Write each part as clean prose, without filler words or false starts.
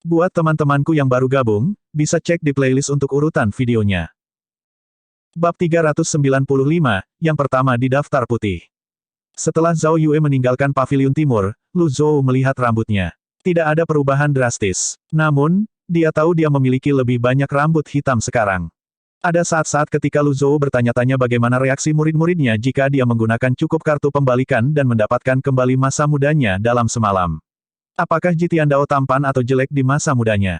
Buat teman-temanku yang baru gabung, bisa cek di playlist untuk urutan videonya. Bab 395, yang pertama di daftar putih. Setelah Zhao Yue meninggalkan paviliun timur, Lu Zhou melihat rambutnya. Tidak ada perubahan drastis. Namun, dia tahu dia memiliki lebih banyak rambut hitam sekarang. Ada saat-saat ketika Lu Zhou bertanya-tanya bagaimana reaksi murid-muridnya jika dia menggunakan cukup kartu pembalikan dan mendapatkan kembali masa mudanya dalam semalam. Apakah Jitian Dao tampan atau jelek di masa mudanya?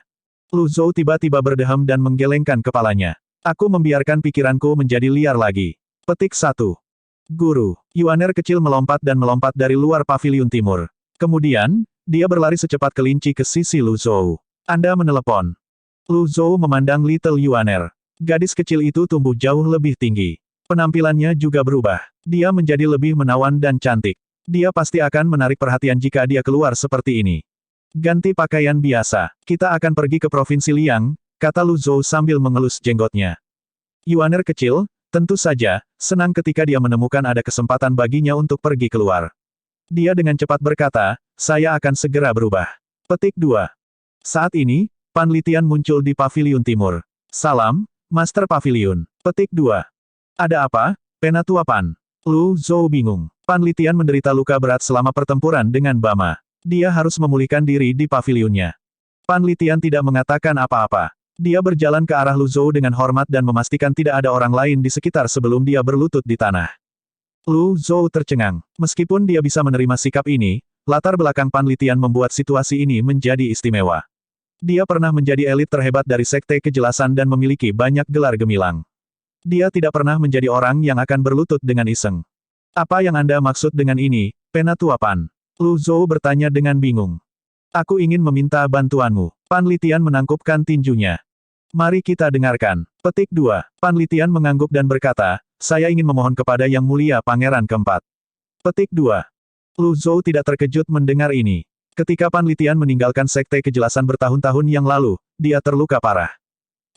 Lu Zhou tiba-tiba berdeham dan menggelengkan kepalanya. Aku membiarkan pikiranku menjadi liar lagi. Petik 1. Guru. Yuaner kecil melompat dan melompat dari luar paviliun timur. Kemudian, dia berlari secepat kelinci ke sisi Lu Zhou. Anda menelepon. Lu Zhou memandang Little Yuaner. Gadis kecil itu tumbuh jauh lebih tinggi. Penampilannya juga berubah. Dia menjadi lebih menawan dan cantik. Dia pasti akan menarik perhatian jika dia keluar seperti ini. Ganti pakaian biasa. Kita akan pergi ke Provinsi Liang, kata Lu Zhou sambil mengelus jenggotnya. Yuaner kecil, tentu saja, senang ketika dia menemukan ada kesempatan baginya untuk pergi keluar. Dia dengan cepat berkata, saya akan segera berubah. Petik 2. Saat ini, Panlitian muncul di Paviliun Timur. Salam, Master Paviliun. Petik 2. Ada apa, Penatua Pan? Lu Zhou bingung. Panlitian menderita luka berat selama pertempuran dengan Bama. Dia harus memulihkan diri di paviliunnya. Panlitian tidak mengatakan apa-apa. Dia berjalan ke arah Lu Zhou dengan hormat dan memastikan tidak ada orang lain di sekitar sebelum dia berlutut di tanah. Lu Zhou tercengang. Meskipun dia bisa menerima sikap ini, latar belakang Panlitian membuat situasi ini menjadi istimewa. Dia pernah menjadi elit terhebat dari Sekte Kejelasan dan memiliki banyak gelar gemilang. Dia tidak pernah menjadi orang yang akan berlutut dengan iseng. Apa yang Anda maksud dengan ini, Penatua Pan? Lu Zhou bertanya dengan bingung. Aku ingin meminta bantuanmu. Panlitian menangkupkan tinjunya. Mari kita dengarkan. Petik 2. Panlitian mengangguk dan berkata, saya ingin memohon kepada Yang Mulia Pangeran Keempat. Petik 2. Lu Zhou tidak terkejut mendengar ini. Ketika Panlitian meninggalkan Sekte Kejelasan bertahun-tahun yang lalu, dia terluka parah.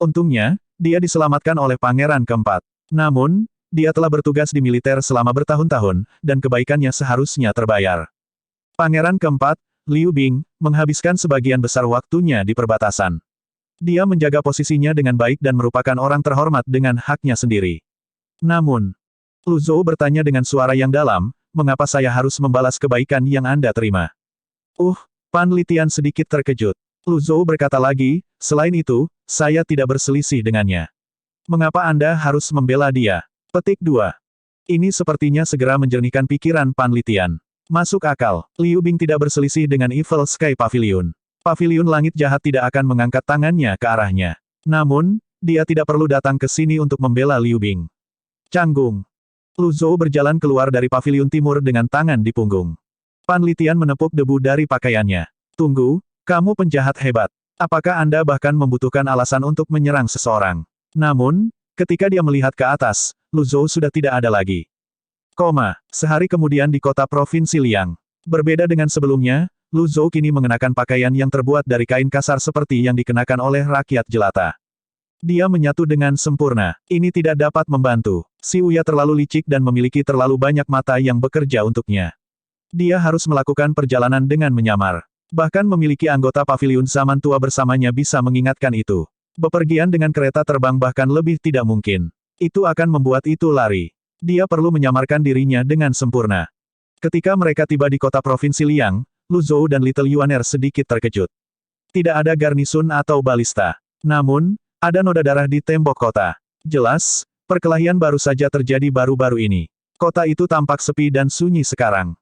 Untungnya, dia diselamatkan oleh Pangeran Keempat. Namun, dia telah bertugas di militer selama bertahun-tahun, dan kebaikannya seharusnya terbayar. Pangeran Keempat, Liu Bing, menghabiskan sebagian besar waktunya di perbatasan. Dia menjaga posisinya dengan baik dan merupakan orang terhormat dengan haknya sendiri. Namun, Lu Zhou bertanya dengan suara yang dalam, mengapa saya harus membalas kebaikan yang Anda terima? Panlitian sedikit terkejut. Lu Zhou berkata lagi, selain itu, saya tidak berselisih dengannya. Mengapa Anda harus membela dia? Petik 2. Ini sepertinya segera menjernihkan pikiran Panlitian. Masuk akal, Liu Bing tidak berselisih dengan Evil Sky Pavilion. Paviliun Langit Jahat tidak akan mengangkat tangannya ke arahnya. Namun, dia tidak perlu datang ke sini untuk membela Liu Bing. Canggung. Lu Zhou berjalan keluar dari Paviliun Timur dengan tangan di punggung. Panlitian menepuk debu dari pakaiannya. Tunggu, kamu penjahat hebat. Apakah Anda bahkan membutuhkan alasan untuk menyerang seseorang? Namun, ketika dia melihat ke atas, Lu Zhou sudah tidak ada lagi. Sehari kemudian di kota Provinsi Liang. Berbeda dengan sebelumnya, Lu Zhou kini mengenakan pakaian yang terbuat dari kain kasar seperti yang dikenakan oleh rakyat jelata. Dia menyatu dengan sempurna. Ini tidak dapat membantu. Si Uya terlalu licik dan memiliki terlalu banyak mata yang bekerja untuknya. Dia harus melakukan perjalanan dengan menyamar. Bahkan memiliki anggota paviliun zaman tua bersamanya bisa mengingatkan itu. Bepergian dengan kereta terbang bahkan lebih tidak mungkin. Itu akan membuat itu lari. Dia perlu menyamarkan dirinya dengan sempurna. Ketika mereka tiba di kota Provinsi Liang, Lu Zhou dan Little Yuaner sedikit terkejut. Tidak ada garnisun atau balista. Namun, ada noda darah di tembok kota. Jelas, perkelahian baru saja terjadi baru-baru ini. Kota itu tampak sepi dan sunyi sekarang.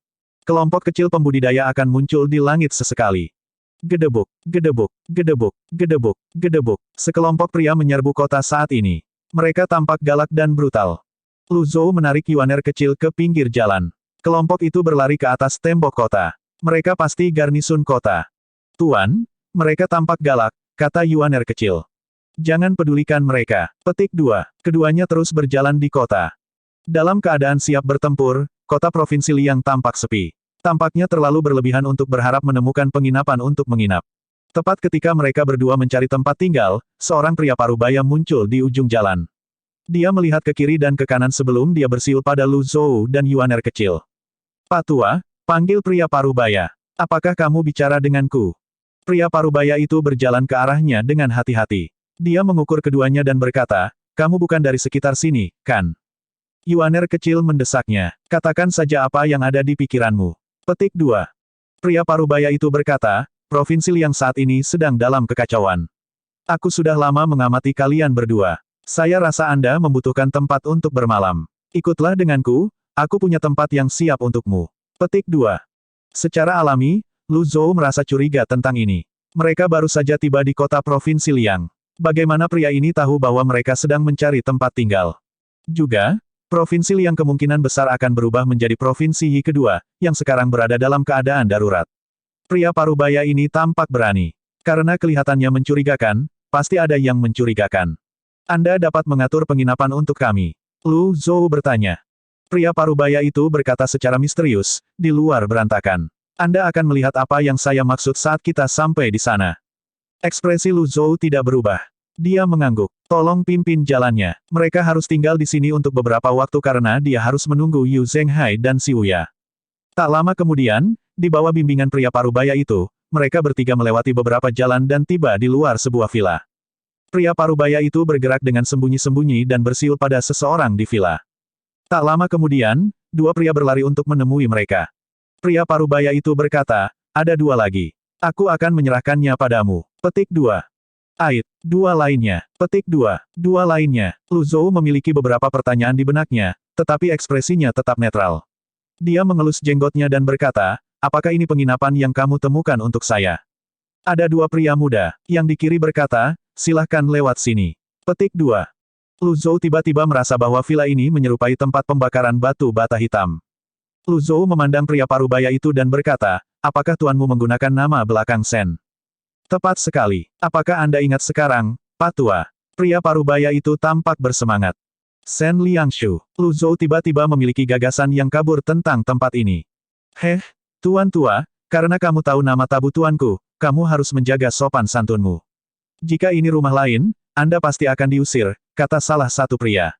Kelompok kecil pembudidaya akan muncul di langit sesekali. Gedebuk, gedebuk, gedebuk, gedebuk, gedebuk. Sekelompok pria menyerbu kota saat ini. Mereka tampak galak dan brutal. Lu Zhou menarik Yuaner kecil ke pinggir jalan. Kelompok itu berlari ke atas tembok kota. Mereka pasti garnisun kota. Tuan, mereka tampak galak, kata Yuaner kecil. Jangan pedulikan mereka. Petik 2. Keduanya terus berjalan di kota. Dalam keadaan siap bertempur, kota Provinsi Liang tampak sepi. Tampaknya terlalu berlebihan untuk berharap menemukan penginapan untuk menginap. Tepat ketika mereka berdua mencari tempat tinggal, seorang pria parubaya muncul di ujung jalan. Dia melihat ke kiri dan ke kanan sebelum dia bersiul pada Lu Zhou dan Yuaner kecil. Pak Tua, panggil pria parubaya. Apakah kamu bicara denganku? Pria parubaya itu berjalan ke arahnya dengan hati-hati. Dia mengukur keduanya dan berkata, kamu bukan dari sekitar sini, kan? Yuaner kecil mendesaknya. Katakan saja apa yang ada di pikiranmu. Petik 2. Pria parubaya itu berkata, Provinsi Liang saat ini sedang dalam kekacauan. Aku sudah lama mengamati kalian berdua. Saya rasa Anda membutuhkan tempat untuk bermalam. Ikutlah denganku, aku punya tempat yang siap untukmu. Petik 2. Secara alami, Lu Zhou merasa curiga tentang ini. Mereka baru saja tiba di kota Provinsi Liang. Bagaimana pria ini tahu bahwa mereka sedang mencari tempat tinggal? Juga, Provinsi Liang kemungkinan besar akan berubah menjadi Provinsi Yi kedua, yang sekarang berada dalam keadaan darurat. Pria parubaya ini tampak berani. Karena kelihatannya mencurigakan, pasti ada yang mencurigakan. Anda dapat mengatur penginapan untuk kami. Lu Zhou bertanya. Pria parubaya itu berkata secara misterius, di luar berantakan. Anda akan melihat apa yang saya maksud saat kita sampai di sana. Ekspresi Lu Zhou tidak berubah. Dia mengangguk. Tolong pimpin jalannya. Mereka harus tinggal di sini untuk beberapa waktu karena dia harus menunggu Yu Zhenghai dan Si Uya. Tak lama kemudian, di bawah bimbingan pria parubaya itu, mereka bertiga melewati beberapa jalan dan tiba di luar sebuah villa. Pria parubaya itu bergerak dengan sembunyi-sembunyi dan bersiul pada seseorang di villa. Tak lama kemudian, dua pria berlari untuk menemui mereka. Pria parubaya itu berkata, ada dua lagi. Aku akan menyerahkannya padamu. Petik 2. Ait, dua lainnya. Petik 2. Dua lainnya. Lu Zhou memiliki beberapa pertanyaan di benaknya, tetapi ekspresinya tetap netral. Dia mengelus jenggotnya dan berkata, apakah ini penginapan yang kamu temukan untuk saya? Ada dua pria muda. Yang di kiri berkata, silahkan lewat sini. Petik 2. Lu Zhou tiba-tiba merasa bahwa villa ini menyerupai tempat pembakaran batu bata hitam. Lu Zhou memandang pria parubaya itu dan berkata, apakah tuanmu menggunakan nama belakang Sen? Tepat sekali. Apakah Anda ingat sekarang, Pak Tua? Pria parubaya itu tampak bersemangat. Sen Liangshu. Lu Zhou tiba-tiba memiliki gagasan yang kabur tentang tempat ini. Heh, Tuan Tua, karena kamu tahu nama tabu tuanku, kamu harus menjaga sopan santunmu. Jika ini rumah lain, Anda pasti akan diusir, kata salah satu pria.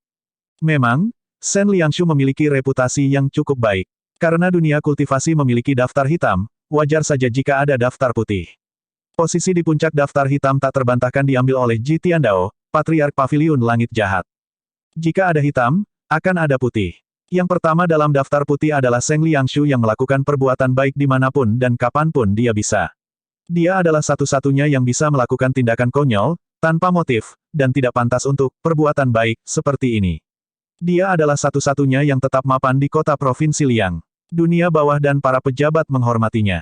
Memang, Sen Liangshu memiliki reputasi yang cukup baik. Karena dunia kultivasi memiliki daftar hitam, wajar saja jika ada daftar putih. Posisi di puncak daftar hitam tak terbantahkan diambil oleh Ji Tiandao, Patriark Paviliun Langit Jahat. Jika ada hitam, akan ada putih. Yang pertama dalam daftar putih adalah Seng Liangshu yang melakukan perbuatan baik dimanapun dan kapanpun dia bisa. Dia adalah satu-satunya yang bisa melakukan tindakan konyol, tanpa motif, dan tidak pantas untuk perbuatan baik seperti ini. Dia adalah satu-satunya yang tetap mapan di kota Provinsi Liang. Dunia bawah dan para pejabat menghormatinya.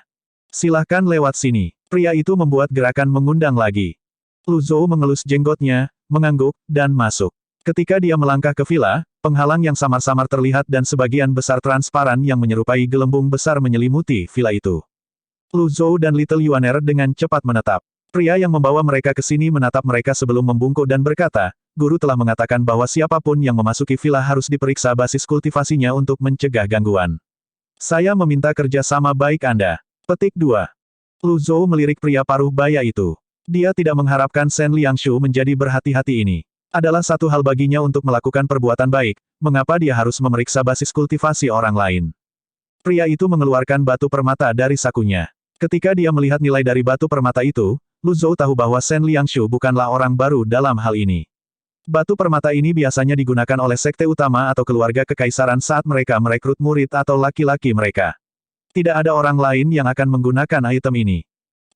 Silahkan lewat sini. Pria itu membuat gerakan mengundang lagi. Lu Zhou mengelus jenggotnya, mengangguk, dan masuk. Ketika dia melangkah ke villa, penghalang yang samar-samar terlihat dan sebagian besar transparan yang menyerupai gelembung besar menyelimuti villa itu. Lu Zhou dan Little Yuaner dengan cepat menetap. Pria yang membawa mereka ke sini menatap mereka sebelum membungkuk dan berkata, guru telah mengatakan bahwa siapapun yang memasuki villa harus diperiksa basis kultivasinya untuk mencegah gangguan. Saya meminta kerjasama baik Anda. Petik 2. Lu Zhou melirik pria paruh baya itu. Dia tidak mengharapkan Sen Liangshu menjadi berhati-hati ini. Adalah satu hal baginya untuk melakukan perbuatan baik, mengapa dia harus memeriksa basis kultivasi orang lain. Pria itu mengeluarkan batu permata dari sakunya. Ketika dia melihat nilai dari batu permata itu, Lu Zhou tahu bahwa Sen Liangshu bukanlah orang baru dalam hal ini. Batu permata ini biasanya digunakan oleh sekte utama atau keluarga kekaisaran saat mereka merekrut murid atau laki-laki mereka. Tidak ada orang lain yang akan menggunakan item ini.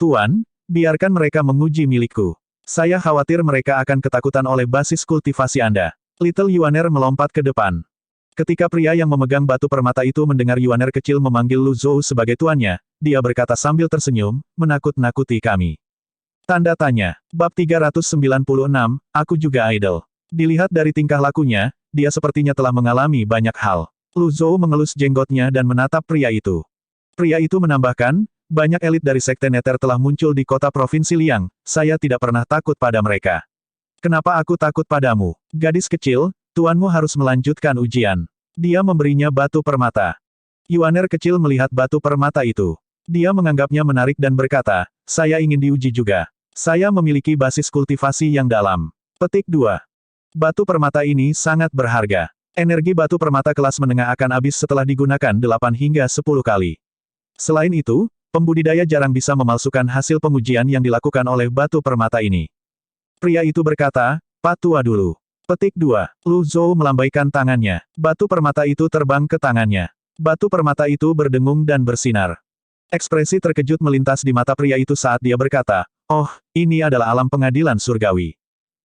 Tuan, biarkan mereka menguji milikku. Saya khawatir mereka akan ketakutan oleh basis kultivasi Anda. Little Yuaner melompat ke depan. Ketika pria yang memegang batu permata itu mendengar Yuaner kecil memanggil Lu Zhou sebagai tuannya, dia berkata sambil tersenyum, menakut-nakuti kami. Tanda tanya. Bab 396, aku juga idol. Dilihat dari tingkah lakunya, dia sepertinya telah mengalami banyak hal. Lu Zhou mengelus jenggotnya dan menatap pria itu. Pria itu menambahkan, banyak elit dari Sekte Nether telah muncul di kota Provinsi Liang, saya tidak pernah takut pada mereka. Kenapa aku takut padamu? Gadis kecil, tuanmu harus melanjutkan ujian. Dia memberinya batu permata. Yuaner kecil melihat batu permata itu. Dia menganggapnya menarik dan berkata, saya ingin diuji juga. Saya memiliki basis kultivasi yang dalam. Petik 2. Batu permata ini sangat berharga. Energi batu permata kelas menengah akan habis setelah digunakan 8 hingga 10 kali. Selain itu, Pembudidaya jarang bisa memalsukan hasil pengujian yang dilakukan oleh batu permata ini. Pria itu berkata, Pak Tua dulu. Petik 2. Lu Zhou melambaikan tangannya. Batu permata itu terbang ke tangannya. Batu permata itu berdengung dan bersinar. Ekspresi terkejut melintas di mata pria itu saat dia berkata, oh, ini adalah alam pengadilan surgawi.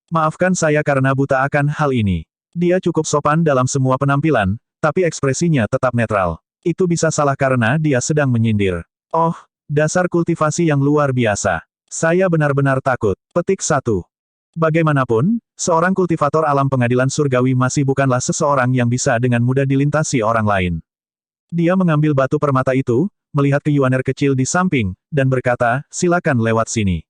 Maafkan saya karena buta akan hal ini. Dia cukup sopan dalam semua penampilan, tapi ekspresinya tetap netral. Itu bisa salah karena dia sedang menyindir. Oh, dasar kultivasi yang luar biasa. Saya benar-benar takut. Petik 1. Bagaimanapun, seorang kultivator alam pengadilan surgawi masih bukanlah seseorang yang bisa dengan mudah dilintasi orang lain. Dia mengambil batu permata itu, melihat ke Yuaner kecil di samping, dan berkata, silakan lewat sini.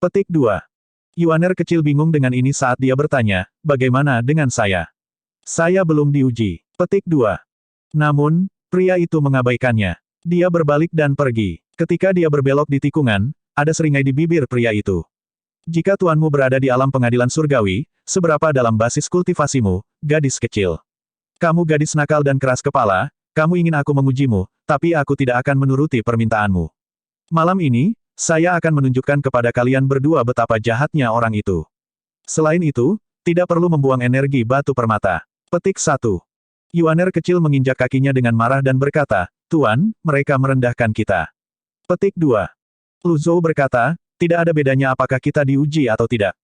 Petik 2. Yuaner kecil bingung dengan ini saat dia bertanya, bagaimana dengan saya? Saya belum diuji. Petik 2. Namun, pria itu mengabaikannya. Dia berbalik dan pergi. Ketika dia berbelok di tikungan, ada seringai di bibir pria itu. Jika tuanmu berada di alam pengadilan surgawi, seberapa dalam basis kultivasimu, gadis kecil? Kamu gadis nakal dan keras kepala, kamu ingin aku mengujimu, tapi aku tidak akan menuruti permintaanmu. Malam ini, saya akan menunjukkan kepada kalian berdua betapa jahatnya orang itu. Selain itu, tidak perlu membuang energi batu permata. Petik 1. Yuaner kecil menginjak kakinya dengan marah dan berkata, Tuan, mereka merendahkan kita. Petik 2. Lu Zhou berkata, tidak ada bedanya apakah kita diuji atau tidak.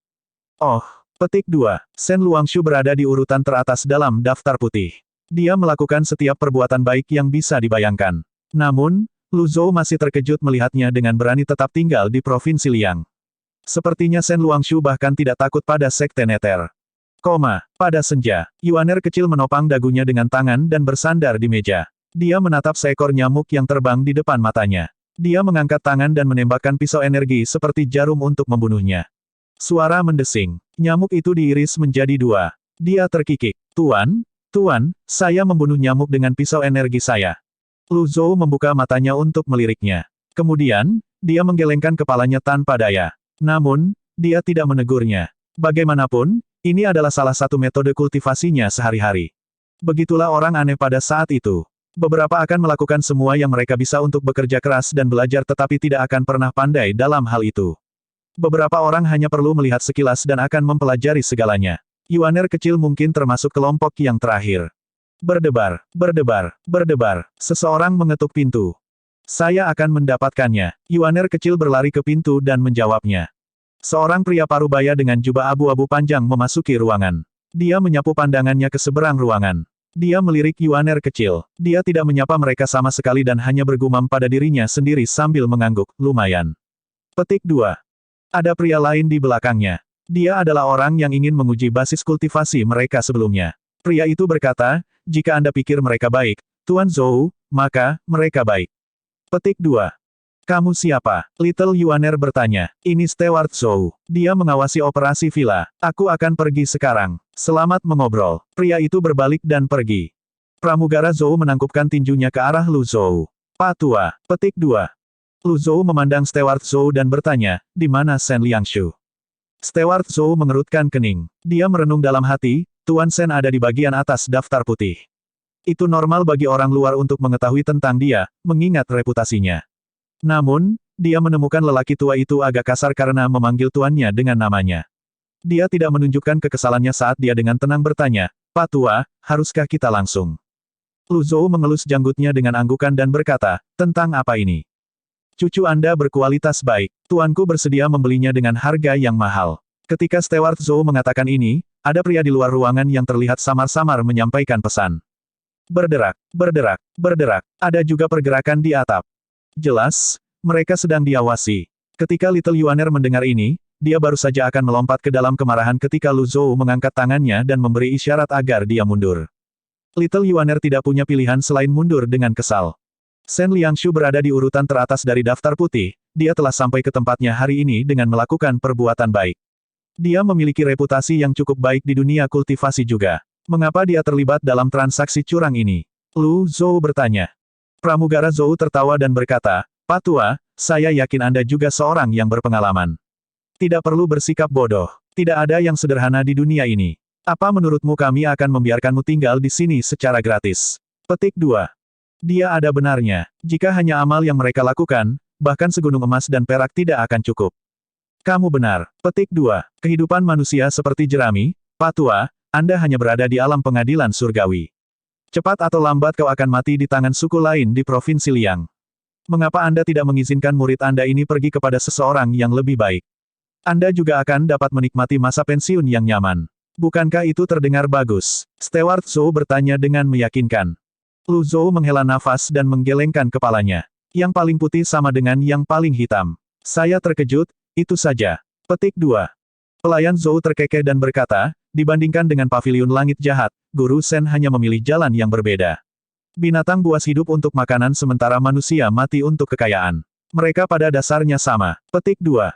Oh, petik 2. Shen Luangshu berada di urutan teratas dalam daftar putih. Dia melakukan setiap perbuatan baik yang bisa dibayangkan. Namun, Lu Zhou masih terkejut melihatnya dengan berani tetap tinggal di Provinsi Liang. Sepertinya Shen Luangshu bahkan tidak takut pada Sekte Nether. Pada senja, Yuaner kecil menopang dagunya dengan tangan dan bersandar di meja. Dia menatap seekor nyamuk yang terbang di depan matanya. Dia mengangkat tangan dan menembakkan pisau energi seperti jarum untuk membunuhnya. Suara mendesing. Nyamuk itu diiris menjadi 2. Dia terkikik. Tuan, saya membunuh nyamuk dengan pisau energi saya. Lu Zhou membuka matanya untuk meliriknya. Kemudian, dia menggelengkan kepalanya tanpa daya. Namun, dia tidak menegurnya. Bagaimanapun, ini adalah salah satu metode kultivasinya sehari-hari. Begitulah orang aneh pada saat itu. Beberapa akan melakukan semua yang mereka bisa untuk bekerja keras dan belajar tetapi tidak akan pernah pandai dalam hal itu. Beberapa orang hanya perlu melihat sekilas dan akan mempelajari segalanya. Yuaner kecil mungkin termasuk kelompok yang terakhir. Berdebar. Seseorang mengetuk pintu. Saya akan mendapatkannya. Yuaner kecil berlari ke pintu dan menjawabnya. Seorang pria parubaya dengan jubah abu-abu panjang memasuki ruangan. Dia menyapu pandangannya ke seberang ruangan. Dia melirik Yuaner kecil. Dia tidak menyapa mereka sama sekali dan hanya bergumam pada dirinya sendiri sambil mengangguk, lumayan. Petik 2. Ada pria lain di belakangnya. Dia adalah orang yang ingin menguji basis kultivasi mereka sebelumnya. Pria itu berkata, jika Anda pikir mereka baik, Tuan Zhou, maka, mereka baik. Petik 2. Kamu siapa? Little Yuaner bertanya. Ini Steward Zhou. Dia mengawasi operasi villa. Aku akan pergi sekarang. Selamat mengobrol. Pria itu berbalik dan pergi. Pramugara Zhou menangkupkan tinjunya ke arah Lu Zhou. Pak Tua. Petik 2. Lu Zhou memandang Steward Zhou dan bertanya, di mana Shen Liangshu? Steward Zhou mengerutkan kening. Dia merenung dalam hati, Tuan Shen ada di bagian atas daftar putih. Itu normal bagi orang luar untuk mengetahui tentang dia, mengingat reputasinya. Namun, dia menemukan lelaki tua itu agak kasar karena memanggil tuannya dengan namanya. Dia tidak menunjukkan kekesalannya saat dia dengan tenang bertanya, Pak Tua, haruskah kita langsung? Lu Zhou mengelus janggutnya dengan anggukan dan berkata, tentang apa ini? Cucu Anda berkualitas baik. Tuanku bersedia membelinya dengan harga yang mahal. Ketika Steward Zhou mengatakan ini, ada pria di luar ruangan yang terlihat samar-samar menyampaikan pesan. Berderak. Ada juga pergerakan di atap. Jelas, mereka sedang diawasi. Ketika Little Yuaner mendengar ini, dia baru saja akan melompat ke dalam kemarahan ketika Lu Zhou mengangkat tangannya dan memberi isyarat agar dia mundur. Little Yuaner tidak punya pilihan selain mundur dengan kesal. Shen Liangshu berada di urutan teratas dari daftar putih, dia telah sampai ke tempatnya hari ini dengan melakukan perbuatan baik. Dia memiliki reputasi yang cukup baik di dunia kultivasi juga. Mengapa dia terlibat dalam transaksi curang ini? Lu Zhou bertanya. Pramugara Zhou tertawa dan berkata, Pak Tua, saya yakin Anda juga seorang yang berpengalaman. Tidak perlu bersikap bodoh. Tidak ada yang sederhana di dunia ini. Apa menurutmu kami akan membiarkanmu tinggal di sini secara gratis? Petik 2. Dia ada benarnya. Jika hanya amal yang mereka lakukan, bahkan segunung emas dan perak tidak akan cukup. Kamu benar. Petik 2. Kehidupan manusia seperti jerami, Pak Tua, Anda hanya berada di alam pengadilan surgawi. Cepat atau lambat kau akan mati di tangan suku lain di Provinsi Liang. Mengapa Anda tidak mengizinkan murid Anda ini pergi kepada seseorang yang lebih baik? Anda juga akan dapat menikmati masa pensiun yang nyaman. Bukankah itu terdengar bagus? Steward Zhou bertanya dengan meyakinkan. Lu Zhou menghela nafas dan menggelengkan kepalanya. Yang paling putih sama dengan yang paling hitam. Saya terkejut, itu saja. Petik 2. Pelayan Zhou terkekeh dan berkata, dibandingkan dengan paviliun langit jahat, Guru Shen hanya memilih jalan yang berbeda. Binatang buas hidup untuk makanan sementara manusia mati untuk kekayaan. Mereka pada dasarnya sama. Petik 2.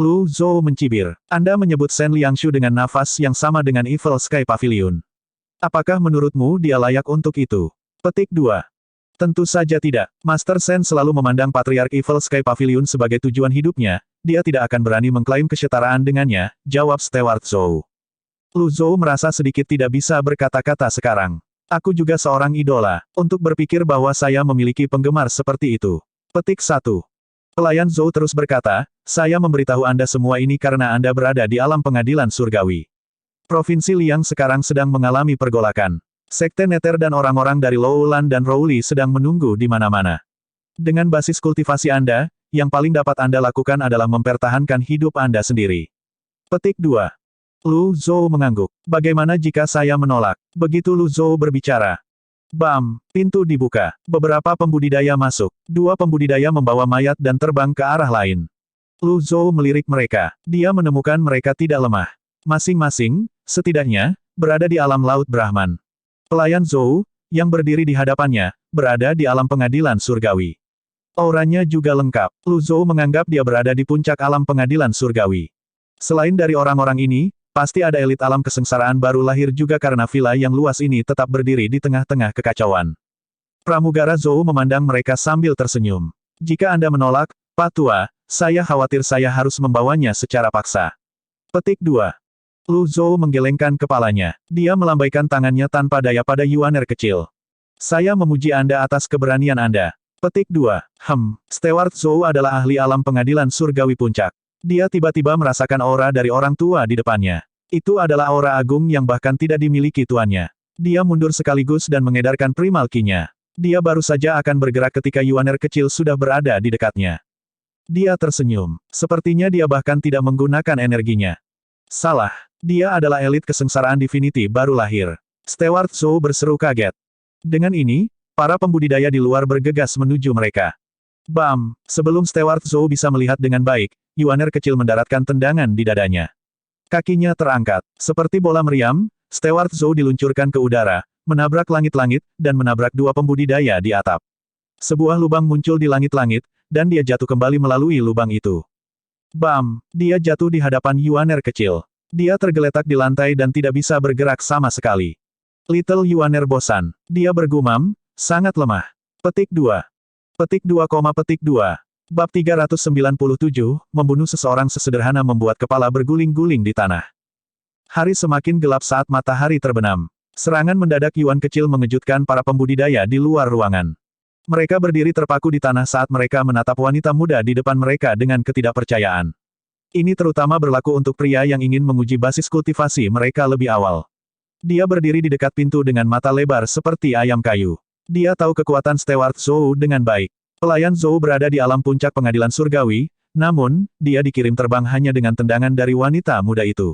Lu Zhou mencibir. Anda menyebut Shen Liangshu dengan nafas yang sama dengan Evil Sky Pavilion. Apakah menurutmu dia layak untuk itu? Petik 2. Tentu saja tidak. Master Shen selalu memandang Patriark Evil Sky Pavilion sebagai tujuan hidupnya, dia tidak akan berani mengklaim kesetaraan dengannya, jawab Steward Zhou. Lu Zhou merasa sedikit tidak bisa berkata-kata sekarang. Aku juga seorang idola, untuk berpikir bahwa saya memiliki penggemar seperti itu. Petik 1. Pelayan Zhou terus berkata, saya memberitahu Anda semua ini karena Anda berada di alam pengadilan surgawi. Provinsi Liang sekarang sedang mengalami pergolakan. Sekte Nether dan orang-orang dari Loulan dan Rowli sedang menunggu di mana-mana. Dengan basis kultivasi Anda, yang paling dapat Anda lakukan adalah mempertahankan hidup Anda sendiri. Petik 2. Lu Zhou mengangguk. Bagaimana jika saya menolak? Begitu Lu Zhou berbicara. Bam! Pintu dibuka. Beberapa pembudidaya masuk. 2 pembudidaya membawa mayat dan terbang ke arah lain. Lu Zhou melirik mereka. Dia menemukan mereka tidak lemah. Masing-masing, setidaknya, berada di alam laut Brahman. Pelayan Zhou, yang berdiri di hadapannya, berada di alam pengadilan surgawi. Auranya juga lengkap. Lu Zhou menganggap dia berada di puncak alam pengadilan surgawi. Selain dari orang-orang ini, pasti ada elit alam kesengsaraan baru lahir juga karena villa yang luas ini tetap berdiri di tengah-tengah kekacauan. Pramugara Zhou memandang mereka sambil tersenyum. Jika Anda menolak, Pak Tua, saya khawatir saya harus membawanya secara paksa. Petik 2. Lu Zhou menggelengkan kepalanya. Dia melambaikan tangannya tanpa daya pada Yuaner kecil. Saya memuji Anda atas keberanian Anda. Petik 2. Steward Zhou adalah ahli alam pengadilan surgawi puncak. Dia tiba-tiba merasakan aura dari orang tua di depannya. Itu adalah aura agung yang bahkan tidak dimiliki tuannya. Dia mundur sekaligus dan mengedarkan primal ki-nya. Dia baru saja akan bergerak ketika Yuaner kecil sudah berada di dekatnya. Dia tersenyum. Sepertinya dia bahkan tidak menggunakan energinya. Salah. Dia adalah elit kesengsaraan Divinity baru lahir. Steward Zhou berseru kaget. Dengan ini, para pembudidaya di luar bergegas menuju mereka. Bam! Sebelum Steward Zhou bisa melihat dengan baik, Yuaner kecil mendaratkan tendangan di dadanya. Kakinya terangkat. Seperti bola meriam, Steward Zhou diluncurkan ke udara, menabrak langit-langit, dan menabrak 2 pembudidaya di atap. Sebuah lubang muncul di langit-langit, dan dia jatuh kembali melalui lubang itu. Bam! Dia jatuh di hadapan Yuaner kecil. Dia tergeletak di lantai dan tidak bisa bergerak sama sekali. Little Yuaner bosan. Dia bergumam, sangat lemah. Petik 2. Petik 2, petik 2. Bab 397, membunuh seseorang sesederhana membuat kepala berguling-guling di tanah. Hari semakin gelap saat matahari terbenam. Serangan mendadak Yuan kecil mengejutkan para pembudidaya di luar ruangan. Mereka berdiri terpaku di tanah saat mereka menatap wanita muda di depan mereka dengan ketidakpercayaan. Ini terutama berlaku untuk pria yang ingin menguji basis kultivasi mereka lebih awal. Dia berdiri di dekat pintu dengan mata lebar seperti ayam kayu. Dia tahu kekuatan Steward Zhou dengan baik. Pelayan Zhou berada di alam puncak pengadilan surgawi, namun, dia dikirim terbang hanya dengan tendangan dari wanita muda itu.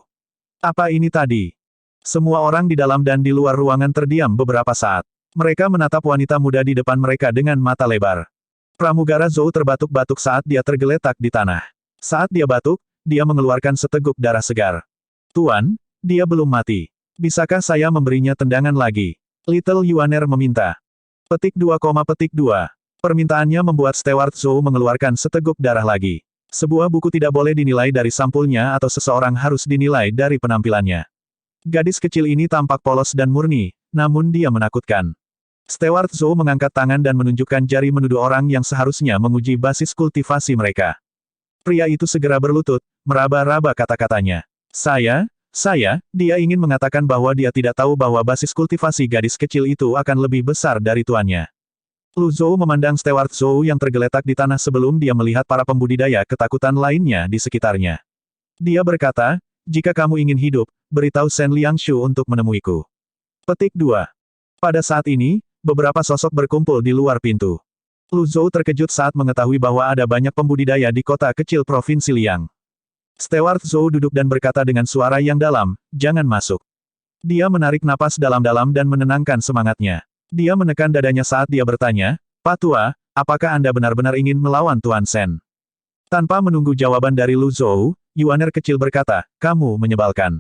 Apa ini tadi? Semua orang di dalam dan di luar ruangan terdiam beberapa saat. Mereka menatap wanita muda di depan mereka dengan mata lebar. Pramugara Zhou terbatuk-batuk saat dia tergeletak di tanah. Saat dia batuk, dia mengeluarkan seteguk darah segar. Tuan, dia belum mati. Bisakah saya memberinya tendangan lagi? Little Yuaner meminta. Petik 2, petik 2. Permintaannya membuat Steward Zhou mengeluarkan seteguk darah lagi. Sebuah buku tidak boleh dinilai dari sampulnya atau seseorang harus dinilai dari penampilannya. Gadis kecil ini tampak polos dan murni, namun dia menakutkan. Steward Zhou mengangkat tangan dan menunjukkan jari menuduh orang yang seharusnya menguji basis kultivasi mereka. Pria itu segera berlutut, meraba-raba kata-katanya. Dia ingin mengatakan bahwa dia tidak tahu bahwa basis kultivasi gadis kecil itu akan lebih besar dari tuannya. Lu Zhou memandang Steward Zhou yang tergeletak di tanah sebelum dia melihat para pembudidaya ketakutan lainnya di sekitarnya. Dia berkata, jika kamu ingin hidup, beritahu Shen Liangshu untuk menemuiku. Petik 2. Pada saat ini, beberapa sosok berkumpul di luar pintu. Lu Zhou terkejut saat mengetahui bahwa ada banyak pembudidaya di kota kecil Provinsi Liang. Steward Zhou duduk dan berkata dengan suara yang dalam, jangan masuk. Dia menarik napas dalam-dalam dan menenangkan semangatnya. Dia menekan dadanya saat dia bertanya, Pak Tua, apakah Anda benar-benar ingin melawan Tuan Shen? Tanpa menunggu jawaban dari Lu Zhou, Yuaner kecil berkata, kamu menyebalkan.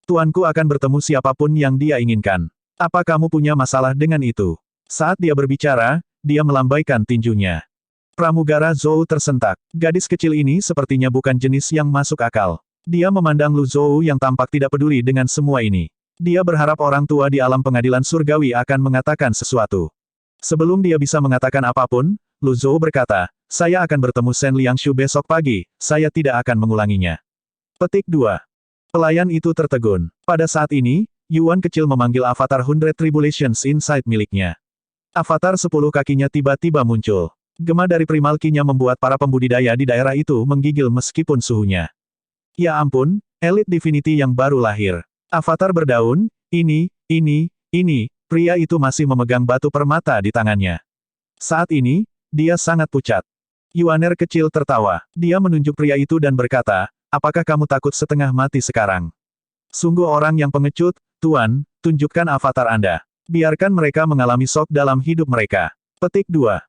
Tuanku akan bertemu siapapun yang dia inginkan. Apa kamu punya masalah dengan itu? Saat dia berbicara, dia melambaikan tinjunya. Pramugara Zhou tersentak. Gadis kecil ini sepertinya bukan jenis yang masuk akal. Dia memandang Lu Zhou yang tampak tidak peduli dengan semua ini. Dia berharap orang tua di alam pengadilan surgawi akan mengatakan sesuatu. Sebelum dia bisa mengatakan apapun, Lu Zhou berkata, saya akan bertemu Shen Liangshu besok pagi, saya tidak akan mengulanginya. Petik 2. Pelayan itu tertegun. Pada saat ini, Yuan kecil memanggil avatar 100 Tribulations Inside miliknya. Avatar 10 kakinya tiba-tiba muncul. Gema dari primal ki-nya membuat para pembudidaya di daerah itu menggigil meskipun suhunya. Ya ampun, elit Divinity yang baru lahir. Avatar berdaun, ini, pria itu masih memegang batu permata di tangannya. Saat ini, dia sangat pucat. Yuaner kecil tertawa. Dia menunjuk pria itu dan berkata, apakah kamu takut setengah mati sekarang? Sungguh orang yang pengecut, Tuan, tunjukkan avatar Anda. Biarkan mereka mengalami shock dalam hidup mereka. Petik 2.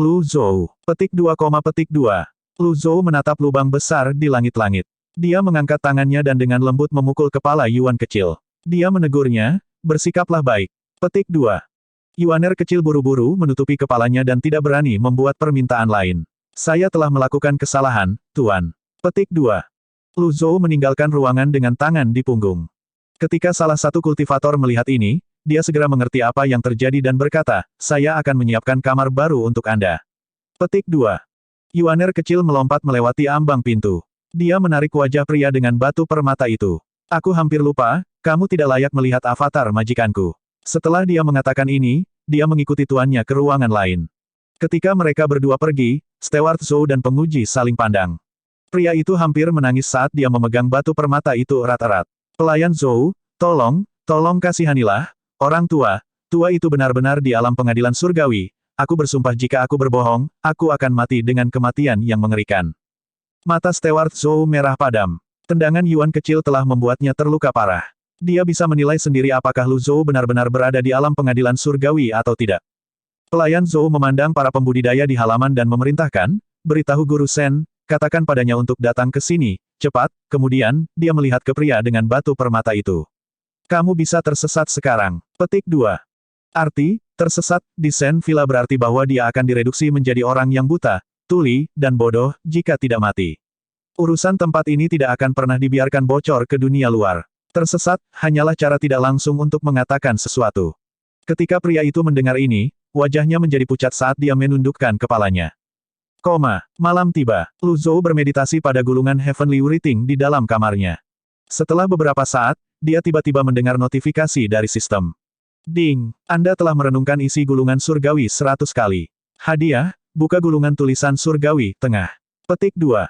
Lu Zhou. Petik 2, petik 2. Lu Zhou menatap lubang besar di langit-langit. Dia mengangkat tangannya dan dengan lembut memukul kepala Yuan kecil. Dia menegurnya, bersikaplah baik. Petik 2. Yuaner kecil buru-buru menutupi kepalanya dan tidak berani membuat permintaan lain. Saya telah melakukan kesalahan, Tuan. Petik 2. Lu Zhou meninggalkan ruangan dengan tangan di punggung. Ketika salah satu kultivator melihat ini, dia segera mengerti apa yang terjadi dan berkata, saya akan menyiapkan kamar baru untuk Anda. Petik 2. Yuaner kecil melompat melewati ambang pintu. Dia menarik wajah pria dengan batu permata itu. Aku hampir lupa, kamu tidak layak melihat avatar majikanku. Setelah dia mengatakan ini, dia mengikuti tuannya ke ruangan lain. Ketika mereka berdua pergi, Steward Zhou dan penguji saling pandang. Pria itu hampir menangis saat dia memegang batu permata itu erat-erat. Pelayan Zhou, tolong kasihanilah, orang tua itu benar-benar di alam pengadilan surgawi. Aku bersumpah jika aku berbohong, aku akan mati dengan kematian yang mengerikan. Mata Steward Zhou merah padam. Tendangan Yuan kecil telah membuatnya terluka parah. Dia bisa menilai sendiri apakah Lu Zhou benar-benar berada di alam pengadilan surgawi atau tidak. Pelayan Zhou memandang para pembudidaya di halaman dan memerintahkan, beritahu Guru Shen, katakan padanya untuk datang ke sini, cepat. Kemudian, dia melihat ke pria dengan batu permata itu. Kamu bisa tersesat sekarang. Petik 2. Arti, tersesat, di Shen Villa berarti bahwa dia akan direduksi menjadi orang yang buta, tuli, dan bodoh, jika tidak mati. Urusan tempat ini tidak akan pernah dibiarkan bocor ke dunia luar. Tersesat, hanyalah cara tidak langsung untuk mengatakan sesuatu. Ketika pria itu mendengar ini, wajahnya menjadi pucat saat dia menundukkan kepalanya. Malam tiba. Lu Zhou bermeditasi pada gulungan Heavenly Writing di dalam kamarnya. Setelah beberapa saat, dia tiba-tiba mendengar notifikasi dari sistem. Ding! Anda telah merenungkan isi gulungan surgawi 100 kali. Hadiah, buka gulungan tulisan surgawi, tengah. Petik 2.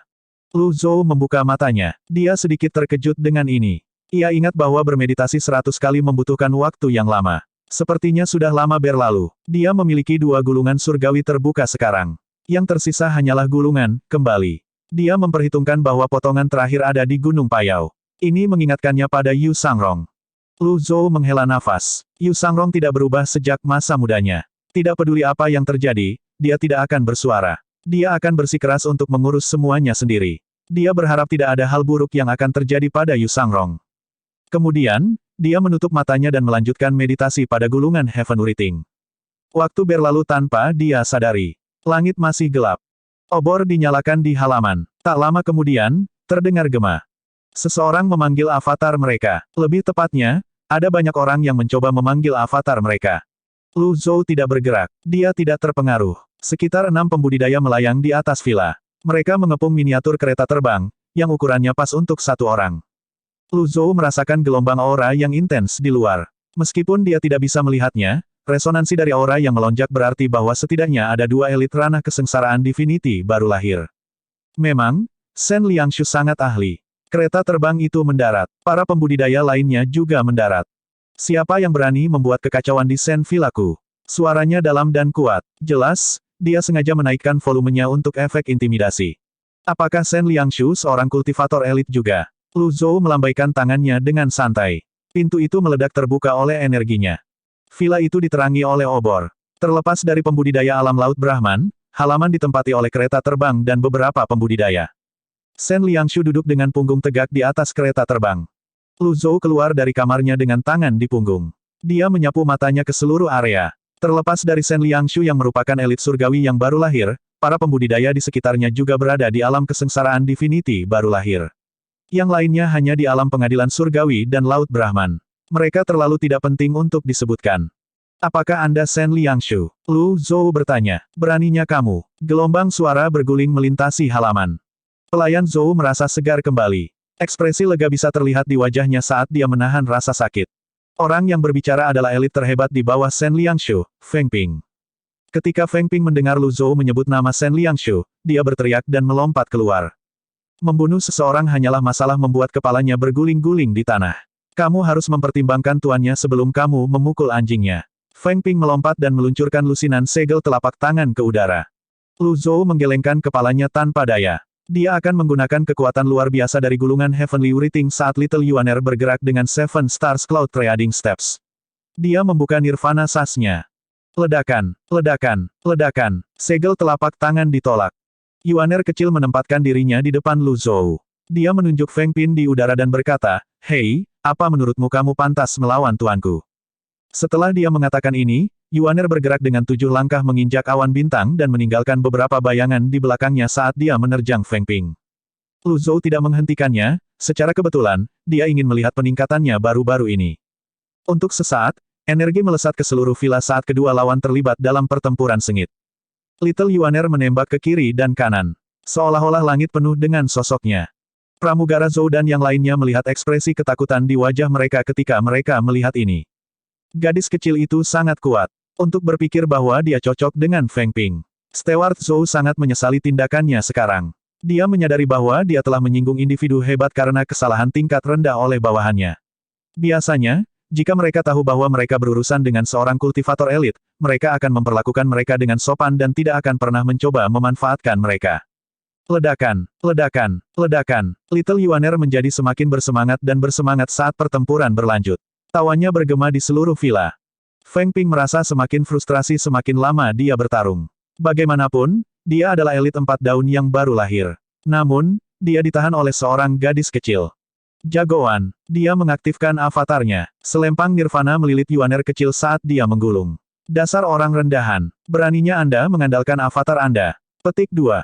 Lu Zhou membuka matanya. Dia sedikit terkejut dengan ini. Ia ingat bahwa bermeditasi 100 kali membutuhkan waktu yang lama. Sepertinya sudah lama berlalu. Dia memiliki 2 gulungan surgawi terbuka sekarang. Yang tersisa hanyalah gulungan, kembali. Dia memperhitungkan bahwa potongan terakhir ada di Gunung Payau. Ini mengingatkannya pada Yu Sangrong. Lu Zhou menghela nafas. Yu Sangrong tidak berubah sejak masa mudanya. Tidak peduli apa yang terjadi, dia tidak akan bersuara. Dia akan bersikeras untuk mengurus semuanya sendiri. Dia berharap tidak ada hal buruk yang akan terjadi pada Yu Sangrong. Kemudian, dia menutup matanya dan melanjutkan meditasi pada gulungan Heaven Writing. Waktu berlalu tanpa dia sadari. Langit masih gelap. Obor dinyalakan di halaman. Tak lama kemudian, terdengar gema. Seseorang memanggil avatar mereka. Lebih tepatnya, ada banyak orang yang mencoba memanggil avatar mereka. Lu Zhou tidak bergerak. Dia tidak terpengaruh. Sekitar 6 pembudidaya melayang di atas villa. Mereka mengepung miniatur kereta terbang, yang ukurannya pas untuk 1 orang. Lu Zhou merasakan gelombang aura yang intens di luar. Meskipun dia tidak bisa melihatnya, Resonansi dari aura yang melonjak berarti bahwa setidaknya ada dua elit ranah kesengsaraan Divinity baru lahir. Memang, Shen Liangshu sangat ahli. Kereta terbang itu mendarat. Para pembudidaya lainnya juga mendarat. Siapa yang berani membuat kekacauan di Shen Villaku? Suaranya dalam dan kuat. Jelas, dia sengaja menaikkan volumenya untuk efek intimidasi. Apakah Shen Liangshu seorang kultivator elit juga? Lu Zhou melambaikan tangannya dengan santai. Pintu itu meledak terbuka oleh energinya. Villa itu diterangi oleh obor. Terlepas dari pembudidaya alam laut Brahman, halaman ditempati oleh kereta terbang dan beberapa pembudidaya. Shen Liangshu duduk dengan punggung tegak di atas kereta terbang. Lu Zhou keluar dari kamarnya dengan tangan di punggung. Dia menyapu matanya ke seluruh area. Terlepas dari Shen Liangshu yang merupakan elit surgawi yang baru lahir, para pembudidaya di sekitarnya juga berada di alam kesengsaraan Divinity baru lahir. Yang lainnya hanya di alam pengadilan surgawi dan laut Brahman. Mereka terlalu tidak penting untuk disebutkan. Apakah Anda Shen Liangshu? Lu Zhou bertanya. Beraninya kamu. Gelombang suara berguling melintasi halaman. Pelayan Zhou merasa segar kembali. Ekspresi lega bisa terlihat di wajahnya saat dia menahan rasa sakit. Orang yang berbicara adalah elit terhebat di bawah Shen Liangshu, Feng Ping. Ketika Feng Ping mendengar Lu Zhou menyebut nama Shen Liangshu, dia berteriak dan melompat keluar. Membunuh seseorang hanyalah masalah membuat kepalanya berguling-guling di tanah. Kamu harus mempertimbangkan tuannya sebelum kamu memukul anjingnya. Feng Ping melompat dan meluncurkan lusinan segel telapak tangan ke udara. Lu Zhou menggelengkan kepalanya tanpa daya. Dia akan menggunakan kekuatan luar biasa dari gulungan Heavenly Writing saat Little Yuaner bergerak dengan Seven Stars Cloud Trading Steps. Dia membuka Nirvana Sasnya. Ledakan, ledakan, ledakan. Segel telapak tangan ditolak. Yuaner kecil menempatkan dirinya di depan Lu Zhou. Dia menunjuk Feng Ping di udara dan berkata, "Hei, apa menurutmu kamu pantas melawan tuanku?" Setelah dia mengatakan ini, Yuaner bergerak dengan 7 langkah menginjak awan bintang dan meninggalkan beberapa bayangan di belakangnya saat dia menerjang Feng Ping. Lu Zhou tidak menghentikannya, secara kebetulan, dia ingin melihat peningkatannya baru-baru ini. Untuk sesaat, energi melesat ke seluruh villa saat kedua lawan terlibat dalam pertempuran sengit. Little Yuaner menembak ke kiri dan kanan. Seolah-olah langit penuh dengan sosoknya. Pramugara Zhou dan yang lainnya melihat ekspresi ketakutan di wajah mereka ketika mereka melihat ini. Gadis kecil itu sangat kuat. Untuk berpikir bahwa dia cocok dengan Feng Ping. Steward Zhou sangat menyesali tindakannya sekarang. Dia menyadari bahwa dia telah menyinggung individu hebat karena kesalahan tingkat rendah oleh bawahannya. Biasanya, jika mereka tahu bahwa mereka berurusan dengan seorang kultivator elit, mereka akan memperlakukan mereka dengan sopan dan tidak akan pernah mencoba memanfaatkan mereka. Ledakan, ledakan, ledakan. Little Yuaner menjadi semakin bersemangat dan bersemangat saat pertempuran berlanjut. Tawanya bergema di seluruh villa. Feng Ping merasa semakin frustrasi semakin lama dia bertarung. Bagaimanapun, dia adalah elit 4 daun yang baru lahir. Namun, dia ditahan oleh seorang gadis kecil. Jagoan, dia mengaktifkan avatarnya. Selempang nirvana melilit Yuaner kecil saat dia menggulung. Dasar orang rendahan, beraninya Anda mengandalkan avatar Anda. Petik 2.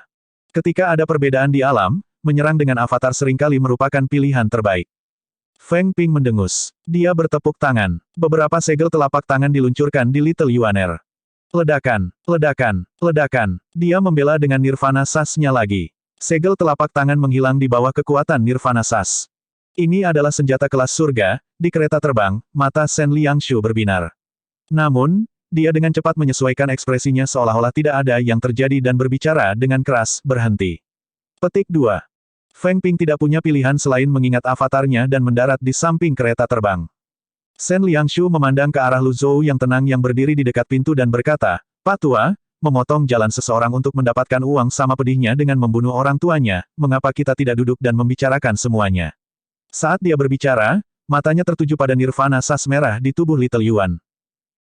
Ketika ada perbedaan di alam, menyerang dengan avatar seringkali merupakan pilihan terbaik. Feng Ping mendengus. Dia bertepuk tangan. Beberapa segel telapak tangan diluncurkan di Little Yuaner. Ledakan, ledakan, ledakan. Dia membela dengan Nirvana Sasnya lagi. Segel telapak tangan menghilang di bawah kekuatan Nirvana Sas. Ini adalah senjata kelas surga. Di kereta terbang, mata Shen Liangshu berbinar. Namun, dia dengan cepat menyesuaikan ekspresinya seolah-olah tidak ada yang terjadi dan berbicara dengan keras, berhenti. Petik 2. Feng Ping tidak punya pilihan selain mengingat avatarnya dan mendarat di samping kereta terbang. Shen Liangshu memandang ke arah Lu Zhou yang tenang yang berdiri di dekat pintu dan berkata, "Pak Tua, memotong jalan seseorang untuk mendapatkan uang sama pedihnya dengan membunuh orang tuanya, mengapa kita tidak duduk dan membicarakan semuanya?" Saat dia berbicara, matanya tertuju pada Nirvana Sas merah di tubuh Little Yuan.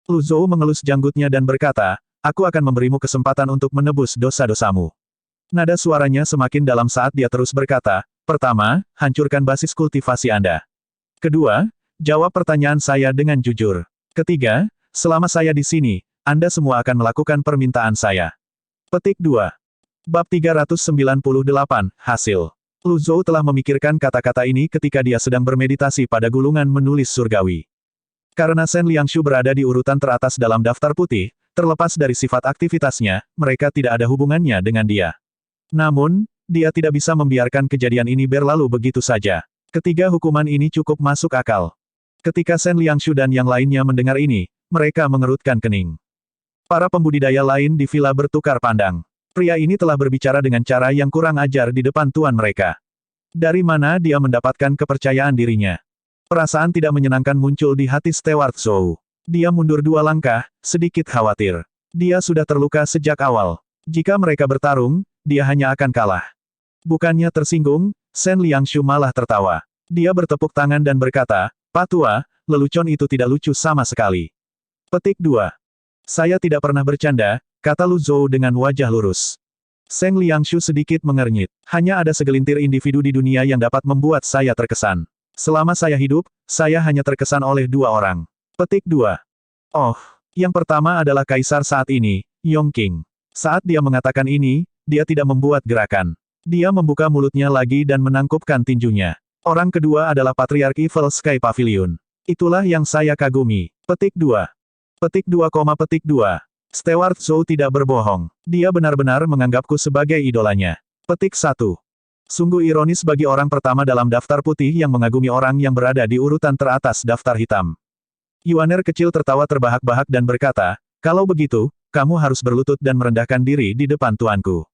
Lu Zhou mengelus janggutnya dan berkata, "Aku akan memberimu kesempatan untuk menebus dosa-dosamu." Nada suaranya semakin dalam saat dia terus berkata, "Pertama, hancurkan basis kultivasi Anda. Kedua, jawab pertanyaan saya dengan jujur. Ketiga, selama saya di sini, Anda semua akan melakukan permintaan saya." Petik 2. Bab 398, Hasil. Lu Zhou telah memikirkan kata-kata ini ketika dia sedang bermeditasi pada gulungan menulis surgawi. Karena Shen Liangshu berada di urutan teratas dalam daftar putih, terlepas dari sifat aktivitasnya, mereka tidak ada hubungannya dengan dia. Namun, dia tidak bisa membiarkan kejadian ini berlalu begitu saja. Ketiga hukuman ini cukup masuk akal. Ketika Shen Liangshu dan yang lainnya mendengar ini, mereka mengerutkan kening. Para pembudidaya lain di villa bertukar pandang. Pria ini telah berbicara dengan cara yang kurang ajar di depan tuan mereka. Dari mana dia mendapatkan kepercayaan dirinya? Perasaan tidak menyenangkan muncul di hati Stewart Zhou. Dia mundur 2 langkah, sedikit khawatir. Dia sudah terluka sejak awal. Jika mereka bertarung, dia hanya akan kalah. Bukannya tersinggung, Shen Liangshu malah tertawa. Dia bertepuk tangan dan berkata, "Pak Tua, lelucon itu tidak lucu sama sekali." Petik 2. Saya tidak pernah bercanda, kata Lu Zhou dengan wajah lurus. Shen Liangshu sedikit mengernyit. Hanya ada segelintir individu di dunia yang dapat membuat saya terkesan. Selama saya hidup, saya hanya terkesan oleh 2 orang. Petik 2. Oh, yang pertama adalah kaisar saat ini, Yongqing. Saat dia mengatakan ini, dia tidak membuat gerakan. Dia membuka mulutnya lagi dan menangkupkan tinjunya. Orang kedua adalah Patriark Evil Sky Pavilion. Itulah yang saya kagumi. Petik 2. Petik 2, petik 2. Stewart Zhou tidak berbohong. Dia benar-benar menganggapku sebagai idolanya. Petik 1. Sungguh ironis bagi orang pertama dalam daftar putih yang mengagumi orang yang berada di urutan teratas daftar hitam. Yuaner kecil tertawa terbahak-bahak dan berkata, "Kalau begitu, kamu harus berlutut dan merendahkan diri di depan tuanku."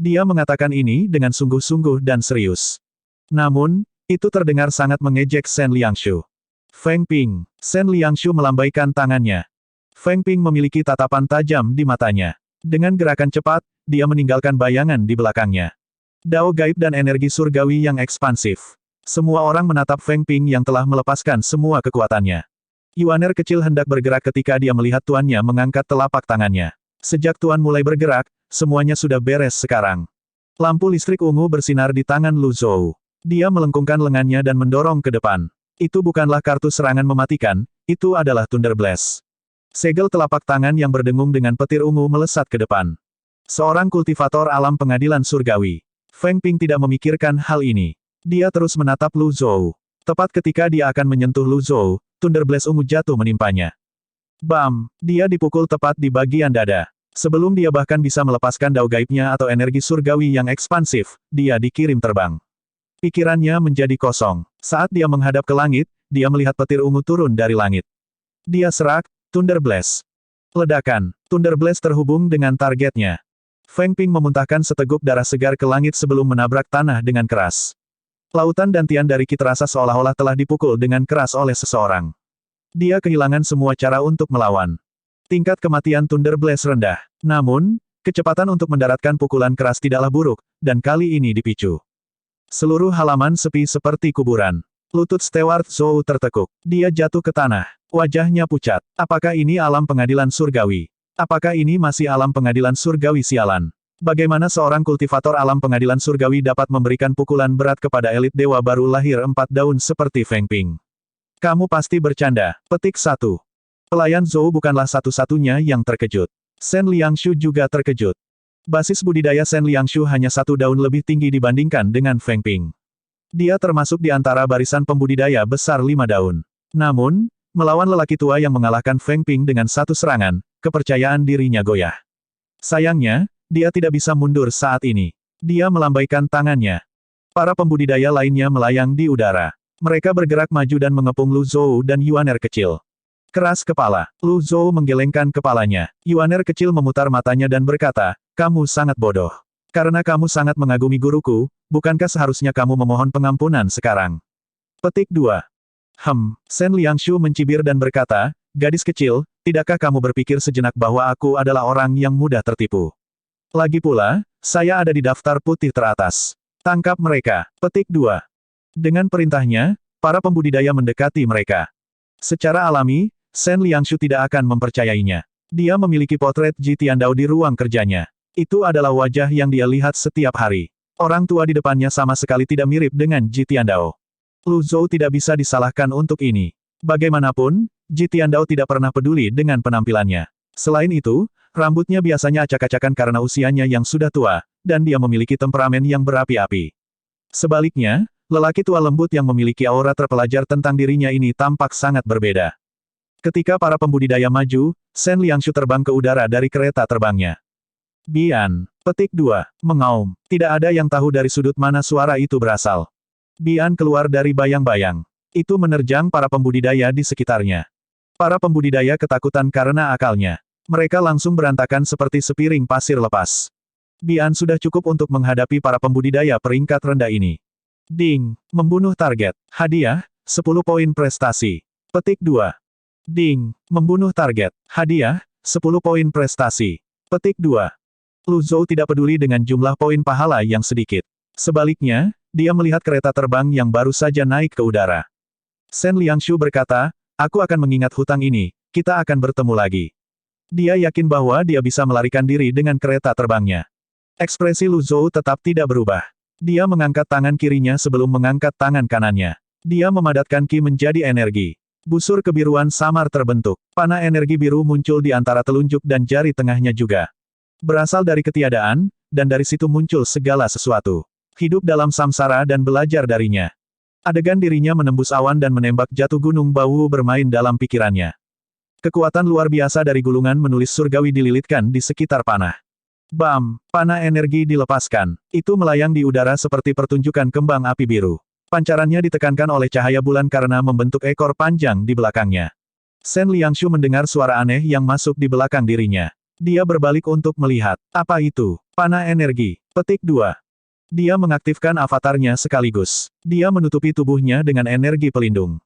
Dia mengatakan ini dengan sungguh-sungguh dan serius. Namun, itu terdengar sangat mengejek Shen Liangshu. Feng Ping. Shen Liangshu melambaikan tangannya. Feng Ping memiliki tatapan tajam di matanya. Dengan gerakan cepat, dia meninggalkan bayangan di belakangnya. Dao gaib dan energi surgawi yang ekspansif. Semua orang menatap Feng Ping yang telah melepaskan semua kekuatannya. Yuaner kecil hendak bergerak ketika dia melihat tuannya mengangkat telapak tangannya. Sejak tuan mulai bergerak, semuanya sudah beres sekarang. Lampu listrik ungu bersinar di tangan Lu Zhou. Dia melengkungkan lengannya dan mendorong ke depan. Itu bukanlah kartu serangan mematikan, itu adalah Thunder Blast. Segel telapak tangan yang berdengung dengan petir ungu melesat ke depan. Seorang kultivator alam pengadilan surgawi. Feng Ping tidak memikirkan hal ini. Dia terus menatap Lu Zhou. Tepat ketika dia akan menyentuh Lu Zhou, Thunder Blast ungu jatuh menimpanya. Bam! Dia dipukul tepat di bagian dada. Sebelum dia bahkan bisa melepaskan dao gaibnya atau energi surgawi yang ekspansif, dia dikirim terbang. Pikirannya menjadi kosong. Saat dia menghadap ke langit, dia melihat petir ungu turun dari langit. Dia serak, Thunder Blast. Ledakan. Thunder Blast terhubung dengan targetnya. Feng Ping memuntahkan seteguk darah segar ke langit sebelum menabrak tanah dengan keras. Lautan dantian dari Ki terasa seolah-olah telah dipukul dengan keras oleh seseorang. Dia kehilangan semua cara untuk melawan. Tingkat kematian Thunder Blast rendah. Namun, kecepatan untuk mendaratkan pukulan keras tidaklah buruk, dan kali ini dipicu. Seluruh halaman sepi seperti kuburan. Lutut Stewart Zhou tertekuk. Dia jatuh ke tanah. Wajahnya pucat. Apakah ini alam pengadilan surgawi? Apakah ini masih alam pengadilan surgawi sialan? Bagaimana seorang kultivator alam pengadilan surgawi dapat memberikan pukulan berat kepada elit dewa baru lahir 4 daun seperti Feng Ping? Kamu pasti bercanda. Petik 1. Pelayan Zhou bukanlah satu-satunya yang terkejut. Shen Liangshu juga terkejut. Basis budidaya Shen Liangshu hanya 1 daun lebih tinggi dibandingkan dengan Feng Ping. Dia termasuk di antara barisan pembudidaya besar 5 daun. Namun, melawan lelaki tua yang mengalahkan Feng Ping dengan 1 serangan, kepercayaan dirinya goyah. Sayangnya, dia tidak bisa mundur saat ini. Dia melambaikan tangannya. Para pembudidaya lainnya melayang di udara. Mereka bergerak maju dan mengepung Lu Zhou dan Yuaner kecil. Keras kepala. Lu Zhou menggelengkan kepalanya. Yuaner kecil memutar matanya dan berkata, "Kamu sangat bodoh. Karena kamu sangat mengagumi guruku, bukankah seharusnya kamu memohon pengampunan sekarang?" Petik 2. Shen Liangshu mencibir dan berkata, "Gadis kecil, tidakkah kamu berpikir sejenak bahwa aku adalah orang yang mudah tertipu? Lagi pula, saya ada di daftar putih teratas. Tangkap mereka." Petik 2. Dengan perintahnya, para pembudidaya mendekati mereka. Secara alami, Shen Liangshu tidak akan mempercayainya. Dia memiliki potret Ji Tiandao di ruang kerjanya. Itu adalah wajah yang dia lihat setiap hari. Orang tua di depannya sama sekali tidak mirip dengan Ji Tiandao. Lu Zhou tidak bisa disalahkan untuk ini. Bagaimanapun, Ji Tiandao tidak pernah peduli dengan penampilannya. Selain itu, rambutnya biasanya acak-acakan karena usianya yang sudah tua, dan dia memiliki temperamen yang berapi-api. Sebaliknya, lelaki tua lembut yang memiliki aura terpelajar tentang dirinya ini tampak sangat berbeda. Ketika para pembudidaya maju, Shen Liangshu terbang ke udara dari kereta terbangnya. Bian. Petik 2. Mengaum. Tidak ada yang tahu dari sudut mana suara itu berasal. Bian keluar dari bayang-bayang. Itu menerjang para pembudidaya di sekitarnya. Para pembudidaya ketakutan karena akalnya. Mereka langsung berantakan seperti sepiring pasir lepas. Bian sudah cukup untuk menghadapi para pembudidaya peringkat rendah ini. Ding, membunuh target. Hadiah, 10 poin prestasi. Petik 2. Ding, membunuh target. Hadiah, 10 poin prestasi. Petik 2. Lu Zhou tidak peduli dengan jumlah poin pahala yang sedikit. Sebaliknya, dia melihat kereta terbang yang baru saja naik ke udara. Shen Liangshu berkata, aku akan mengingat hutang ini, kita akan bertemu lagi. Dia yakin bahwa dia bisa melarikan diri dengan kereta terbangnya. Ekspresi Lu Zhou tetap tidak berubah. Dia mengangkat tangan kirinya sebelum mengangkat tangan kanannya. Dia memadatkan ki menjadi energi. Busur kebiruan samar terbentuk. Panah energi biru muncul di antara telunjuk dan jari tengahnya juga. Berasal dari ketiadaan, dan dari situ muncul segala sesuatu. Hidup dalam samsara dan belajar darinya. Adegan dirinya menembus awan dan menembak jatuh gunung Bawu bermain dalam pikirannya. Kekuatan luar biasa dari gulungan menulis surgawi dililitkan di sekitar panah. Bam! Panah energi dilepaskan. Itu melayang di udara seperti pertunjukan kembang api biru. Pancarannya ditekankan oleh cahaya bulan karena membentuk ekor panjang di belakangnya. Shen Liangshu mendengar suara aneh yang masuk di belakang dirinya. Dia berbalik untuk melihat. Apa itu? Panah energi. Petik 2. Dia mengaktifkan avatarnya sekaligus. Dia menutupi tubuhnya dengan energi pelindung.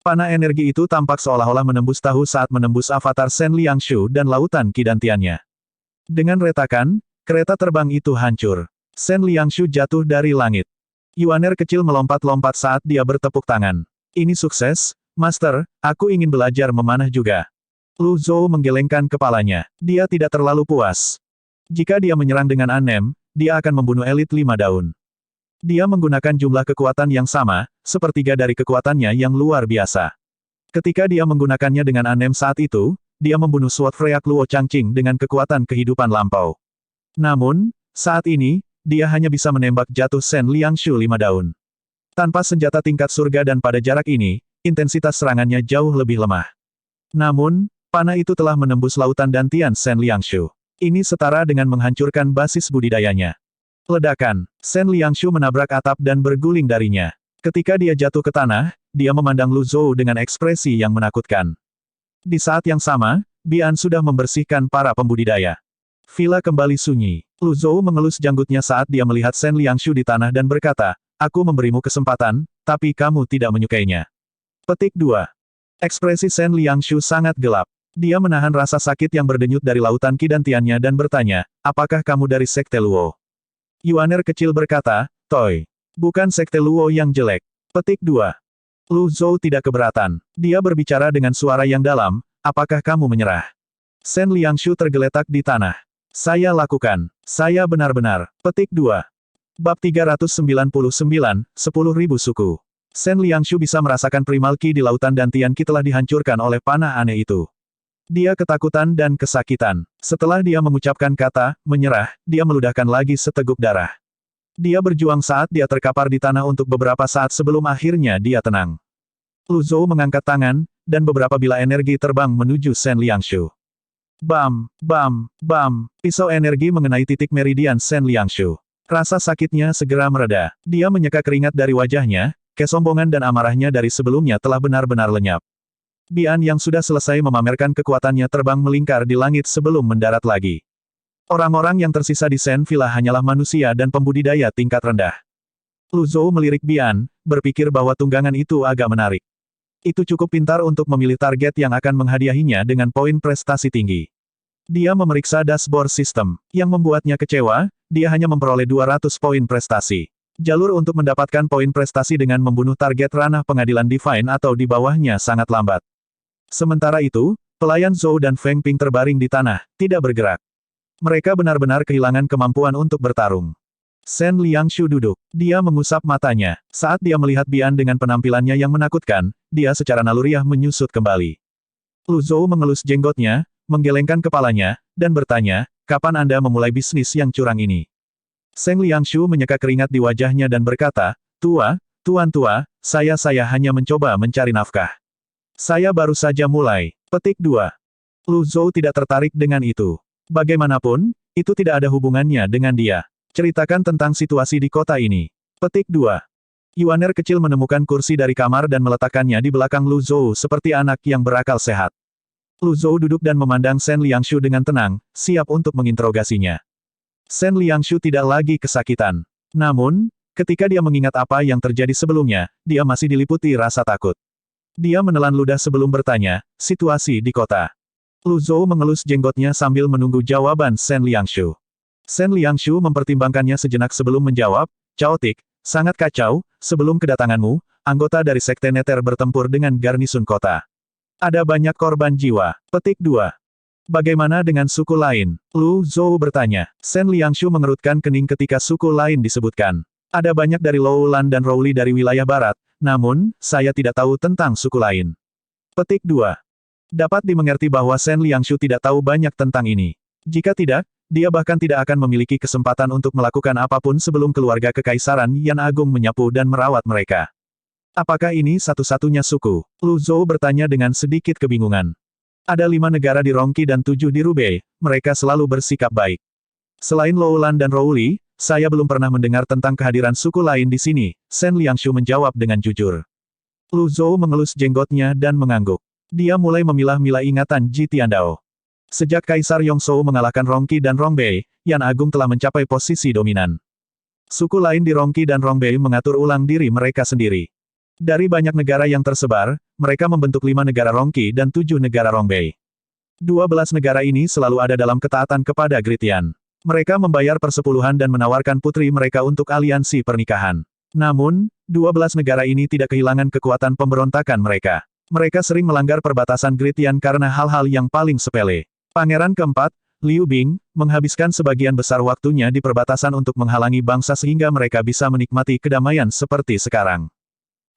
Panah energi itu tampak seolah-olah menembus tahu saat menembus avatar Shen Liangshu dan lautan kidantiannya. Dengan retakan, kereta terbang itu hancur. Shen Liangshu jatuh dari langit. Yuaner kecil melompat-lompat saat dia bertepuk tangan. Ini sukses, Master, aku ingin belajar memanah juga. Lu Zhou menggelengkan kepalanya. Dia tidak terlalu puas. Jika dia menyerang dengan Anem, dia akan membunuh elit 5 daun. Dia menggunakan jumlah kekuatan yang sama, sepertiga dari kekuatannya yang luar biasa. Ketika dia menggunakannya dengan Anem saat itu, dia membunuh Sword Freak Luo Changqing dengan kekuatan kehidupan lampau. Namun, saat ini, dia hanya bisa menembak jatuh Shen Liangshu 5 daun. Tanpa senjata tingkat surga dan pada jarak ini, intensitas serangannya jauh lebih lemah. Namun, panah itu telah menembus lautan dantian Shen Liangshu. Ini setara dengan menghancurkan basis budidayanya. Ledakan. Shen Liangshu menabrak atap dan berguling darinya. Ketika dia jatuh ke tanah, dia memandang Lu Zhou dengan ekspresi yang menakutkan. Di saat yang sama, Bian sudah membersihkan para pembudidaya. Villa kembali sunyi. Lu Zhou mengelus janggutnya saat dia melihat Shen Liangshu di tanah dan berkata, aku memberimu kesempatan, tapi kamu tidak menyukainya. Petik 2. Ekspresi Shen Liangshu sangat gelap. Dia menahan rasa sakit yang berdenyut dari lautan kidantiannya dan bertanya, apakah kamu dari Sekte Luo? Yuaner kecil berkata, Toy. Bukan Sekte Luo yang jelek. Petik 2. Lu Zhou tidak keberatan. Dia berbicara dengan suara yang dalam, apakah kamu menyerah? Shen Liangshu tergeletak di tanah. Saya lakukan. Saya benar-benar. Petik 2. Bab 399, 10.000 suku. Shen Liangshu bisa merasakan primal ki di lautan dantian ki telah dihancurkan oleh panah aneh itu. Dia ketakutan dan kesakitan. Setelah dia mengucapkan kata, menyerah, dia meludahkan lagi seteguk darah. Dia berjuang saat dia terkapar di tanah untuk beberapa saat sebelum akhirnya dia tenang. Lu Zhou mengangkat tangan, dan beberapa bila energi terbang menuju Shen Liangshu. Bam, bam, bam, pisau energi mengenai titik meridian Shen Liangshu. Rasa sakitnya segera mereda. Dia menyeka keringat dari wajahnya, kesombongan dan amarahnya dari sebelumnya telah benar-benar lenyap. Bian yang sudah selesai memamerkan kekuatannya terbang melingkar di langit sebelum mendarat lagi. Orang-orang yang tersisa di Shen Villa hanyalah manusia dan pembudidaya tingkat rendah. Lu Zhou melirik Bian, berpikir bahwa tunggangan itu agak menarik. Itu cukup pintar untuk memilih target yang akan menghadiahinya dengan poin prestasi tinggi. Dia memeriksa dashboard sistem. Yang membuatnya kecewa, dia hanya memperoleh 200 poin prestasi. Jalur untuk mendapatkan poin prestasi dengan membunuh target ranah pengadilan Divine atau di bawahnya sangat lambat. Sementara itu, pelayan Zhou dan Feng Ping terbaring di tanah, tidak bergerak. Mereka benar-benar kehilangan kemampuan untuk bertarung. Shen Liangshu duduk. Dia mengusap matanya. Saat dia melihat Bian dengan penampilannya yang menakutkan, dia secara naluriah menyusut kembali. Lu Zhou mengelus jenggotnya, menggelengkan kepalanya, dan bertanya, kapan Anda memulai bisnis yang curang ini? Shen Liangshu menyeka keringat di wajahnya dan berkata, Tuan tua, saya hanya mencoba mencari nafkah. Saya baru saja mulai. Petik 2. Lu Zhou tidak tertarik dengan itu. Bagaimanapun, itu tidak ada hubungannya dengan dia. Ceritakan tentang situasi di kota ini. Petik 2. Yuaner kecil menemukan kursi dari kamar dan meletakkannya di belakang Lu Zhou seperti anak yang berakal sehat. Lu Zhou duduk dan memandang Shen Liangshu dengan tenang, siap untuk menginterogasinya. Shen Liangshu tidak lagi kesakitan. Namun, ketika dia mengingat apa yang terjadi sebelumnya, dia masih diliputi rasa takut. Dia menelan ludah sebelum bertanya, situasi di kota. Lu Zhou mengelus jenggotnya sambil menunggu jawaban Shen Liangshu. Shen Liangshu mempertimbangkannya sejenak sebelum menjawab, Chaotic, sangat kacau, sebelum kedatanganmu, anggota dari Sekte Nether bertempur dengan garnisun kota. Ada banyak korban jiwa. Petik 2. Bagaimana dengan suku lain? Lu Zhou bertanya. Shen Liangshu mengerutkan kening ketika suku lain disebutkan. Ada banyak dari Loulan dan Rowli dari wilayah barat, namun, saya tidak tahu tentang suku lain. Petik 2. Dapat dimengerti bahwa Shen Liangshu tidak tahu banyak tentang ini. Jika tidak, dia bahkan tidak akan memiliki kesempatan untuk melakukan apapun sebelum keluarga kekaisaran Yan Agung menyapu dan merawat mereka. Apakah ini satu-satunya suku? Lu Zhou bertanya dengan sedikit kebingungan. Ada 5 negara di Rongqi dan 7 di Rubei, mereka selalu bersikap baik. Selain Loulan dan Rowli, saya belum pernah mendengar tentang kehadiran suku lain di sini, Shen Liangshu menjawab dengan jujur. Lu Zhou mengelus jenggotnya dan mengangguk. Dia mulai memilah-milah ingatan Ji Tiandao. Sejak Kaisar Yongzhou mengalahkan Rongqi dan Rongbei, Yan Agung telah mencapai posisi dominan. Suku lain di Rongqi dan Rongbei mengatur ulang diri mereka sendiri. Dari banyak negara yang tersebar, mereka membentuk 5 negara Rongqi dan 7 negara Rongbei. 12 negara ini selalu ada dalam ketaatan kepada Gritian. Mereka membayar persepuluhan dan menawarkan putri mereka untuk aliansi pernikahan. Namun, 12 negara ini tidak kehilangan kekuatan pemberontakan mereka. Mereka sering melanggar perbatasan Gritian karena hal-hal yang paling sepele. Pangeran keempat, Liu Bing, menghabiskan sebagian besar waktunya di perbatasan untuk menghalangi bangsa sehingga mereka bisa menikmati kedamaian seperti sekarang.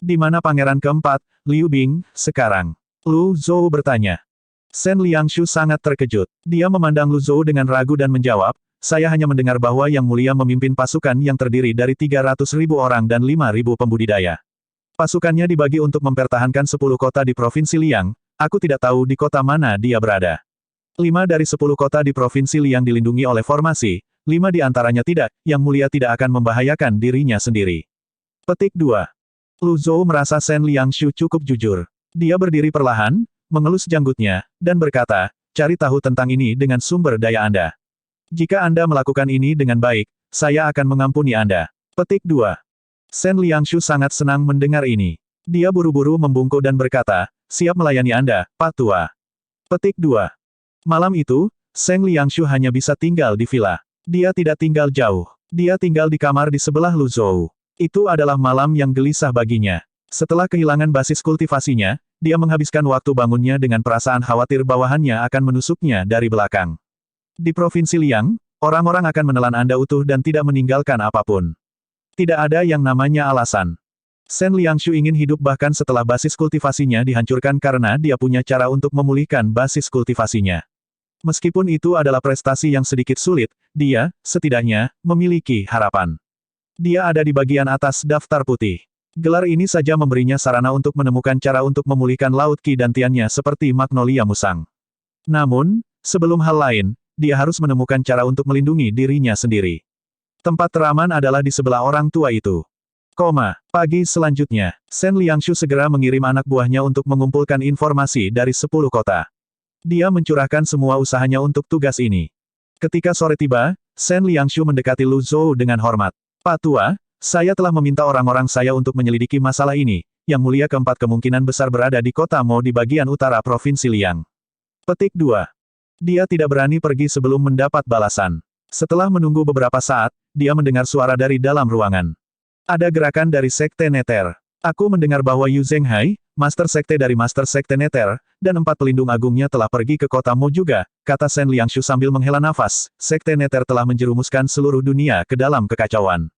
Di mana pangeran keempat, Liu Bing, sekarang? Lu Zhou bertanya. Shen Liangshu sangat terkejut. Dia memandang Lu Zhou dengan ragu dan menjawab, saya hanya mendengar bahwa Yang Mulia memimpin pasukan yang terdiri dari 300.000 orang dan 5.000 pembudidaya. Pasukannya dibagi untuk mempertahankan 10 kota di Provinsi Liang, aku tidak tahu di kota mana dia berada. 5 dari 10 kota di Provinsi Liang dilindungi oleh formasi, 5 di antaranya tidak, Yang Mulia tidak akan membahayakan dirinya sendiri. Petik 2. Lu Zhou merasa Shen Liangshu cukup jujur. Dia berdiri perlahan, mengelus janggutnya, dan berkata, cari tahu tentang ini dengan sumber daya Anda. Jika Anda melakukan ini dengan baik, saya akan mengampuni Anda. Petik 2. Shen Liangshu sangat senang mendengar ini. Dia buru-buru membungkuk dan berkata, siap melayani Anda, Pak Tua. Petik 2. Malam itu, Shen Liangshu hanya bisa tinggal di villa. Dia tidak tinggal jauh. Dia tinggal di kamar di sebelah Lu Zhou. Itu adalah malam yang gelisah baginya. Setelah kehilangan basis kultivasinya, dia menghabiskan waktu bangunnya dengan perasaan khawatir bawahannya akan menusuknya dari belakang. Di Provinsi Liang, orang-orang akan menelan Anda utuh dan tidak meninggalkan apapun. Tidak ada yang namanya alasan. Shen Liangshu ingin hidup bahkan setelah basis kultivasinya dihancurkan karena dia punya cara untuk memulihkan basis kultivasinya. Meskipun itu adalah prestasi yang sedikit sulit, dia, setidaknya, memiliki harapan. Dia ada di bagian atas daftar putih. Gelar ini saja memberinya sarana untuk menemukan cara untuk memulihkan Laut Qi dan Tiannya seperti Magnolia Musang. Namun, sebelum hal lain, dia harus menemukan cara untuk melindungi dirinya sendiri. Tempat teraman adalah di sebelah orang tua itu. Pagi selanjutnya, Shen Liangshu segera mengirim anak buahnya untuk mengumpulkan informasi dari 10 kota. Dia mencurahkan semua usahanya untuk tugas ini. Ketika sore tiba, Shen Liangshu mendekati Lu Zhou dengan hormat. Pak Tua, saya telah meminta orang-orang saya untuk menyelidiki masalah ini. Yang Mulia keempat kemungkinan besar berada di kota Mo di bagian utara Provinsi Liang. Petik 2. Dia tidak berani pergi sebelum mendapat balasan. Setelah menunggu beberapa saat, dia mendengar suara dari dalam ruangan. Ada gerakan dari Sekte Nether. Aku mendengar bahwa Yu Zhenghai, Master Sekte dari Master Sekte Nether, dan 4 pelindung agungnya telah pergi ke kota Mo juga, kata Shen Liangshu sambil menghela nafas. Sekte Nether telah menjerumuskan seluruh dunia ke dalam kekacauan.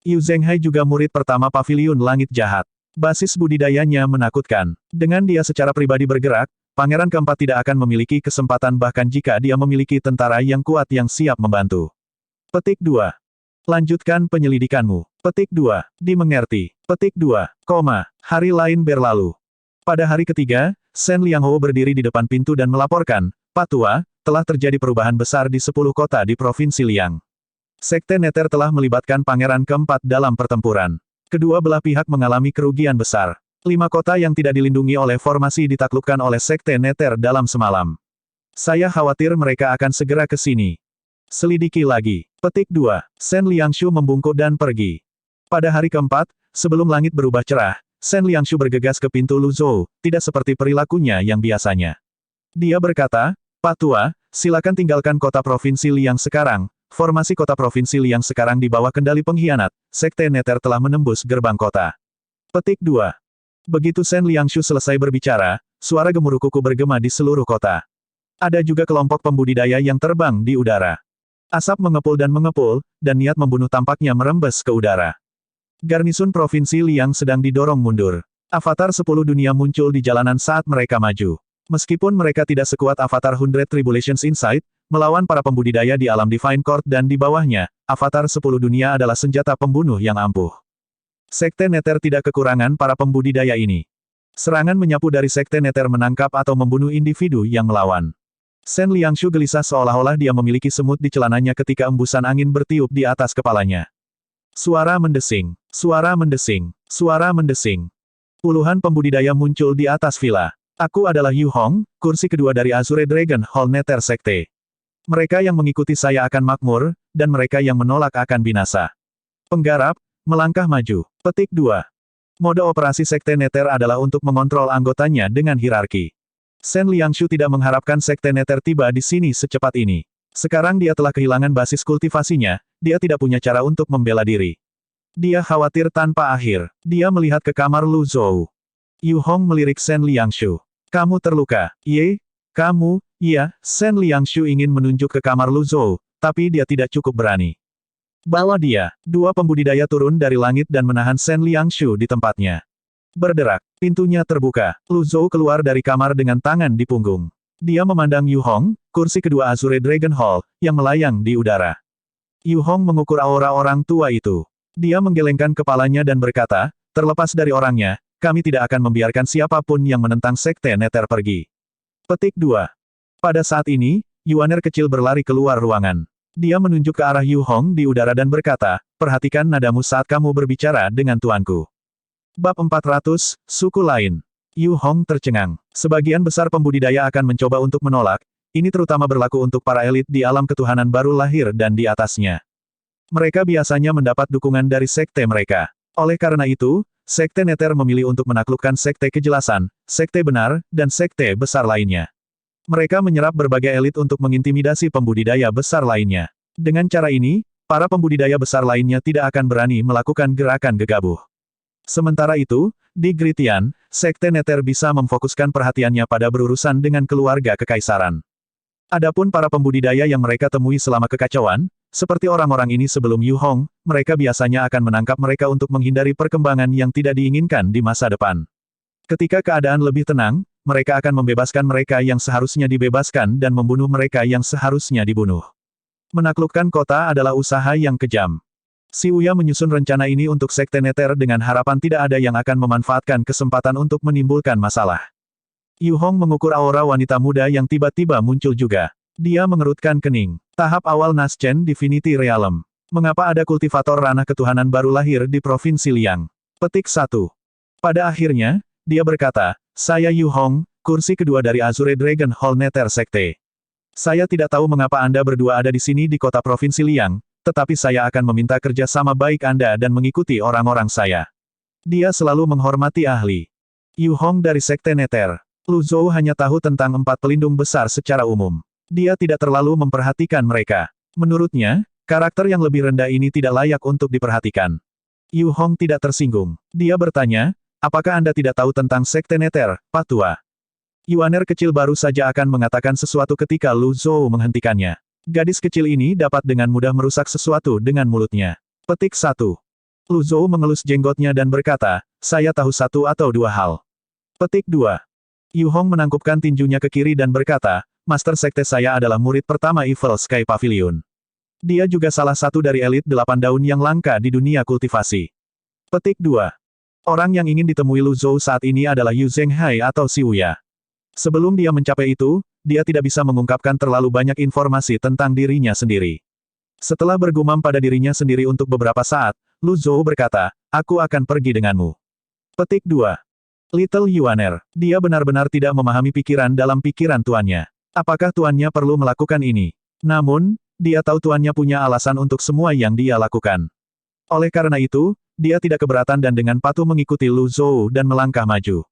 Yu Zhenghai juga murid pertama Paviliun Langit Jahat. Basis budidayanya menakutkan. Dengan dia secara pribadi bergerak, Pangeran keempat tidak akan memiliki kesempatan bahkan jika dia memiliki tentara yang kuat yang siap membantu. Petik 2. Lanjutkan penyelidikanmu. Petik 2. Dimengerti. Petik 2, hari lain berlalu. Pada hari ketiga, Shen Lianghou berdiri di depan pintu dan melaporkan, Pak Tua, telah terjadi perubahan besar di 10 kota di Provinsi Liang. Sekte Nether telah melibatkan Pangeran keempat dalam pertempuran. Kedua belah pihak mengalami kerugian besar. 5 kota yang tidak dilindungi oleh formasi ditaklukkan oleh Sekte Nether dalam semalam. Saya khawatir mereka akan segera ke sini. Selidiki lagi. Petik 2. Shen Liangshu membungkuk dan pergi. Pada hari keempat, sebelum langit berubah cerah, Shen Liangshu bergegas ke pintu Luzhou, tidak seperti perilakunya yang biasanya. Dia berkata, Pak Tua, silakan tinggalkan kota provinsi Liang sekarang. Formasi kota provinsi Liang sekarang di bawah kendali pengkhianat, Sekte Nether telah menembus gerbang kota. Petik 2. Begitu Shen Liangshu selesai berbicara, suara gemuruh kuku bergema di seluruh kota. Ada juga kelompok pembudidaya yang terbang di udara. Asap mengepul, dan niat membunuh tampaknya merembes ke udara. Garnisun provinsi Liang sedang didorong mundur. Avatar 10 dunia muncul di jalanan saat mereka maju. Meskipun mereka tidak sekuat Avatar 100 Tribulations Insight, melawan para pembudidaya di alam Divine Court dan di bawahnya, Avatar 10 dunia adalah senjata pembunuh yang ampuh. Sekte Nether tidak kekurangan para pembudidaya ini. Serangan menyapu dari Sekte Nether menangkap atau membunuh individu yang melawan. Shen Liangshu gelisah seolah-olah dia memiliki semut di celananya ketika embusan angin bertiup di atas kepalanya. Suara mendesing, suara mendesing, suara mendesing. Puluhan pembudidaya muncul di atas villa. Aku adalah Yu Hong, kursi kedua dari Azure Dragon Hall Nether Sekte. Mereka yang mengikuti saya akan makmur, dan mereka yang menolak akan binasa. Penggarap, melangkah maju. Petik 2. Mode operasi Sekte Nether adalah untuk mengontrol anggotanya dengan hierarki. Shen Liangshu tidak mengharapkan Sekte Nether tiba di sini secepat ini. Sekarang dia telah kehilangan basis kultivasinya, dia tidak punya cara untuk membela diri. Dia khawatir tanpa akhir. Dia melihat ke kamar Luzhou. Yu Hong melirik Shen Liangshu. Kamu terluka, Ye? Kamu, iya, Shen Liangshu ingin menunjuk ke kamar Luzhou, tapi dia tidak cukup berani. Bawa dia. Dua pembudidaya turun dari langit dan menahan Shen Liangshu di tempatnya. Berderak. Pintunya terbuka. Luzhou keluar dari kamar dengan tangan di punggung. Dia memandang Yu Hong, kursi kedua Azure Dragon Hall, yang melayang di udara. Yu Hong mengukur aura orang tua itu. Dia menggelengkan kepalanya dan berkata, terlepas dari orangnya, kami tidak akan membiarkan siapapun yang menentang Sekte Nether pergi. Petik 2. Pada saat ini, Yuaner kecil berlari keluar ruangan. Dia menunjuk ke arah Yu Hong di udara dan berkata, perhatikan nadamu saat kamu berbicara dengan tuanku. Bab 400, Suku Lain. Yu Hong tercengang. Sebagian besar pembudidaya akan mencoba untuk menolak, ini terutama berlaku untuk para elit di alam ketuhanan baru lahir dan di atasnya. Mereka biasanya mendapat dukungan dari sekte mereka. Oleh karena itu, Sekte Nether memilih untuk menaklukkan Sekte Kejelasan, Sekte Benar, dan Sekte Besar lainnya. Mereka menyerap berbagai elit untuk mengintimidasi pembudidaya besar lainnya. Dengan cara ini, para pembudidaya besar lainnya tidak akan berani melakukan gerakan gegabah. Sementara itu, di Gritian, Sekte Nether bisa memfokuskan perhatiannya pada berurusan dengan keluarga kekaisaran. Adapun para pembudidaya yang mereka temui selama kekacauan, seperti orang-orang ini sebelum Yu Hong, mereka biasanya akan menangkap mereka untuk menghindari perkembangan yang tidak diinginkan di masa depan. Ketika keadaan lebih tenang, mereka akan membebaskan mereka yang seharusnya dibebaskan dan membunuh mereka yang seharusnya dibunuh. Menaklukkan kota adalah usaha yang kejam. Si Uya menyusun rencana ini untuk Sekte Nether dengan harapan tidak ada yang akan memanfaatkan kesempatan untuk menimbulkan masalah. Yu Hong mengukur aura wanita muda yang tiba-tiba muncul juga. Dia mengerutkan kening. Tahap awal Naschen Divinity Realm. Mengapa ada kultivator ranah ketuhanan baru lahir di Provinsi Liang? Petik 1. Pada akhirnya, dia berkata, saya Yu Hong, kursi kedua dari Azure Dragon Hall Nether Sekte. Saya tidak tahu mengapa Anda berdua ada di sini di kota Provinsi Liang, tetapi saya akan meminta kerja sama baik Anda dan mengikuti orang-orang saya. Dia selalu menghormati ahli. Yu Hong dari Sekte Nether. Luzhou hanya tahu tentang 4 pelindung besar secara umum. Dia tidak terlalu memperhatikan mereka. Menurutnya, karakter yang lebih rendah ini tidak layak untuk diperhatikan. Yu Hong tidak tersinggung. Dia bertanya, apakah Anda tidak tahu tentang Sekte Nether, Pak Tua? Yuaner kecil baru saja akan mengatakan sesuatu ketika Luzhou menghentikannya. Gadis kecil ini dapat dengan mudah merusak sesuatu dengan mulutnya. Petik 1. Luzhou mengelus jenggotnya dan berkata, saya tahu 1 atau 2 hal. Petik 2. Yu Hong menangkupkan tinjunya ke kiri dan berkata, Master Sekte saya adalah murid pertama Evil Sky Pavilion. Dia juga salah satu dari elit 8 daun yang langka di dunia kultivasi. Petik 2. Orang yang ingin ditemui Luzhou saat ini adalah Yu Zhenghai atau Si Uya. Sebelum dia mencapai itu, dia tidak bisa mengungkapkan terlalu banyak informasi tentang dirinya sendiri. Setelah bergumam pada dirinya sendiri untuk beberapa saat, Lu Zhou berkata, aku akan pergi denganmu. Petik 2. Little Yuaner. Dia benar-benar tidak memahami pikiran dalam pikiran tuannya. Apakah tuannya perlu melakukan ini? Namun, dia tahu tuannya punya alasan untuk semua yang dia lakukan. Oleh karena itu, dia tidak keberatan dan dengan patuh mengikuti Lu Zhou dan melangkah maju.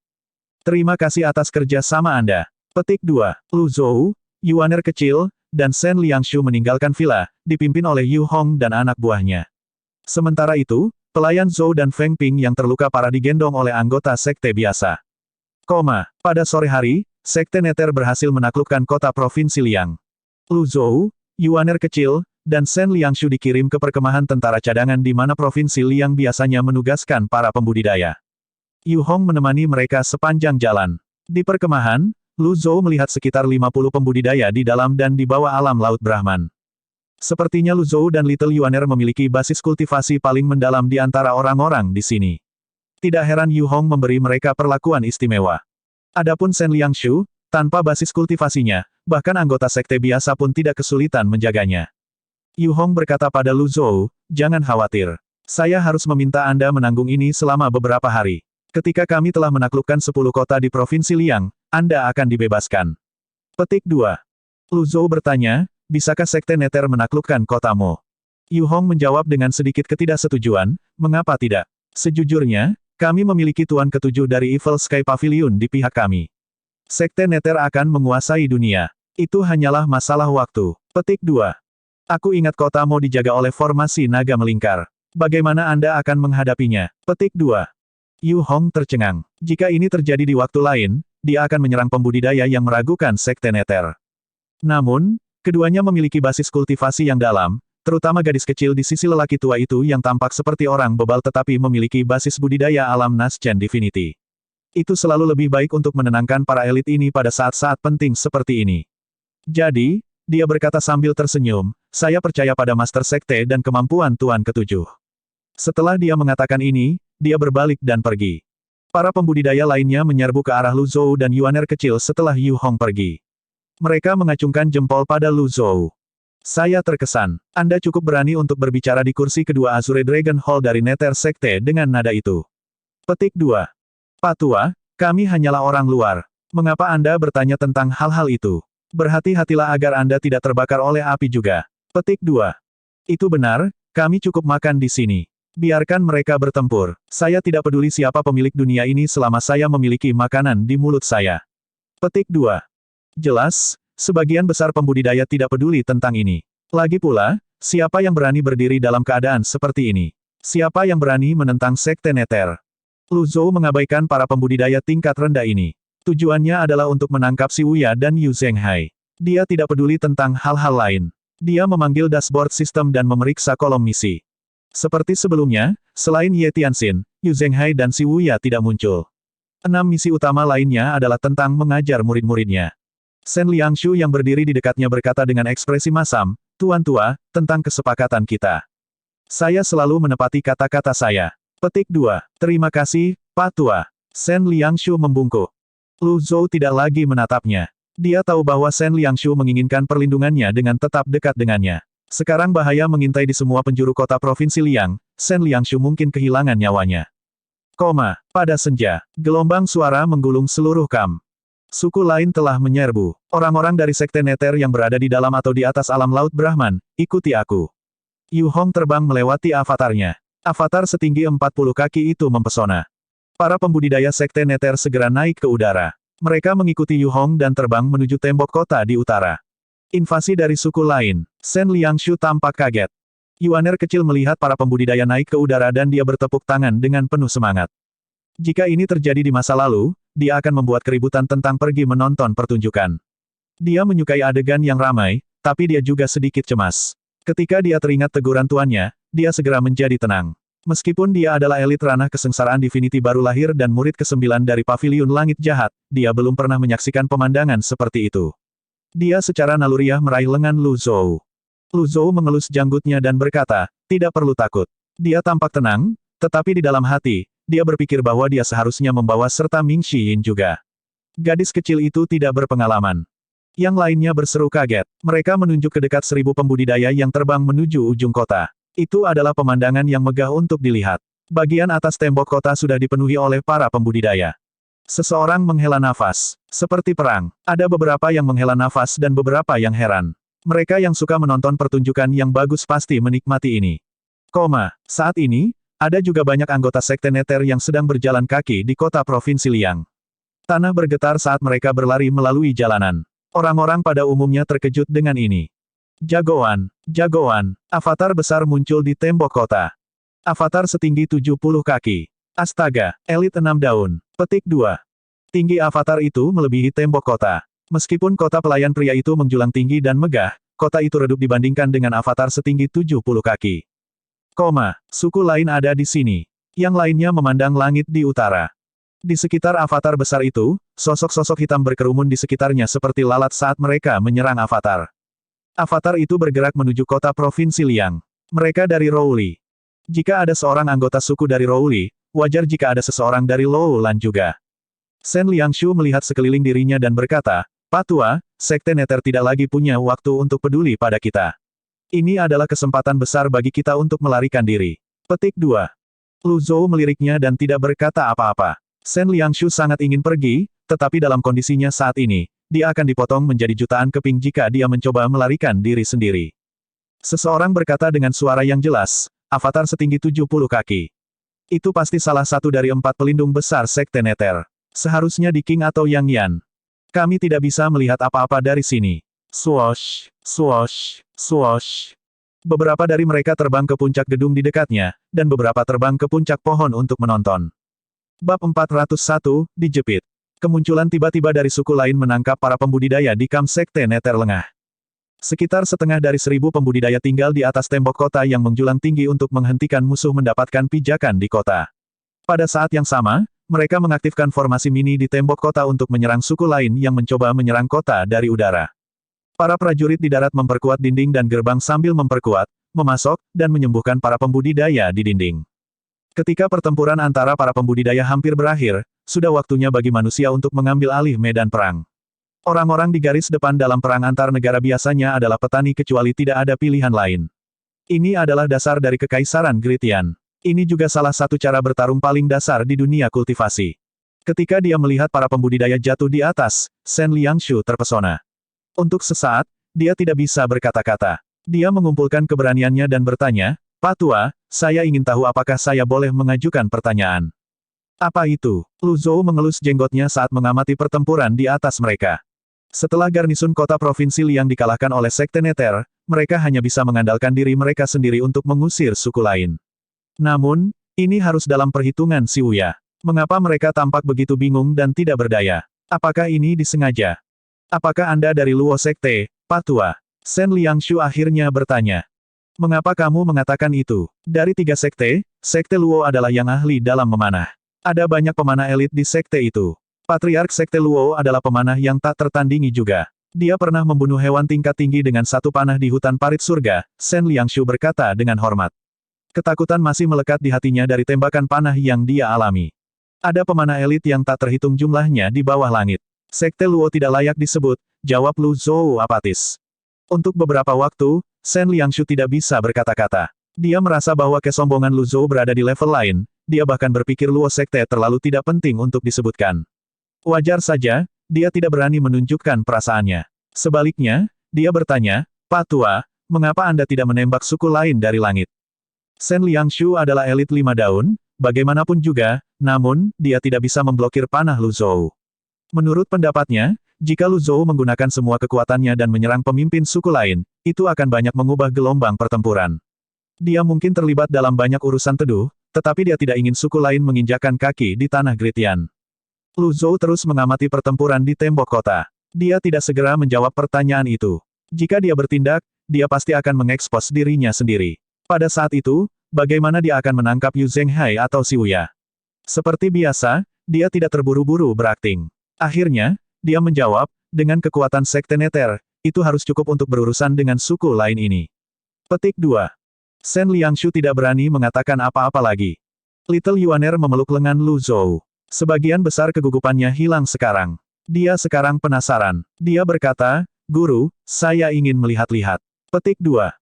Terima kasih atas kerja sama Anda. Petik 2. Lu Zhou, Yuaner kecil, dan Shen Liangshu meninggalkan villa, dipimpin oleh Yu Hong dan anak buahnya. Sementara itu, pelayan Zhou dan Feng Ping yang terluka parah digendong oleh anggota sekte biasa. Pada sore hari, Sekte Nether berhasil menaklukkan kota provinsi Liang. Lu Zhou, Yuaner kecil, dan Shen Liangshu dikirim ke perkemahan tentara cadangan di mana provinsi Liang biasanya menugaskan para pembudidaya. Yu Hong menemani mereka sepanjang jalan. Di perkemahan, Lu Zhou melihat sekitar 50 pembudidaya di dalam dan di bawah alam Laut Brahman. Sepertinya Lu Zhou dan Little Yuaner memiliki basis kultivasi paling mendalam di antara orang-orang di sini. Tidak heran Yu Hong memberi mereka perlakuan istimewa. Adapun Shen Liangshu, tanpa basis kultivasinya, bahkan anggota sekte biasa pun tidak kesulitan menjaganya. Yu Hong berkata pada Lu Zhou, jangan khawatir. Saya harus meminta Anda menanggung ini selama beberapa hari. Ketika kami telah menaklukkan 10 kota di Provinsi Liang, Anda akan dibebaskan. Petik 2. Lu Zhou bertanya, bisakah Sekte Nether menaklukkan kotamu? Yu Hong menjawab dengan sedikit ketidaksetujuan, mengapa tidak? Sejujurnya, kami memiliki tuan ketujuh dari Evil Sky Pavilion di pihak kami. Sekte Nether akan menguasai dunia. Itu hanyalah masalah waktu. Petik 2. Aku ingat kota mau dijaga oleh formasi naga melingkar. Bagaimana Anda akan menghadapinya? Petik 2. Yu Hong tercengang. Jika ini terjadi di waktu lain, dia akan menyerang pembudidaya yang meragukan Sekte Nether. Namun, keduanya memiliki basis kultivasi yang dalam, terutama gadis kecil di sisi lelaki tua itu yang tampak seperti orang bebal tetapi memiliki basis budidaya alam Naschen Divinity. Itu selalu lebih baik untuk menenangkan para elit ini pada saat-saat penting seperti ini. Jadi, dia berkata sambil tersenyum, saya percaya pada Master Sekte dan kemampuan Tuan Ketujuh. Setelah dia mengatakan ini, dia berbalik dan pergi. Para pembudidaya lainnya menyerbu ke arah Lu Zhou dan Yuaner kecil setelah Yu Hong pergi. Mereka mengacungkan jempol pada Lu Zhou. Saya terkesan. Anda cukup berani untuk berbicara di kursi kedua Azure Dragon Hall dari Nether Sekte dengan nada itu. Petik 2. Pak Tua, kami hanyalah orang luar. Mengapa Anda bertanya tentang hal-hal itu? Berhati-hatilah agar Anda tidak terbakar oleh api juga. Petik 2. Itu benar, kami cukup makan di sini. Biarkan mereka bertempur. Saya tidak peduli siapa pemilik dunia ini selama saya memiliki makanan di mulut saya. Petik 2. Jelas, sebagian besar pembudidaya tidak peduli tentang ini. Lagi pula, siapa yang berani berdiri dalam keadaan seperti ini? Siapa yang berani menentang Sekte Nether? Lu Zhou mengabaikan para pembudidaya tingkat rendah ini. Tujuannya adalah untuk menangkap Si Wuya dan Yu Zhenghai. Dia tidak peduli tentang hal-hal lain. Dia memanggil dashboard sistem dan memeriksa kolom misi. Seperti sebelumnya, selain Ye Tianxin, Yu Zhenghai dan Si Wuya tidak muncul. 6 misi utama lainnya adalah tentang mengajar murid-muridnya. Shen Liangshu yang berdiri di dekatnya berkata dengan ekspresi masam, Tuan Tua, tentang kesepakatan kita. Saya selalu menepati kata-kata saya. Petik 2. Terima kasih, Pak Tua. Shen Liangshu membungkuk. Lu Zhou tidak lagi menatapnya. Dia tahu bahwa Shen Liangshu menginginkan perlindungannya dengan tetap dekat dengannya. Sekarang bahaya mengintai di semua penjuru kota Provinsi Liang, Shen Liangshu mungkin kehilangan nyawanya. Pada senja, gelombang suara menggulung seluruh kamp. Suku lain telah menyerbu. Orang-orang dari Sekte Nether yang berada di dalam atau di atas alam Laut Brahman, ikuti aku. Yu Hong terbang melewati avatarnya. Avatar setinggi 40 kaki itu mempesona. Para pembudidaya Sekte Nether segera naik ke udara. Mereka mengikuti Yu Hong dan terbang menuju tembok kota di utara. Invasi dari suku lain. Shen Liangshu tampak kaget. Yuaner kecil melihat para pembudidaya naik ke udara dan dia bertepuk tangan dengan penuh semangat. Jika ini terjadi di masa lalu, dia akan membuat keributan tentang pergi menonton pertunjukan. Dia menyukai adegan yang ramai, tapi dia juga sedikit cemas. Ketika dia teringat teguran tuannya, dia segera menjadi tenang. Meskipun dia adalah elit ranah kesengsaraan Divinity baru lahir dan murid ke-9 dari Paviliun Langit Jahat, dia belum pernah menyaksikan pemandangan seperti itu. Dia secara naluriah meraih lengan Lu Zhou. Lu Zhou mengelus janggutnya dan berkata, tidak perlu takut. Dia tampak tenang, tetapi di dalam hati, dia berpikir bahwa dia seharusnya membawa serta Ming Xiyin juga. Gadis kecil itu tidak berpengalaman. Yang lainnya berseru kaget. Mereka menunjuk ke dekat 1000 pembudidaya yang terbang menuju ujung kota. Itu adalah pemandangan yang megah untuk dilihat. Bagian atas tembok kota sudah dipenuhi oleh para pembudidaya. Seseorang menghela nafas. Seperti perang, ada beberapa yang menghela nafas dan beberapa yang heran. Mereka yang suka menonton pertunjukan yang bagus pasti menikmati ini. Saat ini, ada juga banyak anggota Sekte Nether yang sedang berjalan kaki di kota Provinsi Liang. Tanah bergetar saat mereka berlari melalui jalanan. Orang-orang pada umumnya terkejut dengan ini. Jagoan, jagoan, avatar besar muncul di tembok kota. Avatar setinggi 70 kaki. Astaga, elit 6 daun. Petik 2. Tinggi avatar itu melebihi tembok kota. Meskipun kota pelayan pria itu menjulang tinggi dan megah, kota itu redup dibandingkan dengan avatar setinggi 70 kaki. Suku lain ada di sini. Yang lainnya memandang langit di utara. Di sekitar avatar besar itu, sosok-sosok hitam berkerumun di sekitarnya seperti lalat saat mereka menyerang avatar. Avatar itu bergerak menuju kota Provinsi Liang. Mereka dari Rowli. Jika ada seorang anggota suku dari Rowli, wajar jika ada seseorang dari Lowland juga. Shen Liangshu melihat sekeliling dirinya dan berkata, "Pak Tua, Sekte Nether tidak lagi punya waktu untuk peduli pada kita. Ini adalah kesempatan besar bagi kita untuk melarikan diri." Petik 2. Lu Zhou meliriknya dan tidak berkata apa-apa. Shen Liangshu sangat ingin pergi, tetapi dalam kondisinya saat ini, dia akan dipotong menjadi jutaan keping jika dia mencoba melarikan diri sendiri. Seseorang berkata dengan suara yang jelas, avatar setinggi 70 kaki. Itu pasti salah satu dari 4 pelindung besar Sekte Nether. Seharusnya di King atau Yang Yan. Kami tidak bisa melihat apa-apa dari sini. Swoosh, swoosh, swoosh. Beberapa dari mereka terbang ke puncak gedung di dekatnya, dan beberapa terbang ke puncak pohon untuk menonton. Bab 401, dijepit. Kemunculan tiba-tiba dari suku lain menangkap para pembudidaya di kamp Sekte Nether lengah. Sekitar setengah dari 1000 pembudidaya tinggal di atas tembok kota yang menjulang tinggi untuk menghentikan musuh mendapatkan pijakan di kota. Pada saat yang sama, mereka mengaktifkan formasi mini di tembok kota untuk menyerang suku lain yang mencoba menyerang kota dari udara. Para prajurit di darat memperkuat dinding dan gerbang sambil memperkuat, memasok, dan menyembuhkan para pembudidaya di dinding. Ketika pertempuran antara para pembudidaya hampir berakhir, sudah waktunya bagi manusia untuk mengambil alih medan perang. Orang-orang di garis depan dalam perang antar negara biasanya adalah petani kecuali tidak ada pilihan lain. Ini adalah dasar dari Kekaisaran Gritian. Ini juga salah satu cara bertarung paling dasar di dunia kultivasi. Ketika dia melihat para pembudidaya jatuh di atas, Shen Liangshu terpesona. Untuk sesaat, dia tidak bisa berkata-kata. Dia mengumpulkan keberaniannya dan bertanya, "Pak Tua, saya ingin tahu apakah saya boleh mengajukan pertanyaan." Apa itu? Lu Zhou mengelus jenggotnya saat mengamati pertempuran di atas mereka. Setelah garnisun kota Provinsi Liang dikalahkan oleh Sekte Nether, mereka hanya bisa mengandalkan diri mereka sendiri untuk mengusir suku lain. Namun, ini harus dalam perhitungan si Uya. Mengapa mereka tampak begitu bingung dan tidak berdaya? Apakah ini disengaja? Apakah Anda dari Luo Sekte, Pak Tua? Shen Liangshu akhirnya bertanya. Mengapa kamu mengatakan itu? Dari 3 sekte, Sekte Luo adalah yang ahli dalam memanah. Ada banyak pemanah elit di sekte itu. Patriark Sekte Luo adalah pemanah yang tak tertandingi juga. Dia pernah membunuh hewan tingkat tinggi dengan satu panah di hutan parit surga, Shen Liangshu berkata dengan hormat. Ketakutan masih melekat di hatinya dari tembakan panah yang dia alami. Ada pemanah elit yang tak terhitung jumlahnya di bawah langit. Sekte Luo tidak layak disebut, jawab Lu Zhou apatis. Untuk beberapa waktu, Shen Liangshu tidak bisa berkata-kata. Dia merasa bahwa kesombongan Lu Zhou berada di level lain, dia bahkan berpikir Luo Sekte terlalu tidak penting untuk disebutkan. Wajar saja, dia tidak berani menunjukkan perasaannya. Sebaliknya, dia bertanya, "Pak Tua, mengapa Anda tidak menembak suku lain dari langit?" Shen Liangshu adalah elit 5 daun, bagaimanapun juga, namun, dia tidak bisa memblokir panah Lu Zhou. Menurut pendapatnya, jika Lu Zhou menggunakan semua kekuatannya dan menyerang pemimpin suku lain, itu akan banyak mengubah gelombang pertempuran. Dia mungkin terlibat dalam banyak urusan teduh, tetapi dia tidak ingin suku lain menginjakan kaki di tanah Gritian. Lu Zhou terus mengamati pertempuran di tembok kota. Dia tidak segera menjawab pertanyaan itu. Jika dia bertindak, dia pasti akan mengekspos dirinya sendiri. Pada saat itu, bagaimana dia akan menangkap Yu Zhenghai atau Si Uya? Seperti biasa, dia tidak terburu-buru berakting. Akhirnya, dia menjawab, dengan kekuatan Sekte Nether, itu harus cukup untuk berurusan dengan suku lain ini. Petik 2. Shen Liangshu tidak berani mengatakan apa-apa lagi. Little Yuaner memeluk lengan Lu Zhou. Sebagian besar kegugupannya hilang sekarang. Dia sekarang penasaran. Dia berkata, "Guru, saya ingin melihat-lihat." Petik 2.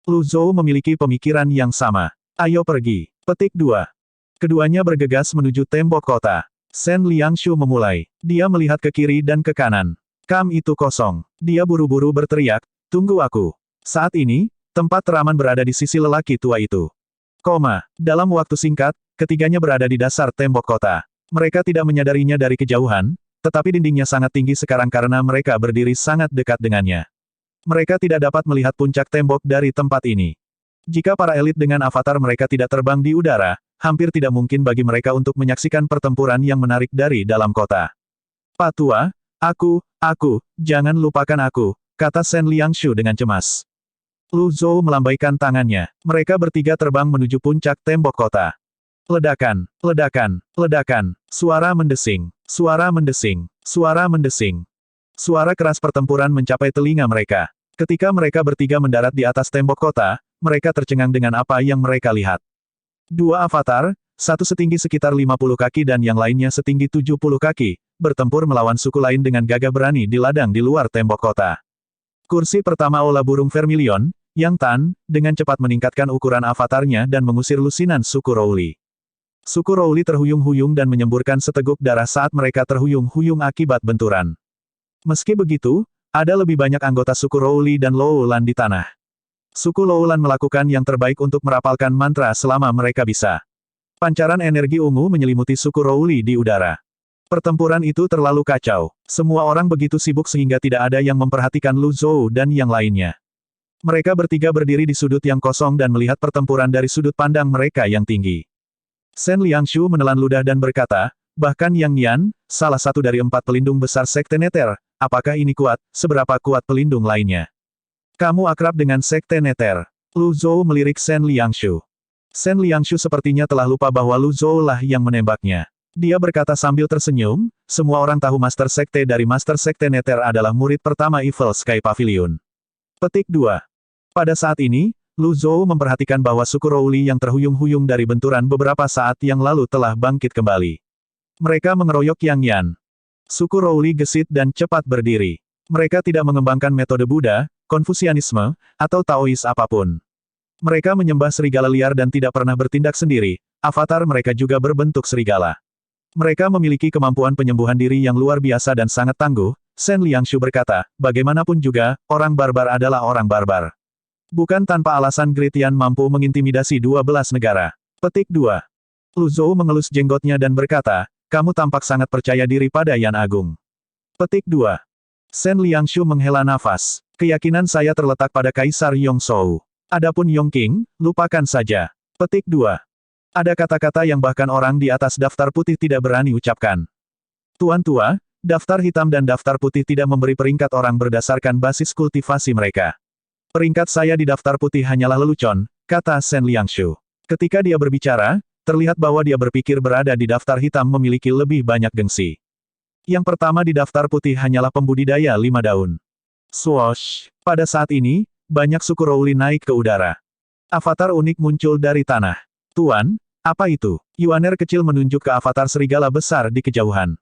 Lu Zhou memiliki pemikiran yang sama. Ayo pergi. Petik 2. Keduanya bergegas menuju tembok kota. Shen Liangshu memulai. Dia melihat ke kiri dan ke kanan. Kam itu kosong. Dia buru-buru berteriak, tunggu aku. Saat ini, tempat teraman berada di sisi lelaki tua itu. Dalam waktu singkat, ketiganya berada di dasar tembok kota. Mereka tidak menyadarinya dari kejauhan, tetapi dindingnya sangat tinggi sekarang karena mereka berdiri sangat dekat dengannya. Mereka tidak dapat melihat puncak tembok dari tempat ini. Jika para elit dengan avatar mereka tidak terbang di udara, hampir tidak mungkin bagi mereka untuk menyaksikan pertempuran yang menarik dari dalam kota. Pak Tua, aku, jangan lupakan aku, kata Shen Liangshu dengan cemas. Lu Zhou melambaikan tangannya. Mereka bertiga terbang menuju puncak tembok kota. Ledakan, ledakan, ledakan, suara mendesing, suara mendesing, suara mendesing. Suara keras pertempuran mencapai telinga mereka. Ketika mereka bertiga mendarat di atas tembok kota, mereka tercengang dengan apa yang mereka lihat. Dua avatar, satu setinggi sekitar 50 kaki dan yang lainnya setinggi 70 kaki, bertempur melawan suku lain dengan gagah berani di ladang di luar tembok kota. Kursi pertama Ola Burung Vermilion, Yang Tan, dengan cepat meningkatkan ukuran avatarnya dan mengusir lusinan suku Rowli. Suku Rowli terhuyung-huyung dan menyemburkan seteguk darah saat mereka terhuyung-huyung akibat benturan. Meski begitu, ada lebih banyak anggota suku Rowli dan Loulan di tanah. Suku Loulan melakukan yang terbaik untuk merapalkan mantra selama mereka bisa. Pancaran energi ungu menyelimuti suku Rowli di udara. Pertempuran itu terlalu kacau. Semua orang begitu sibuk sehingga tidak ada yang memperhatikan Lu Zhou dan yang lainnya. Mereka bertiga berdiri di sudut yang kosong dan melihat pertempuran dari sudut pandang mereka yang tinggi. Shen Liangshu menelan ludah dan berkata, bahkan Yang Yan, salah satu dari 4 pelindung besar Sekte Nether, apakah ini kuat, seberapa kuat pelindung lainnya? Kamu akrab dengan Sekte Nether. Lu Zhou melirik Shen Liangshu. Shen Liangshu sepertinya telah lupa bahwa Lu Zhou lah yang menembaknya. Dia berkata sambil tersenyum, semua orang tahu Master Sekte dari Master Sekte Nether adalah murid pertama Evil Sky Pavilion. Petik 2. Pada saat ini, Lu Zhou memperhatikan bahwa suku Rowli yang terhuyung-huyung dari benturan beberapa saat yang lalu telah bangkit kembali. Mereka mengeroyok Yang Yan. Suku Rowli gesit dan cepat berdiri. Mereka tidak mengembangkan metode Buddha, Konfusianisme, atau Taois apapun. Mereka menyembah serigala liar dan tidak pernah bertindak sendiri, avatar mereka juga berbentuk serigala. Mereka memiliki kemampuan penyembuhan diri yang luar biasa dan sangat tangguh. Shen Liangshu berkata, bagaimanapun juga, orang barbar adalah orang barbar. Bukan tanpa alasan Great Yan mampu mengintimidasi 12 negara. Petik 2. Lu Zhou mengelus jenggotnya dan berkata, kamu tampak sangat percaya diri pada Yan Agung. Petik 2. Shen Liangshu menghela nafas. Keyakinan saya terletak pada Kaisar Yongzhou. Adapun Yongqing, lupakan saja. Petik 2. Ada kata-kata yang bahkan orang di atas daftar putih tidak berani ucapkan. Tuan tua, daftar hitam dan daftar putih tidak memberi peringkat orang berdasarkan basis kultivasi mereka. Peringkat saya di daftar putih hanyalah lelucon, kata Shen Liangshu. Ketika dia berbicara, terlihat bahwa dia berpikir berada di daftar hitam memiliki lebih banyak gengsi. Yang pertama di daftar putih hanyalah pembudidaya 5 daun. Swoosh! Pada saat ini, banyak suku Rowli naik ke udara. Avatar unik muncul dari tanah. Tuan, apa itu? Yuaner kecil menunjuk ke avatar serigala besar di kejauhan.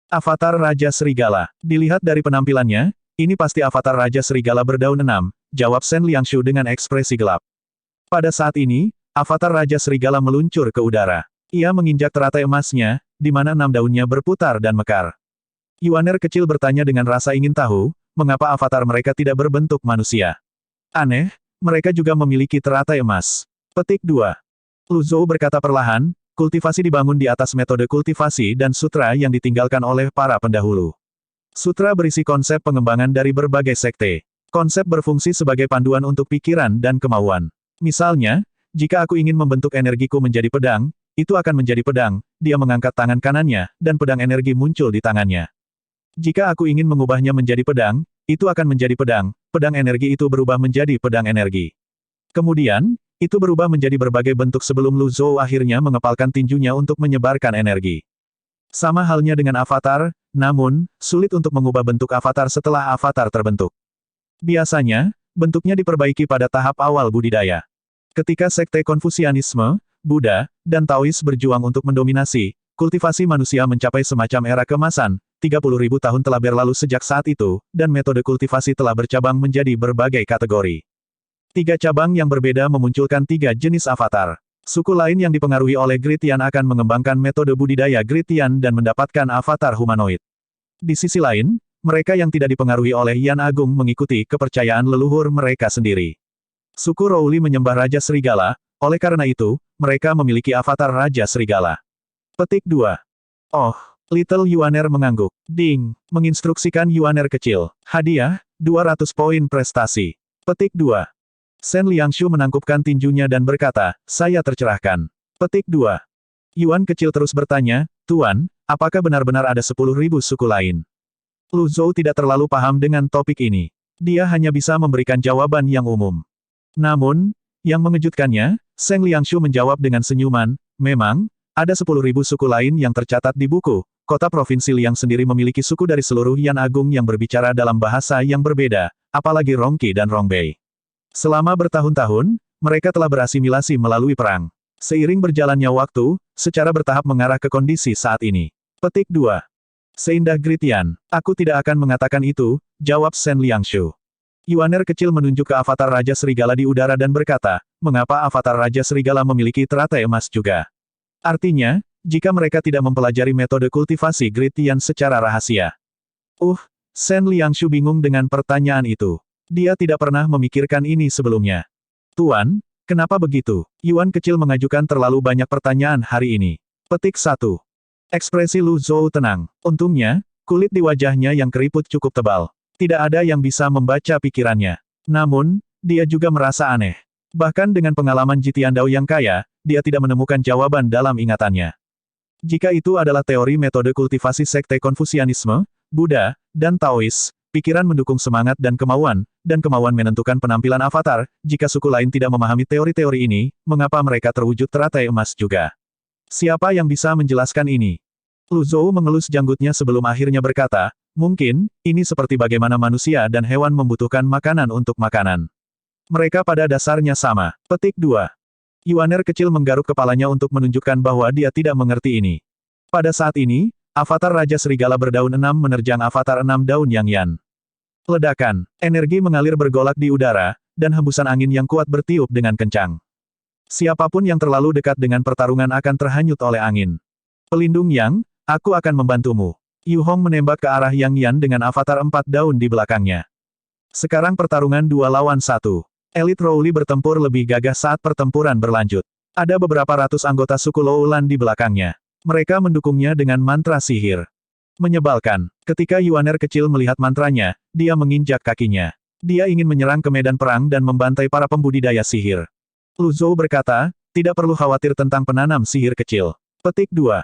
Avatar Raja Serigala. Dilihat dari penampilannya, ini pasti avatar Raja Serigala berdaun 6, jawab Shen Liangshu dengan ekspresi gelap. Pada saat ini, avatar Raja Serigala meluncur ke udara. Ia menginjak teratai emasnya, di mana 6 daunnya berputar dan mekar. Yuaner kecil bertanya dengan rasa ingin tahu, mengapa avatar mereka tidak berbentuk manusia. Aneh, mereka juga memiliki teratai emas. Petik 2. Lu Zhou berkata perlahan, kultivasi dibangun di atas metode kultivasi dan sutra yang ditinggalkan oleh para pendahulu. Sutra berisi konsep pengembangan dari berbagai sekte. Konsep berfungsi sebagai panduan untuk pikiran dan kemauan. Misalnya, jika aku ingin membentuk energiku menjadi pedang, itu akan menjadi pedang, dia mengangkat tangan kanannya, dan pedang energi muncul di tangannya. Jika aku ingin mengubahnya menjadi pedang, itu akan menjadi pedang energi itu berubah menjadi pedang energi. Kemudian, itu berubah menjadi berbagai bentuk sebelum Lu Zhou akhirnya mengepalkan tinjunya untuk menyebarkan energi. Sama halnya dengan avatar, namun, sulit untuk mengubah bentuk avatar setelah avatar terbentuk. Biasanya, bentuknya diperbaiki pada tahap awal budidaya. Ketika sekte Konfusianisme, Buddha, dan Taois berjuang untuk mendominasi, kultivasi manusia mencapai semacam era keemasan, 30.000 tahun telah berlalu sejak saat itu, dan metode kultivasi telah bercabang menjadi berbagai kategori. Tiga cabang yang berbeda memunculkan tiga jenis avatar. Suku lain yang dipengaruhi oleh Gritian akan mengembangkan metode budidaya Gritian dan mendapatkan avatar humanoid. Di sisi lain, mereka yang tidak dipengaruhi oleh Yan Agung mengikuti kepercayaan leluhur mereka sendiri. Suku Rowli menyembah Raja Serigala, oleh karena itu, mereka memiliki avatar Raja Serigala. Petik 2. Oh, Little Yuaner mengangguk. Ding, menginstruksikan Yuaner kecil. Hadiah, 200 poin prestasi. Petik 2. Shen Liangshu menangkupkan tinjunya dan berkata, saya tercerahkan. Petik 2. Yuan kecil terus bertanya, Tuan, apakah benar-benar ada 10.000 suku lain? Lu Zhou tidak terlalu paham dengan topik ini. Dia hanya bisa memberikan jawaban yang umum. Namun, yang mengejutkannya, Shen Liangshu menjawab dengan senyuman, memang, ada 10.000 suku lain yang tercatat di buku. Kota Provinsi Liang sendiri memiliki suku dari seluruh Yan Agung yang berbicara dalam bahasa yang berbeda, apalagi Rongqi dan Rongbei. Selama bertahun-tahun, mereka telah berasimilasi melalui perang. Seiring berjalannya waktu, secara bertahap mengarah ke kondisi saat ini. Petik 2. Seindah Gritian, aku tidak akan mengatakan itu, jawab Shen Liangshu. Yuaner kecil menunjuk ke avatar Raja Serigala di udara dan berkata, mengapa avatar Raja Serigala memiliki teratai emas juga? Artinya, jika mereka tidak mempelajari metode kultivasi Gritian secara rahasia. Shen Liangshu bingung dengan pertanyaan itu. Dia tidak pernah memikirkan ini sebelumnya. Tuan, kenapa begitu? Yuan kecil mengajukan terlalu banyak pertanyaan hari ini. Petik 1. Ekspresi Lu Zhou tenang. Untungnya, kulit di wajahnya yang keriput cukup tebal. Tidak ada yang bisa membaca pikirannya. Namun, dia juga merasa aneh. Bahkan dengan pengalaman Jitian Dao yang kaya, dia tidak menemukan jawaban dalam ingatannya. Jika itu adalah teori metode kultivasi sekte Konfusianisme, Buddha, dan Taois, pikiran mendukung semangat dan kemauan menentukan penampilan avatar, jika suku lain tidak memahami teori-teori ini, mengapa mereka terwujud teratai emas juga? Siapa yang bisa menjelaskan ini? Lu Zhou mengelus janggutnya sebelum akhirnya berkata, mungkin, ini seperti bagaimana manusia dan hewan membutuhkan makanan untuk makanan. Mereka pada dasarnya sama. Petik 2. Yuaner kecil menggaruk kepalanya untuk menunjukkan bahwa dia tidak mengerti ini. Pada saat ini, avatar Raja Serigala berdaun 6 menerjang avatar 6 daun Yang Yan. Ledakan, energi mengalir bergolak di udara, dan hembusan angin yang kuat bertiup dengan kencang. Siapapun yang terlalu dekat dengan pertarungan akan terhanyut oleh angin. Pelindung Yang, aku akan membantumu. Yu Hong menembak ke arah Yang Yan dengan avatar 4 daun di belakangnya. Sekarang pertarungan 2 lawan 1. Elit Rowli bertempur lebih gagah saat pertempuran berlanjut. Ada beberapa ratus anggota suku Loulan di belakangnya. Mereka mendukungnya dengan mantra sihir. Menyebalkan. Ketika Yuaner kecil melihat mantranya, dia menginjak kakinya. Dia ingin menyerang ke medan perang dan membantai para pembudidaya sihir. Lu Zhou berkata, tidak perlu khawatir tentang penanam sihir kecil. Petik 2.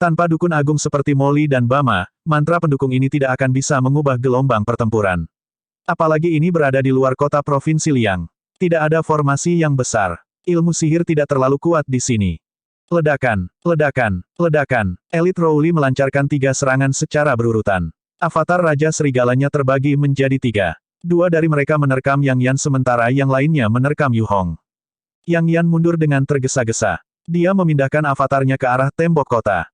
Tanpa dukun agung seperti Molly dan Bama, mantra pendukung ini tidak akan bisa mengubah gelombang pertempuran. Apalagi ini berada di luar kota Provinsi Liang. Tidak ada formasi yang besar. Ilmu sihir tidak terlalu kuat di sini. Ledakan, ledakan, ledakan. Elit Rowli melancarkan 3 serangan secara berurutan. Avatar Raja Serigalanya terbagi menjadi 3. 2 dari mereka menerkam Yang Yan sementara yang lainnya menerkam Yu Hong. Yang Yan mundur dengan tergesa-gesa. Dia memindahkan avatarnya ke arah tembok kota.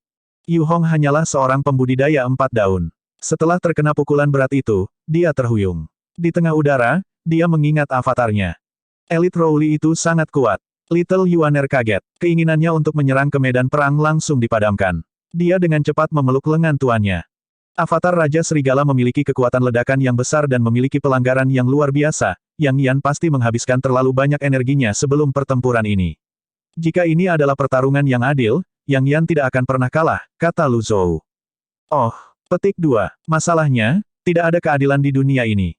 Yu Hong hanyalah seorang pembudidaya 4 daun. Setelah terkena pukulan berat itu, dia terhuyung. Di tengah udara, dia mengingat avatarnya. Elit Rowli itu sangat kuat. Little Yuaner kaget. Keinginannya untuk menyerang ke medan perang langsung dipadamkan. Dia dengan cepat memeluk lengan tuannya. Avatar Raja Serigala memiliki kekuatan ledakan yang besar dan memiliki pelanggaran yang luar biasa. Yang Yan pasti menghabiskan terlalu banyak energinya sebelum pertempuran ini. Jika ini adalah pertarungan yang adil, Yang Yan tidak akan pernah kalah, kata Lu Zhou. Oh, petik 2. Masalahnya, tidak ada keadilan di dunia ini.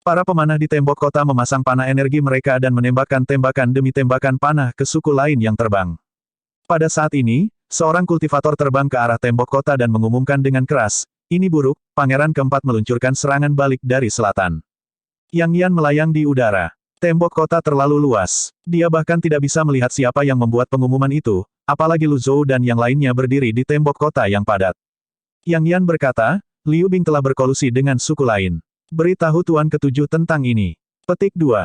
Para pemanah di tembok kota memasang panah energi mereka dan menembakkan tembakan demi tembakan panah ke suku lain yang terbang. Pada saat ini, seorang kultivator terbang ke arah tembok kota dan mengumumkan dengan keras, ini buruk, pangeran keempat meluncurkan serangan balik dari selatan. Yang Yan melayang di udara. Tembok kota terlalu luas. Dia bahkan tidak bisa melihat siapa yang membuat pengumuman itu, apalagi Lu Zhou dan yang lainnya berdiri di tembok kota yang padat. Yang Yan berkata, Liu Bing telah berkolusi dengan suku lain. Beritahu Tuan Ketujuh tentang ini. Petik 2.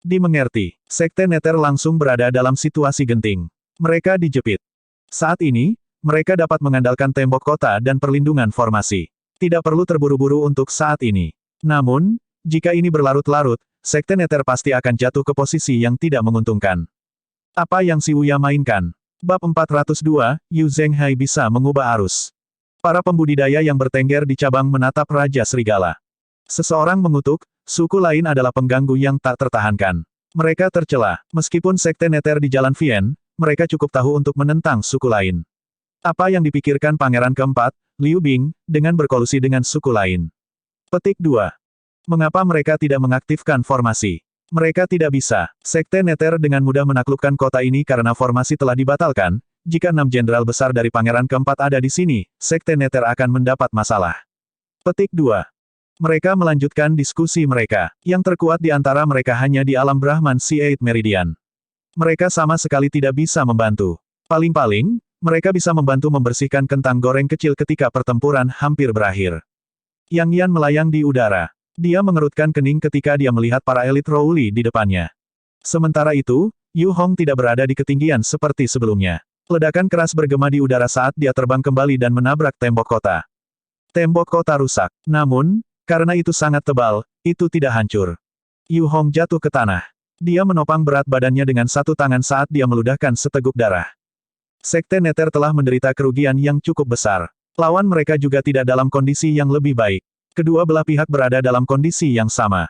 Dimengerti. Sekte Nether langsung berada dalam situasi genting. Mereka dijepit. Saat ini, mereka dapat mengandalkan tembok kota dan perlindungan formasi. Tidak perlu terburu-buru untuk saat ini. Namun, jika ini berlarut-larut, Sekte Nether pasti akan jatuh ke posisi yang tidak menguntungkan. Apa yang si Wuya mainkan? Bab 402, Yu Zhenghai bisa mengubah arus. Para pembudidaya yang bertengger di cabang menatap Raja Serigala. Seseorang mengutuk, suku lain adalah pengganggu yang tak tertahankan. Mereka tercela, meskipun Sekte Nether di Jalan Vien, mereka cukup tahu untuk menentang suku lain. Apa yang dipikirkan Pangeran Keempat, Liu Bing, dengan berkolusi dengan suku lain? Petik 2. Mengapa mereka tidak mengaktifkan formasi? Mereka tidak bisa. Sekte Nether dengan mudah menaklukkan kota ini karena formasi telah dibatalkan. Jika 6 jenderal besar dari Pangeran Keempat ada di sini, Sekte Nether akan mendapat masalah. Petik 2. Mereka melanjutkan diskusi mereka. Yang terkuat di antara mereka hanya di alam Brahman C8 Meridian. Mereka sama sekali tidak bisa membantu. Paling-paling, mereka bisa membantu membersihkan kentang goreng kecil ketika pertempuran hampir berakhir. Yang Yan melayang di udara. Dia mengerutkan kening ketika dia melihat para elit Rowli di depannya. Sementara itu, Yu Hong tidak berada di ketinggian seperti sebelumnya. Ledakan keras bergema di udara saat dia terbang kembali dan menabrak tembok kota. Tembok kota rusak. Namun, karena itu sangat tebal, itu tidak hancur. Yu Hong jatuh ke tanah. Dia menopang berat badannya dengan satu tangan saat dia meludahkan seteguk darah. Sekte Nether telah menderita kerugian yang cukup besar. Lawan mereka juga tidak dalam kondisi yang lebih baik. Kedua belah pihak berada dalam kondisi yang sama.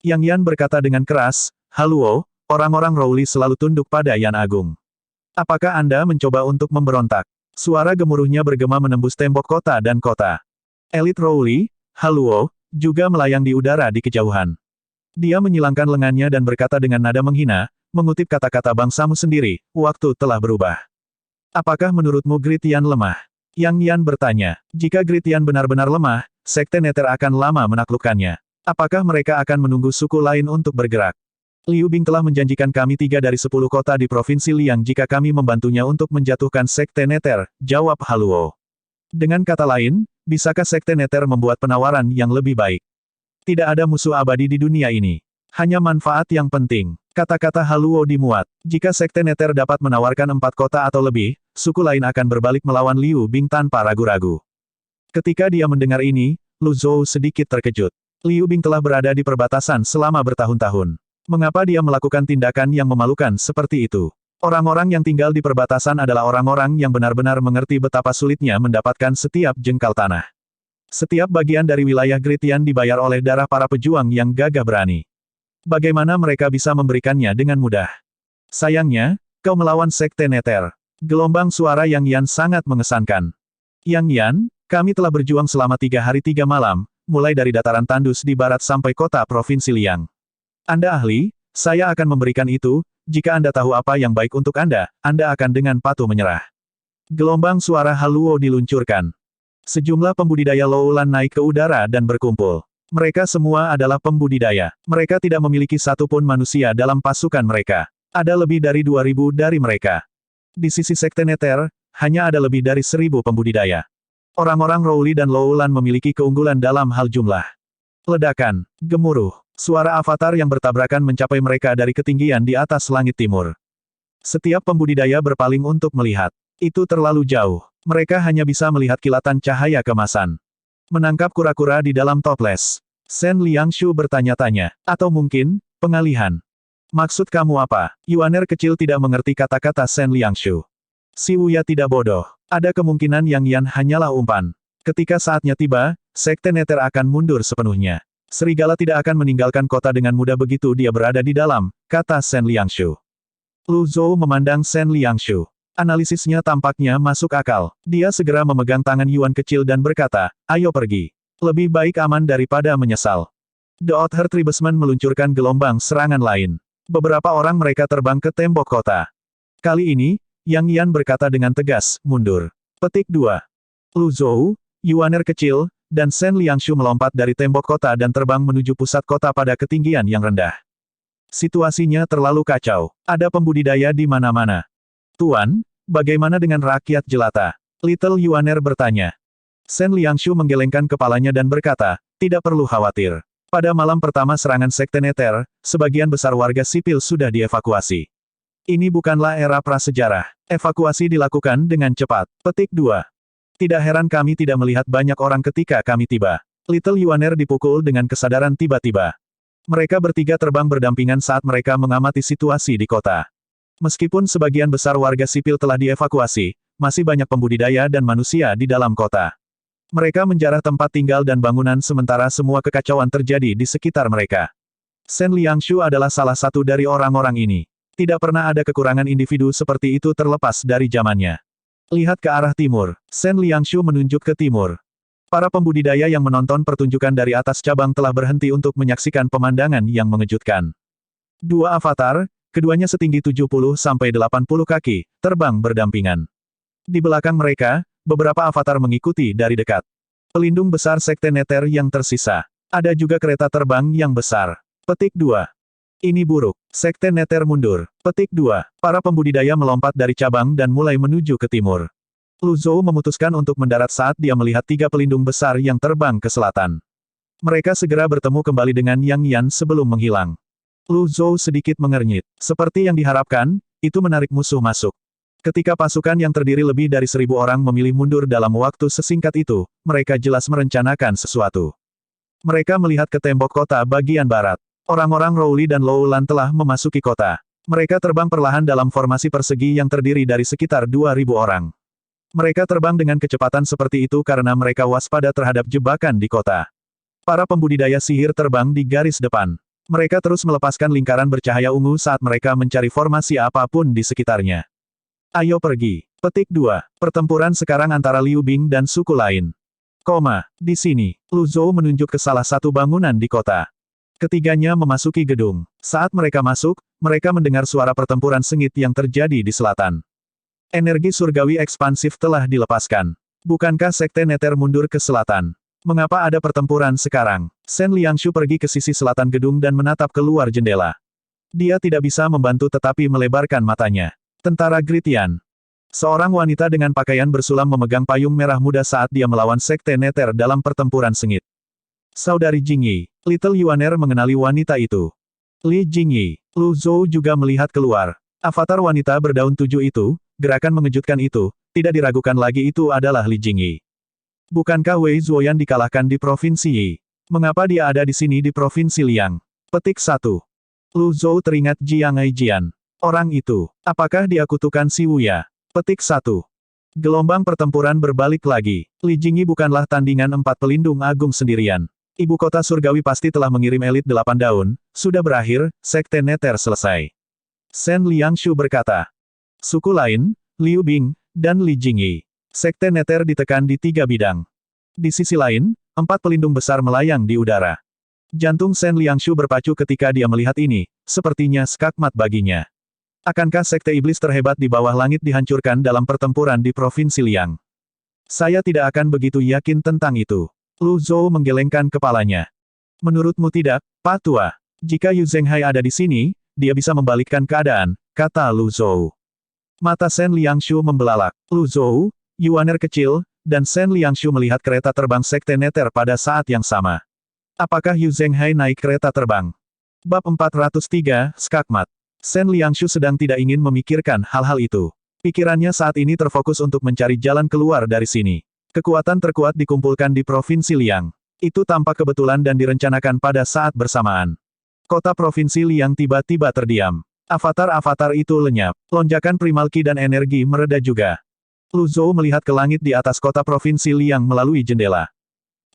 Yang Yan berkata dengan keras, "Haluo, orang-orang Rowli selalu tunduk pada Yan Agung. Apakah Anda mencoba untuk memberontak?" Suara gemuruhnya bergema menembus tembok kota dan kota. Elit Rowli, Haluo, juga melayang di udara di kejauhan. Dia menyilangkan lengannya dan berkata dengan nada menghina, mengutip kata-kata bangsamu sendiri, waktu telah berubah. Apakah menurutmu Grid Yan lemah? Yang Yan bertanya, jika Grid Yan benar-benar lemah, Sekte Nether akan lama menaklukkannya. Apakah mereka akan menunggu suku lain untuk bergerak? Liu Bing telah menjanjikan kami 3 dari 10 kota di Provinsi Liang jika kami membantunya untuk menjatuhkan Sekte Nether, jawab Haluo. Dengan kata lain, bisakah Sekte Nether membuat penawaran yang lebih baik? Tidak ada musuh abadi di dunia ini. Hanya manfaat yang penting. Kata-kata Haluo dimuat. Jika Sekte Nether dapat menawarkan 4 kota atau lebih, suku lain akan berbalik melawan Liu Bing tanpa ragu-ragu. Ketika dia mendengar ini, Lu Zhou sedikit terkejut. Liu Bing telah berada di perbatasan selama bertahun-tahun. Mengapa dia melakukan tindakan yang memalukan seperti itu? Orang-orang yang tinggal di perbatasan adalah orang-orang yang benar-benar mengerti betapa sulitnya mendapatkan setiap jengkal tanah. Setiap bagian dari wilayah Grid Yan dibayar oleh darah para pejuang yang gagah berani. Bagaimana mereka bisa memberikannya dengan mudah? Sayangnya, kau melawan Sekte Nether. Gelombang suara Yang Yan sangat mengesankan. Yang Yan, kami telah berjuang selama 3 hari 3 malam, mulai dari dataran tandus di barat sampai kota Provinsi Liang. Anda ahli, saya akan memberikan itu, jika Anda tahu apa yang baik untuk Anda akan dengan patuh menyerah. Gelombang suara Haluo diluncurkan. Sejumlah pembudidaya Loulan naik ke udara dan berkumpul. Mereka semua adalah pembudidaya. Mereka tidak memiliki satupun manusia dalam pasukan mereka. Ada lebih dari 2.000 dari mereka. Di sisi Sekte Nether, hanya ada lebih dari 1.000 pembudidaya. Orang-orang Rowli dan Loulan memiliki keunggulan dalam hal jumlah. Ledakan, gemuruh, suara avatar yang bertabrakan mencapai mereka dari ketinggian di atas langit timur. Setiap pembudidaya berpaling untuk melihat. Itu terlalu jauh. Mereka hanya bisa melihat kilatan cahaya kemasan. Menangkap kura-kura di dalam toples. Shen Liangshu bertanya-tanya. Atau mungkin, pengalihan. Maksud kamu apa? Yuaner kecil tidak mengerti kata-kata Shen Liangshu. Si Wuya tidak bodoh. Ada kemungkinan Yang Yan hanyalah umpan. Ketika saatnya tiba, Sekte Nether akan mundur sepenuhnya. Serigala tidak akan meninggalkan kota dengan mudah begitu dia berada di dalam, kata Shen Liangshu. Lu Zhou memandang Shen Liangshu. Analisisnya tampaknya masuk akal. Dia segera memegang tangan Yuan kecil dan berkata, ayo pergi. Lebih baik aman daripada menyesal. The Outer Tribesmen meluncurkan gelombang serangan lain. Beberapa orang mereka terbang ke tembok kota. Kali ini, Yang Yan berkata dengan tegas, mundur. Petik 2. Lu Zhou, Yuaner kecil, dan Shen Liangshu melompat dari tembok kota dan terbang menuju pusat kota pada ketinggian yang rendah. Situasinya terlalu kacau. Ada pembudidaya di mana-mana. Tuan, bagaimana dengan rakyat jelata? Little Yuaner bertanya. Shen Liangshu menggelengkan kepalanya dan berkata, tidak perlu khawatir. Pada malam pertama serangan Sekte Nether, sebagian besar warga sipil sudah dievakuasi. Ini bukanlah era prasejarah. Evakuasi dilakukan dengan cepat. Petik 2. Tidak heran kami tidak melihat banyak orang ketika kami tiba. Little Yuaner dipukul dengan kesadaran tiba-tiba. Mereka bertiga terbang berdampingan saat mereka mengamati situasi di kota. Meskipun sebagian besar warga sipil telah dievakuasi, masih banyak pembudidaya dan manusia di dalam kota. Mereka menjarah tempat tinggal dan bangunan sementara semua kekacauan terjadi di sekitar mereka. Shen Liangshu adalah salah satu dari orang-orang ini. Tidak pernah ada kekurangan individu seperti itu terlepas dari zamannya. Lihat ke arah timur. Shen Liangshu menunjuk ke timur. Para pembudidaya yang menonton pertunjukan dari atas cabang telah berhenti untuk menyaksikan pemandangan yang mengejutkan. Dua avatar, keduanya setinggi 70-80 kaki, terbang berdampingan. Di belakang mereka, beberapa avatar mengikuti dari dekat. Pelindung besar Sekte Nether yang tersisa. Ada juga kereta terbang yang besar. Petik 2. Ini buruk. Sekte Nether mundur. Petik 2. Para pembudidaya melompat dari cabang dan mulai menuju ke timur. Lu Zhou memutuskan untuk mendarat saat dia melihat 3 pelindung besar yang terbang ke selatan. Mereka segera bertemu kembali dengan Yang Yan sebelum menghilang. Lu Zhou sedikit mengernyit. Seperti yang diharapkan, itu menarik musuh masuk. Ketika pasukan yang terdiri lebih dari 1000 orang memilih mundur dalam waktu sesingkat itu, mereka jelas merencanakan sesuatu. Mereka melihat ke tembok kota bagian barat. Orang-orang Rowli dan Lowland telah memasuki kota. Mereka terbang perlahan dalam formasi persegi yang terdiri dari sekitar 2000 orang. Mereka terbang dengan kecepatan seperti itu karena mereka waspada terhadap jebakan di kota. Para pembudidaya sihir terbang di garis depan. Mereka terus melepaskan lingkaran bercahaya ungu saat mereka mencari formasi apapun di sekitarnya. Ayo pergi. Petik 2. Pertempuran sekarang antara Liu Bing dan suku lain. Di sini, Lu Zhou menunjuk ke salah satu bangunan di kota. Ketiganya memasuki gedung. Saat mereka masuk, mereka mendengar suara pertempuran sengit yang terjadi di selatan. Energi surgawi ekspansif telah dilepaskan. Bukankah Sekte Nether mundur ke selatan? Mengapa ada pertempuran sekarang? Shen Liangshu pergi ke sisi selatan gedung dan menatap keluar jendela. Dia tidak bisa membantu tetapi melebarkan matanya. Tentara Gritian. Seorang wanita dengan pakaian bersulam memegang payung merah muda saat dia melawan Sekte Nether dalam pertempuran sengit. Saudari Jingyi. Little Yuaner mengenali wanita itu. Li Jingyi. Lu Zhou juga melihat keluar. Avatar wanita berdaun 7 itu, gerakan mengejutkan itu, tidak diragukan lagi itu adalah Li Jingyi. Bukankah Wei Zuoyan dikalahkan di Provinsi Yi? Mengapa dia ada di sini di Provinsi Liang? Petik 1. Lu Zhou teringat Jiang Aijian. Orang itu, apakah dia kutukan si Wuya? Petik 1. Gelombang pertempuran berbalik lagi. Li Jingyi bukanlah tandingan 4 pelindung agung sendirian. Ibu kota surgawi pasti telah mengirim elit 8 daun, sudah berakhir, Sekte Nether selesai. Shen Liangshu berkata. Suku lain, Liu Bing, dan Li Jingyi. Sekte Nether ditekan di 3 bidang. Di sisi lain, 4 pelindung besar melayang di udara. Jantung Shen Liangshu berpacu ketika dia melihat ini, sepertinya skakmat baginya. Akankah Sekte Iblis terhebat di bawah langit dihancurkan dalam pertempuran di Provinsi Liang? Saya tidak akan begitu yakin tentang itu. Lu Zhou menggelengkan kepalanya. Menurutmu tidak, Pak Tua? Jika Yu Zhenghai ada di sini, dia bisa membalikkan keadaan, kata Lu Zhou. Mata Shen Liangshu membelalak. Lu Zhou, Yuaner kecil, dan Shen Liangshu melihat kereta terbang Sekte Nether pada saat yang sama. Apakah Yu Zhenghai naik kereta terbang? Bab 403, Skakmat. Shen Liangshu sedang tidak ingin memikirkan hal-hal itu. Pikirannya saat ini terfokus untuk mencari jalan keluar dari sini. Kekuatan terkuat dikumpulkan di Provinsi Liang. Itu tampak kebetulan dan direncanakan pada saat bersamaan. Kota Provinsi Liang tiba-tiba terdiam. Avatar-avatar itu lenyap. Lonjakan primalki dan energi mereda juga. Lu Zhou melihat ke langit di atas kota Provinsi Liang melalui jendela.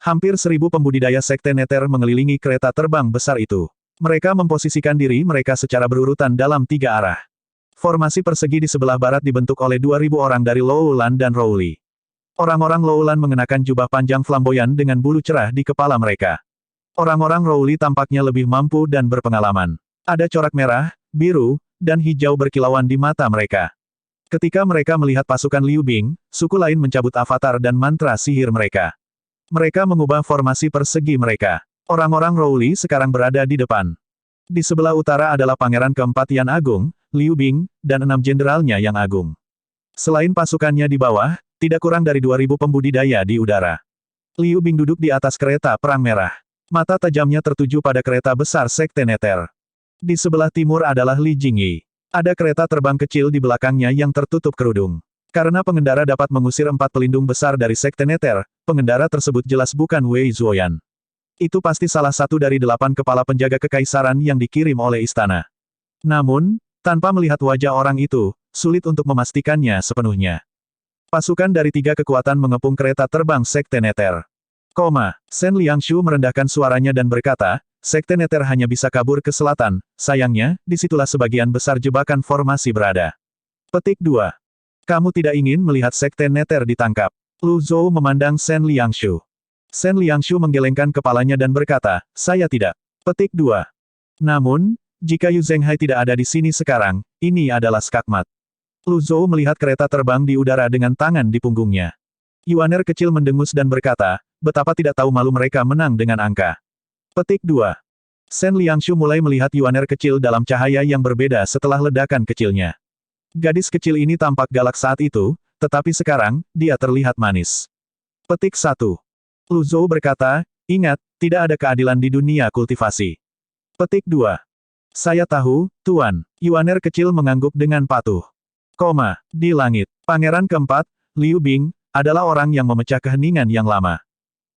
Hampir 1000 pembudidaya Sekte Nether mengelilingi kereta terbang besar itu. Mereka memposisikan diri mereka secara berurutan dalam 3 arah. Formasi persegi di sebelah barat dibentuk oleh 2000 orang dari Lowland dan Rowli. Orang-orang Lowland mengenakan jubah panjang flamboyan dengan bulu cerah di kepala mereka. Orang-orang Rowli tampaknya lebih mampu dan berpengalaman. Ada corak merah, biru, dan hijau berkilauan di mata mereka. Ketika mereka melihat pasukan Liu Bing, suku lain mencabut avatar dan mantra sihir mereka. Mereka mengubah formasi persegi mereka. Orang-orang Rowli sekarang berada di depan. Di sebelah utara adalah Pangeran keempat Yan Agung, Liu Bing, dan 6 jenderalnya yang agung. Selain pasukannya di bawah, tidak kurang dari 2000 pembudidaya di udara. Liu Bing duduk di atas kereta perang merah. Mata tajamnya tertuju pada kereta besar Sekte Nether. Di sebelah timur adalah Li Jingyi. Ada kereta terbang kecil di belakangnya yang tertutup kerudung. Karena pengendara dapat mengusir 4 pelindung besar dari Sekte Nether, pengendara tersebut jelas bukan Wei Zuoyan. Itu pasti salah satu dari 8 kepala penjaga kekaisaran yang dikirim oleh istana. Namun, tanpa melihat wajah orang itu, sulit untuk memastikannya sepenuhnya. Pasukan dari 3 kekuatan mengepung kereta terbang Sekte Nether. Sen Liangshu merendahkan suaranya dan berkata, Sekte Nether hanya bisa kabur ke selatan, sayangnya, disitulah sebagian besar jebakan formasi berada. Petik 2. Kamu tidak ingin melihat Sekte Nether ditangkap. Lu Zhou memandang Sen Liangshu. Sen Liangshu menggelengkan kepalanya dan berkata, saya tidak. Petik 2. Namun, jika Yu Zhenghai tidak ada di sini sekarang, ini adalah skakmat. Lu Zhou melihat kereta terbang di udara dengan tangan di punggungnya. Yuaner kecil mendengus dan berkata, betapa tidak tahu malu mereka menang dengan angka. Petik 2. Sen Liangshu mulai melihat Yuaner kecil dalam cahaya yang berbeda setelah ledakan kecilnya. Gadis kecil ini tampak galak saat itu, tetapi sekarang, dia terlihat manis. Petik 1. Lu Zhou berkata, ingat, tidak ada keadilan di dunia kultivasi. Petik 2. Saya tahu, Tuan. Yuaner kecil mengangguk dengan patuh. Di langit. Pangeran keempat, Liu Bing, adalah orang yang memecah keheningan yang lama.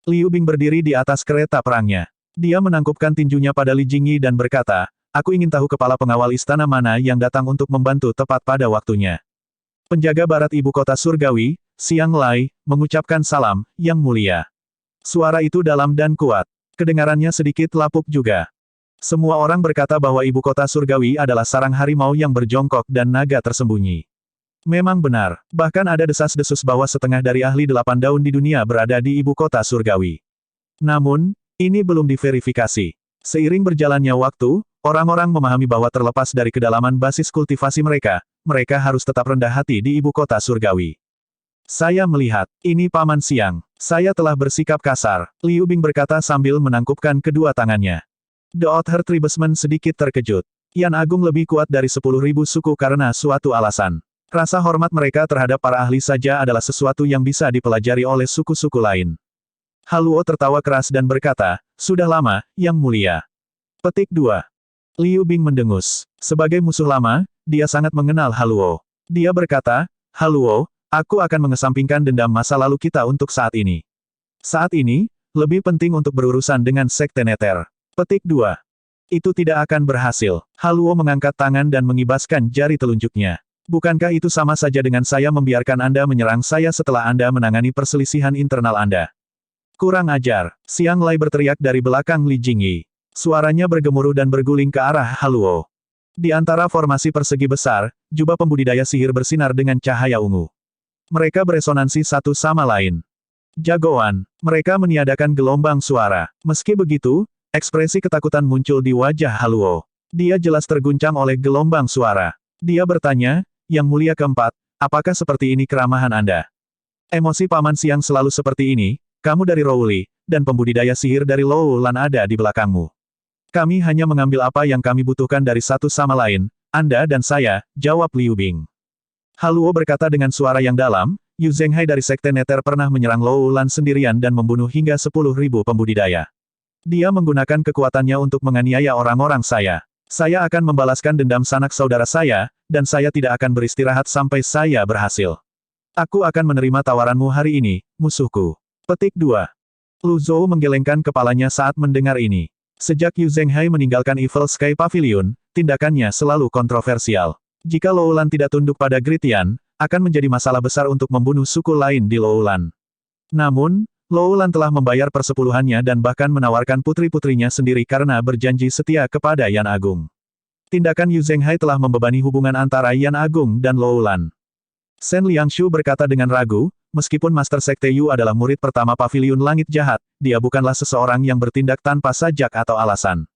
Liu Bing berdiri di atas kereta perangnya. Dia menangkupkan tinjunya pada Li Jingyi dan berkata, aku ingin tahu kepala pengawal istana mana yang datang untuk membantu tepat pada waktunya. Penjaga barat ibu kota surgawi, Xiang Lai, mengucapkan salam, yang mulia. Suara itu dalam dan kuat. Kedengarannya sedikit lapuk juga. Semua orang berkata bahwa ibu kota surgawi adalah sarang harimau yang berjongkok dan naga tersembunyi. Memang benar, bahkan ada desas-desus bahwa setengah dari ahli 8 daun di dunia berada di ibu kota surgawi. Namun, ini belum diverifikasi. Seiring berjalannya waktu, orang-orang memahami bahwa terlepas dari kedalaman basis kultivasi mereka, mereka harus tetap rendah hati di ibu kota surgawi. Saya melihat, ini Paman Siang. Saya telah bersikap kasar, Liu Bing berkata sambil menangkupkan kedua tangannya. The Outer Tribesman sedikit terkejut. Yan Agung lebih kuat dari 10.000 suku karena suatu alasan. Rasa hormat mereka terhadap para ahli saja adalah sesuatu yang bisa dipelajari oleh suku-suku lain. Haluo tertawa keras dan berkata, sudah lama, Yang Mulia. Petik 2. Liu Bing mendengus. Sebagai musuh lama, dia sangat mengenal Haluo. Dia berkata, Haluo, aku akan mengesampingkan dendam masa lalu kita untuk saat ini. Saat ini, lebih penting untuk berurusan dengan Sekte Nether. Petik 2. Itu tidak akan berhasil. Haluo mengangkat tangan dan mengibaskan jari telunjuknya. Bukankah itu sama saja dengan saya membiarkan Anda menyerang saya setelah Anda menangani perselisihan internal Anda? Kurang ajar. Xiang Lai berteriak dari belakang Li Jingyi. Suaranya bergemuruh dan berguling ke arah Haluo. Di antara formasi persegi besar, jubah pembudidaya sihir bersinar dengan cahaya ungu. Mereka beresonansi satu sama lain. Jagoan. Mereka meniadakan gelombang suara. Meski begitu, ekspresi ketakutan muncul di wajah Haluo. Dia jelas terguncang oleh gelombang suara. Dia bertanya, Yang Mulia keempat, apakah seperti ini keramahan Anda? Emosi Paman Siang selalu seperti ini, kamu dari Rowli, dan pembudidaya sihir dari Lowlan ada di belakangmu. Kami hanya mengambil apa yang kami butuhkan dari satu sama lain, Anda dan saya, jawab Liu Bing. Haluo berkata dengan suara yang dalam, Yu Zhenghai dari Sekte Nether pernah menyerang Lowlan sendirian dan membunuh hingga 10.000 pembudidaya. Dia menggunakan kekuatannya untuk menganiaya orang-orang saya. Saya akan membalaskan dendam sanak saudara saya, dan saya tidak akan beristirahat sampai saya berhasil. Aku akan menerima tawaranmu hari ini, musuhku. Petik 2. Lu Zhou menggelengkan kepalanya saat mendengar ini. Sejak Yu Zhenghai meninggalkan Evil Sky Pavilion, tindakannya selalu kontroversial. Jika Lowlan tidak tunduk pada Gritian, akan menjadi masalah besar untuk membunuh suku lain di Lowlan. Namun, Lowlan telah membayar persepuluhannya dan bahkan menawarkan putri-putrinya sendiri karena berjanji setia kepada Yan Agung. Tindakan Yu Zhenghai telah membebani hubungan antara Yan Agung dan Lowlan. Sen Liangshu berkata dengan ragu, meskipun Master Sekte Yu adalah murid pertama Paviliun Langit Jahat, dia bukanlah seseorang yang bertindak tanpa sajak atau alasan.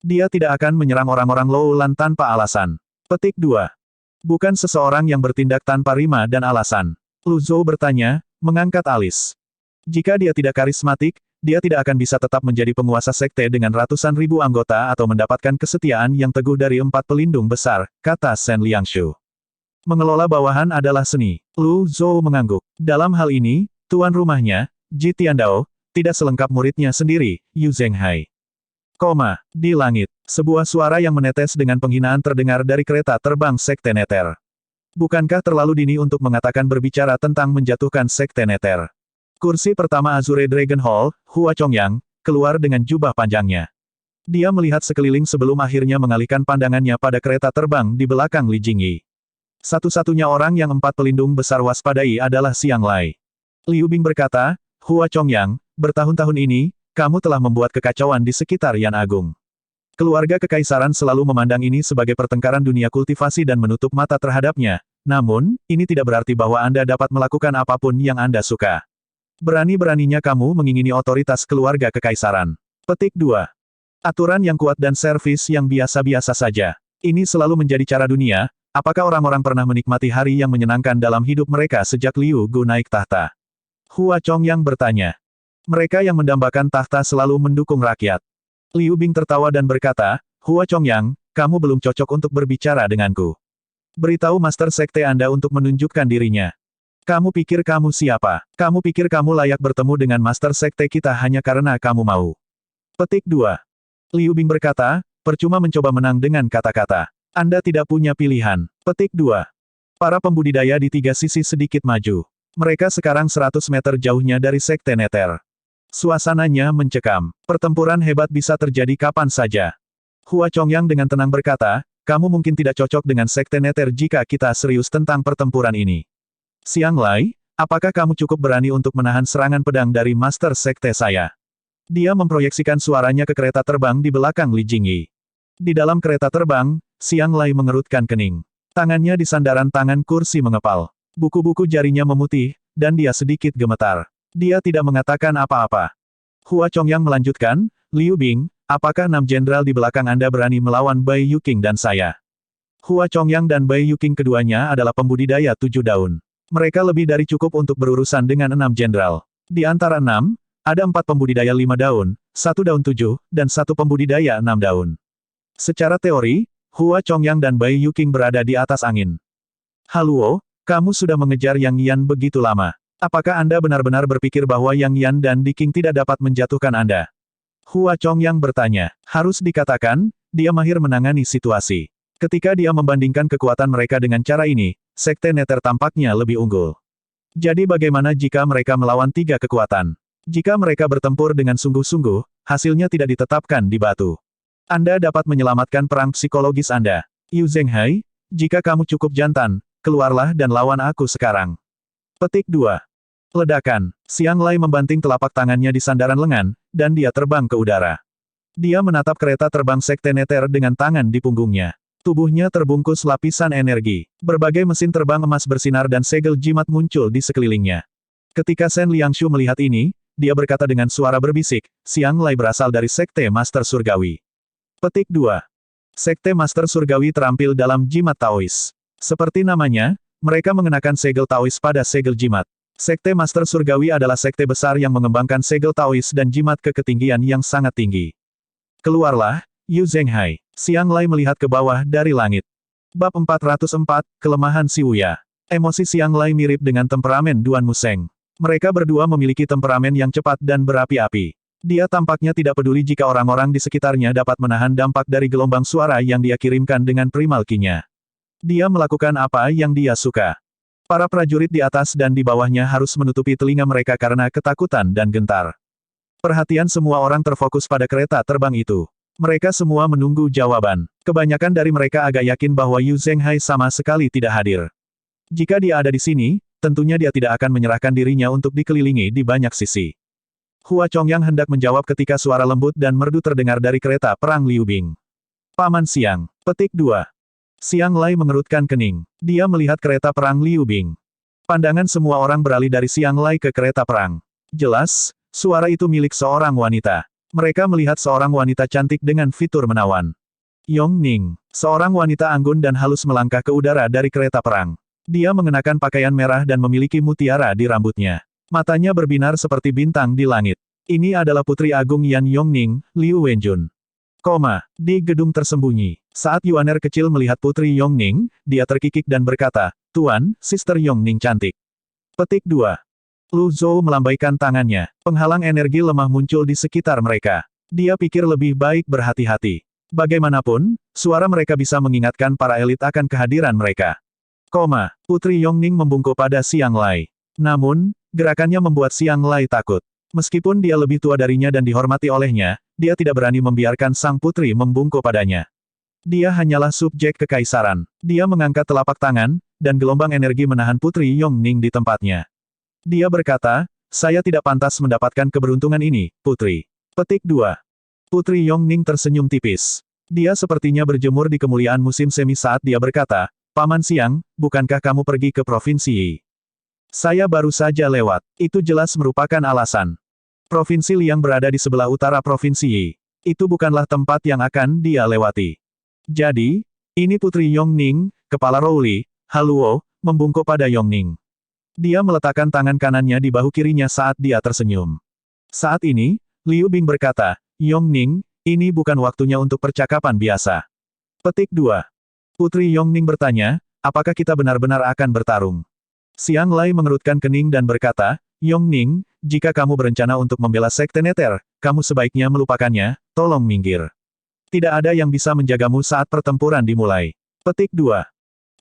Dia tidak akan menyerang orang-orang Lowlan tanpa alasan. Petik 2. Bukan seseorang yang bertindak tanpa rima dan alasan. Lu Zhou bertanya, mengangkat alis. Jika dia tidak karismatik, dia tidak akan bisa tetap menjadi penguasa sekte dengan ratusan ribu anggota atau mendapatkan kesetiaan yang teguh dari 4 pelindung besar, kata Sen Liangshu. Mengelola bawahan adalah seni. Lu Zhou mengangguk. Dalam hal ini, tuan rumahnya, Ji Tiandao, tidak selengkap muridnya sendiri, Yu Zhenghai. Di langit, sebuah suara yang menetes dengan penghinaan terdengar dari kereta terbang Sekte Nether. Bukankah terlalu dini untuk mengatakan berbicara tentang menjatuhkan Sekte Nether? Kursi pertama Azure Dragon Hall, Hua Chongyang, keluar dengan jubah panjangnya. Dia melihat sekeliling sebelum akhirnya mengalihkan pandangannya pada kereta terbang di belakang Li Jingyi. Satu-satunya orang yang 4 pelindung besar waspadai adalah Xiang Lai. Liu Bing berkata, Hua Chongyang, bertahun-tahun ini, kamu telah membuat kekacauan di sekitar Yan Agung. Keluarga kekaisaran selalu memandang ini sebagai pertengkaran dunia kultivasi dan menutup mata terhadapnya. Namun, ini tidak berarti bahwa Anda dapat melakukan apapun yang Anda suka. Berani-beraninya kamu mengingini otoritas keluarga kekaisaran. Petik 2. Aturan yang kuat dan servis yang biasa-biasa saja. Ini selalu menjadi cara dunia. Apakah orang-orang pernah menikmati hari yang menyenangkan dalam hidup mereka sejak Liu Gu naik tahta? Hua Chongyang bertanya. Mereka yang mendambakan tahta selalu mendukung rakyat. Liu Bing tertawa dan berkata, Hua Chongyang, kamu belum cocok untuk berbicara denganku. Beritahu Master Sekte Anda untuk menunjukkan dirinya. Kamu pikir kamu siapa? Kamu pikir kamu layak bertemu dengan Master Sekte kita hanya karena kamu mau? Petik 2. Liu Bing berkata, percuma mencoba menang dengan kata-kata. Anda tidak punya pilihan. Petik 2. Para pembudidaya di 3 sisi sedikit maju. Mereka sekarang 100 meter jauhnya dari Sekte Nether. Suasananya mencekam. Pertempuran hebat bisa terjadi kapan saja. Hua Chongyang dengan tenang berkata, kamu mungkin tidak cocok dengan Sekte Nether jika kita serius tentang pertempuran ini. Xiang Lai, apakah kamu cukup berani untuk menahan serangan pedang dari Master Sekte saya? Dia memproyeksikan suaranya ke kereta terbang di belakang Li Jingyi. Di dalam kereta terbang, Xiang Lai mengerutkan kening. Tangannya di sandaran tangan kursi mengepal. Buku-buku jarinya memutih, dan dia sedikit gemetar. Dia tidak mengatakan apa-apa. Hua Chongyang melanjutkan, Liu Bing, apakah 6 jenderal di belakang Anda berani melawan Bai Yuqing dan saya? Hua Chongyang dan Bai Yuqing keduanya adalah pembudidaya 7 daun. Mereka lebih dari cukup untuk berurusan dengan 6 jenderal. Di antara 6, ada 4 pembudidaya 5 daun, 1 daun 7, dan 1 pembudidaya 6 daun. Secara teori, Hua Chongyang dan Bai Yuqing berada di atas angin. Haluo, kamu sudah mengejar Yang Yan begitu lama. Apakah Anda benar-benar berpikir bahwa Yang Yan dan Di King tidak dapat menjatuhkan Anda? Hua Chongyang bertanya. Harus dikatakan, dia mahir menangani situasi. Ketika dia membandingkan kekuatan mereka dengan cara ini, Sekte Nether tampaknya lebih unggul. Jadi bagaimana jika mereka melawan 3 kekuatan? Jika mereka bertempur dengan sungguh-sungguh, hasilnya tidak ditetapkan di batu. Anda dapat menyelamatkan perang psikologis Anda. Yu Zhenghai, jika kamu cukup jantan, keluarlah dan lawan aku sekarang. Petik 2. Ledakan. Xiang Lai membanting telapak tangannya di sandaran lengan, dan dia terbang ke udara. Dia menatap kereta terbang Sekte Nether dengan tangan di punggungnya. Tubuhnya terbungkus lapisan energi. Berbagai mesin terbang emas bersinar dan segel jimat muncul di sekelilingnya. Ketika Shen Liangshu melihat ini, dia berkata dengan suara berbisik, Xiang Lai berasal dari Sekte Master Surgawi. Petik 2. Sekte Master Surgawi terampil dalam jimat Taois. Seperti namanya, mereka mengenakan segel Taois pada segel jimat. Sekte Master Surgawi adalah sekte besar yang mengembangkan segel Taois dan jimat ke ketinggian yang sangat tinggi. Keluarlah, Yu Zhenghai. Xiang Lai melihat ke bawah dari langit. Bab 404, Kelemahan Si Wuya. Emosi Xiang Lai mirip dengan temperamen Duan Museng. Mereka berdua memiliki temperamen yang cepat dan berapi-api. Dia tampaknya tidak peduli jika orang-orang di sekitarnya dapat menahan dampak dari gelombang suara yang dia kirimkan dengan primal ki-nya. Dia melakukan apa yang dia suka. Para prajurit di atas dan di bawahnya harus menutupi telinga mereka karena ketakutan dan gentar. Perhatian semua orang terfokus pada kereta terbang itu. Mereka semua menunggu jawaban. Kebanyakan dari mereka agak yakin bahwa Yu Zhenghai sama sekali tidak hadir. Jika dia ada di sini, tentunya dia tidak akan menyerahkan dirinya untuk dikelilingi di banyak sisi. Hua Chongyang hendak menjawab ketika suara lembut dan merdu terdengar dari kereta perang Liu Bing. Paman Siang. Petik 2. Xiang Lai mengerutkan kening. Dia melihat kereta perang Liu Bing. Pandangan semua orang beralih dari Xiang Lai ke kereta perang. Jelas, suara itu milik seorang wanita. Mereka melihat seorang wanita cantik dengan fitur menawan. Yong Ning, seorang wanita anggun dan halus melangkah ke udara dari kereta perang. Dia mengenakan pakaian merah dan memiliki mutiara di rambutnya. Matanya berbinar seperti bintang di langit. Ini adalah Putri Agung Yan Yongning, Liu Wenjun. Di gedung tersembunyi. Saat Yuaner kecil melihat Putri Yongning, dia terkikik dan berkata, Tuan, Sister Yongning cantik. Petik 2. Lu Zhou melambaikan tangannya. Penghalang energi lemah muncul di sekitar mereka. Dia pikir lebih baik berhati-hati. Bagaimanapun, suara mereka bisa mengingatkan para elit akan kehadiran mereka. Putri Yongning membungkuk pada Xiang Lai. Namun, gerakannya membuat Xiang Lai takut. Meskipun dia lebih tua darinya dan dihormati olehnya, dia tidak berani membiarkan sang putri membungkuk padanya. Dia hanyalah subjek kekaisaran. Dia mengangkat telapak tangan, dan gelombang energi menahan Putri Yongning di tempatnya. Dia berkata, saya tidak pantas mendapatkan keberuntungan ini, Putri. Petik 2. Putri Yongning tersenyum tipis. Dia sepertinya berjemur di kemuliaan musim semi saat dia berkata, Paman Siang, bukankah kamu pergi ke Provinsi Yi? Saya baru saja lewat. Itu jelas merupakan alasan. Provinsi Liang berada di sebelah utara Provinsi Yi. Itu bukanlah tempat yang akan dia lewati. Jadi, ini Putri Yongning, kepala Rowli, Haluo, membungkuk pada Yongning. Dia meletakkan tangan kanannya di bahu kirinya saat dia tersenyum. Saat ini, Liu Bing berkata, Yongning, ini bukan waktunya untuk percakapan biasa. Petik 2. Putri Yongning bertanya, apakah kita benar-benar akan bertarung? Xiang Lai mengerutkan kening dan berkata, Yongning, jika kamu berencana untuk membela Sekte Nether, kamu sebaiknya melupakannya, tolong minggir. Tidak ada yang bisa menjagamu saat pertempuran dimulai. Petik 2.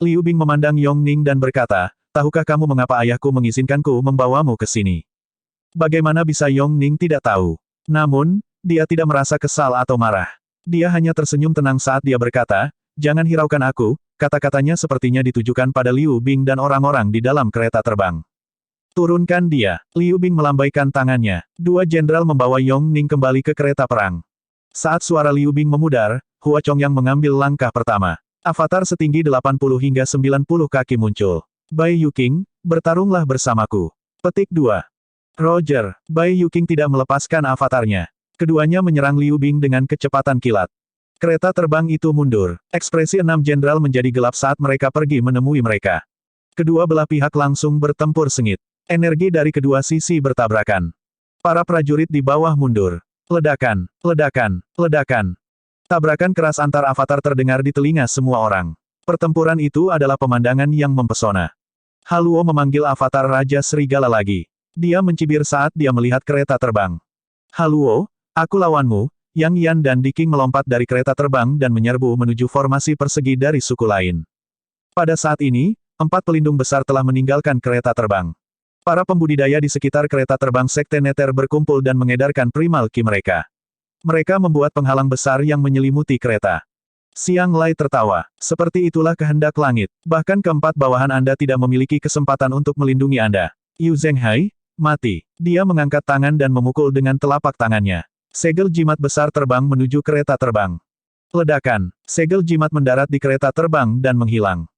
Liu Bing memandang Yongning dan berkata, tahukah kamu mengapa ayahku mengizinkanku membawamu ke sini? Bagaimana bisa Yongning tidak tahu? Namun, dia tidak merasa kesal atau marah. Dia hanya tersenyum tenang saat dia berkata, jangan hiraukan aku, kata-katanya sepertinya ditujukan pada Liu Bing dan orang-orang di dalam kereta terbang. Turunkan dia. Liu Bing melambaikan tangannya. Dua jenderal membawa Yongning kembali ke kereta perang. Saat suara Liu Bing memudar, Hua Chongyang mengambil langkah pertama. Avatar setinggi 80 hingga 90 kaki muncul. Bai Yuqing, bertarunglah bersamaku. Petik 2. Roger, Bai Yuqing tidak melepaskan avatarnya. Keduanya menyerang Liu Bing dengan kecepatan kilat. Kereta terbang itu mundur. Ekspresi 6 jenderal menjadi gelap saat mereka pergi menemui mereka. Kedua belah pihak langsung bertempur sengit. Energi dari kedua sisi bertabrakan. Para prajurit di bawah mundur. Ledakan, ledakan, ledakan. Tabrakan keras antar avatar terdengar di telinga semua orang. Pertempuran itu adalah pemandangan yang mempesona. Haluo memanggil avatar Raja Serigala lagi. Dia mencibir saat dia melihat kereta terbang. Haluo, aku lawanmu. Yang Yan dan Diking melompat dari kereta terbang dan menyerbu menuju formasi persegi dari suku lain. Pada saat ini, 4 pelindung besar telah meninggalkan kereta terbang. Para pembudidaya di sekitar kereta terbang Sekte Nether berkumpul dan mengedarkan primal ki mereka. Mereka membuat penghalang besar yang menyelimuti kereta. Xiang Lai tertawa. Seperti itulah kehendak langit. Bahkan keempat bawahan Anda tidak memiliki kesempatan untuk melindungi Anda. Yu Zhenghai, mati. Dia mengangkat tangan dan memukul dengan telapak tangannya. Segel jimat besar terbang menuju kereta terbang. Ledakan. Segel jimat mendarat di kereta terbang dan menghilang.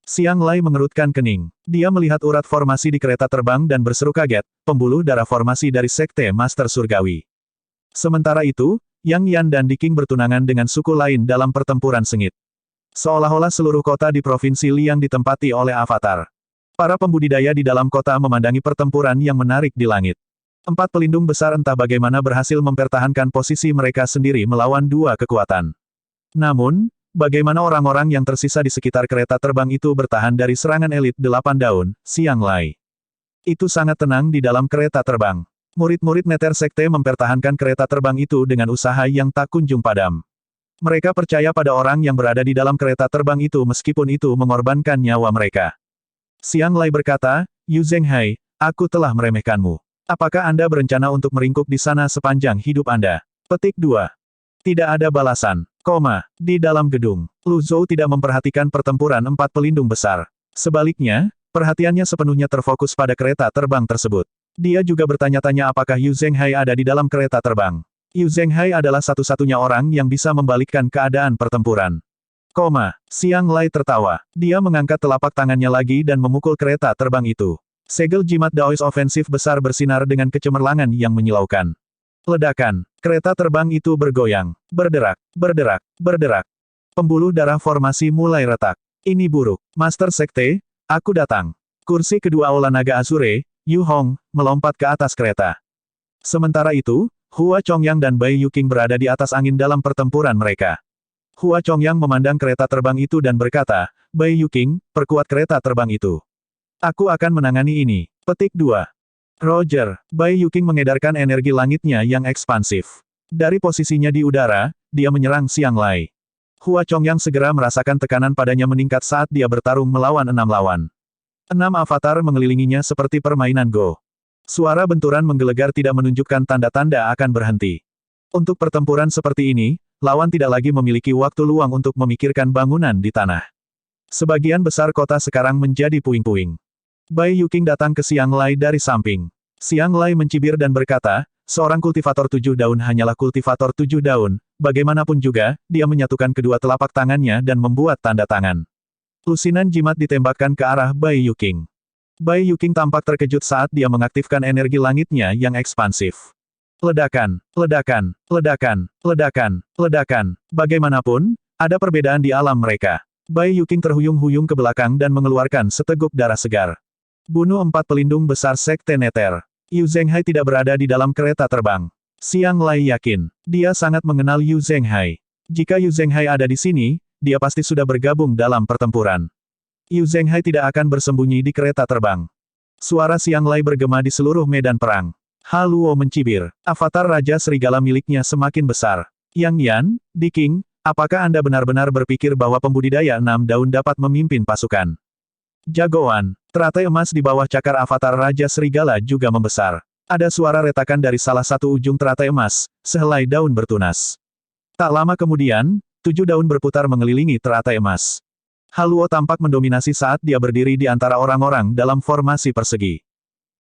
Xiang Lai mengerutkan kening. Dia melihat urat formasi di kereta terbang dan berseru kaget, pembuluh darah formasi dari Sekte Master Surgawi. Sementara itu, Yang Yan dan Diking bertunangan dengan suku lain dalam pertempuran sengit. Seolah-olah seluruh kota di Provinsi Liang ditempati oleh avatar. Para pembudidaya di dalam kota memandangi pertempuran yang menarik di langit. 4 pelindung besar entah bagaimana berhasil mempertahankan posisi mereka sendiri melawan dua kekuatan. Namun, bagaimana orang-orang yang tersisa di sekitar kereta terbang itu bertahan dari serangan elit 8 daun, Xiang Lai. Itu sangat tenang di dalam kereta terbang. Murid-murid Nether Sekte mempertahankan kereta terbang itu dengan usaha yang tak kunjung padam. Mereka percaya pada orang yang berada di dalam kereta terbang itu meskipun itu mengorbankan nyawa mereka. Xiang Lai berkata, Yu Zhenghai, aku telah meremehkanmu. Apakah Anda berencana untuk meringkuk di sana sepanjang hidup Anda? Petik 2. Tidak ada balasan. Di dalam gedung, Lu Zhou tidak memperhatikan pertempuran 4 pelindung besar. Sebaliknya, perhatiannya sepenuhnya terfokus pada kereta terbang tersebut. Dia juga bertanya-tanya apakah Yu Zhenghai ada di dalam kereta terbang. Yu Zhenghai adalah satu-satunya orang yang bisa membalikkan keadaan pertempuran. Xiang Lai tertawa. Dia mengangkat telapak tangannya lagi dan memukul kereta terbang itu. Segel jimat Daois ofensif besar bersinar dengan kecemerlangan yang menyilaukan. Ledakan. Kereta terbang itu bergoyang. Berderak. Berderak. Berderak. Pembuluh darah formasi mulai retak. Ini buruk. Master Sekte, aku datang. Kursi kedua Aula Naga Azure, Yu Hong, melompat ke atas kereta. Sementara itu, Hua Chongyang dan Bai Yuqing berada di atas angin dalam pertempuran mereka. Hua Chongyang memandang kereta terbang itu dan berkata, Bai Yuqing, perkuat kereta terbang itu. Aku akan menangani ini. Petik 2. Roger, Bai Yuqing mengedarkan energi langitnya yang ekspansif. Dari posisinya di udara, dia menyerang Xiang Lai. Hua Chongyang segera merasakan tekanan padanya meningkat saat dia bertarung melawan 6 lawan. 6 avatar mengelilinginya seperti permainan Go. Suara benturan menggelegar tidak menunjukkan tanda-tanda akan berhenti. Untuk pertempuran seperti ini, lawan tidak lagi memiliki waktu luang untuk memikirkan bangunan di tanah. Sebagian besar kota sekarang menjadi puing-puing. Bai Yuqing datang ke Xiang Lai dari samping. Xiang Lai mencibir dan berkata, seorang kultivator 7 daun hanyalah kultivator 7 daun, bagaimanapun juga, dia menyatukan kedua telapak tangannya dan membuat tanda tangan. Lusinan jimat ditembakkan ke arah Bai Yuqing. Bai Yuqing tampak terkejut saat dia mengaktifkan energi langitnya yang ekspansif. Ledakan, ledakan, ledakan, ledakan, ledakan. Bagaimanapun, ada perbedaan di alam mereka. Bai Yuqing terhuyung-huyung ke belakang dan mengeluarkan seteguk darah segar. Bunuh 4 pelindung besar Sekte Nether. Yu Zhenghai tidak berada di dalam kereta terbang. Xiang Lai yakin, dia sangat mengenal Yu Zhenghai. Jika Yu Zhenghai ada di sini, dia pasti sudah bergabung dalam pertempuran. Yu Zhenghai tidak akan bersembunyi di kereta terbang. Suara Xiang Lai bergema di seluruh medan perang. Haluo mencibir, avatar Raja Serigala miliknya semakin besar. Yang Yan, Di King, apakah Anda benar-benar berpikir bahwa pembudidaya 6 daun dapat memimpin pasukan? Jagoan, teratai emas di bawah cakar avatar Raja Serigala juga membesar. Ada suara retakan dari salah satu ujung teratai emas, sehelai daun bertunas. Tak lama kemudian, 7 daun berputar mengelilingi teratai emas. Haluo tampak mendominasi saat dia berdiri di antara orang-orang dalam formasi persegi.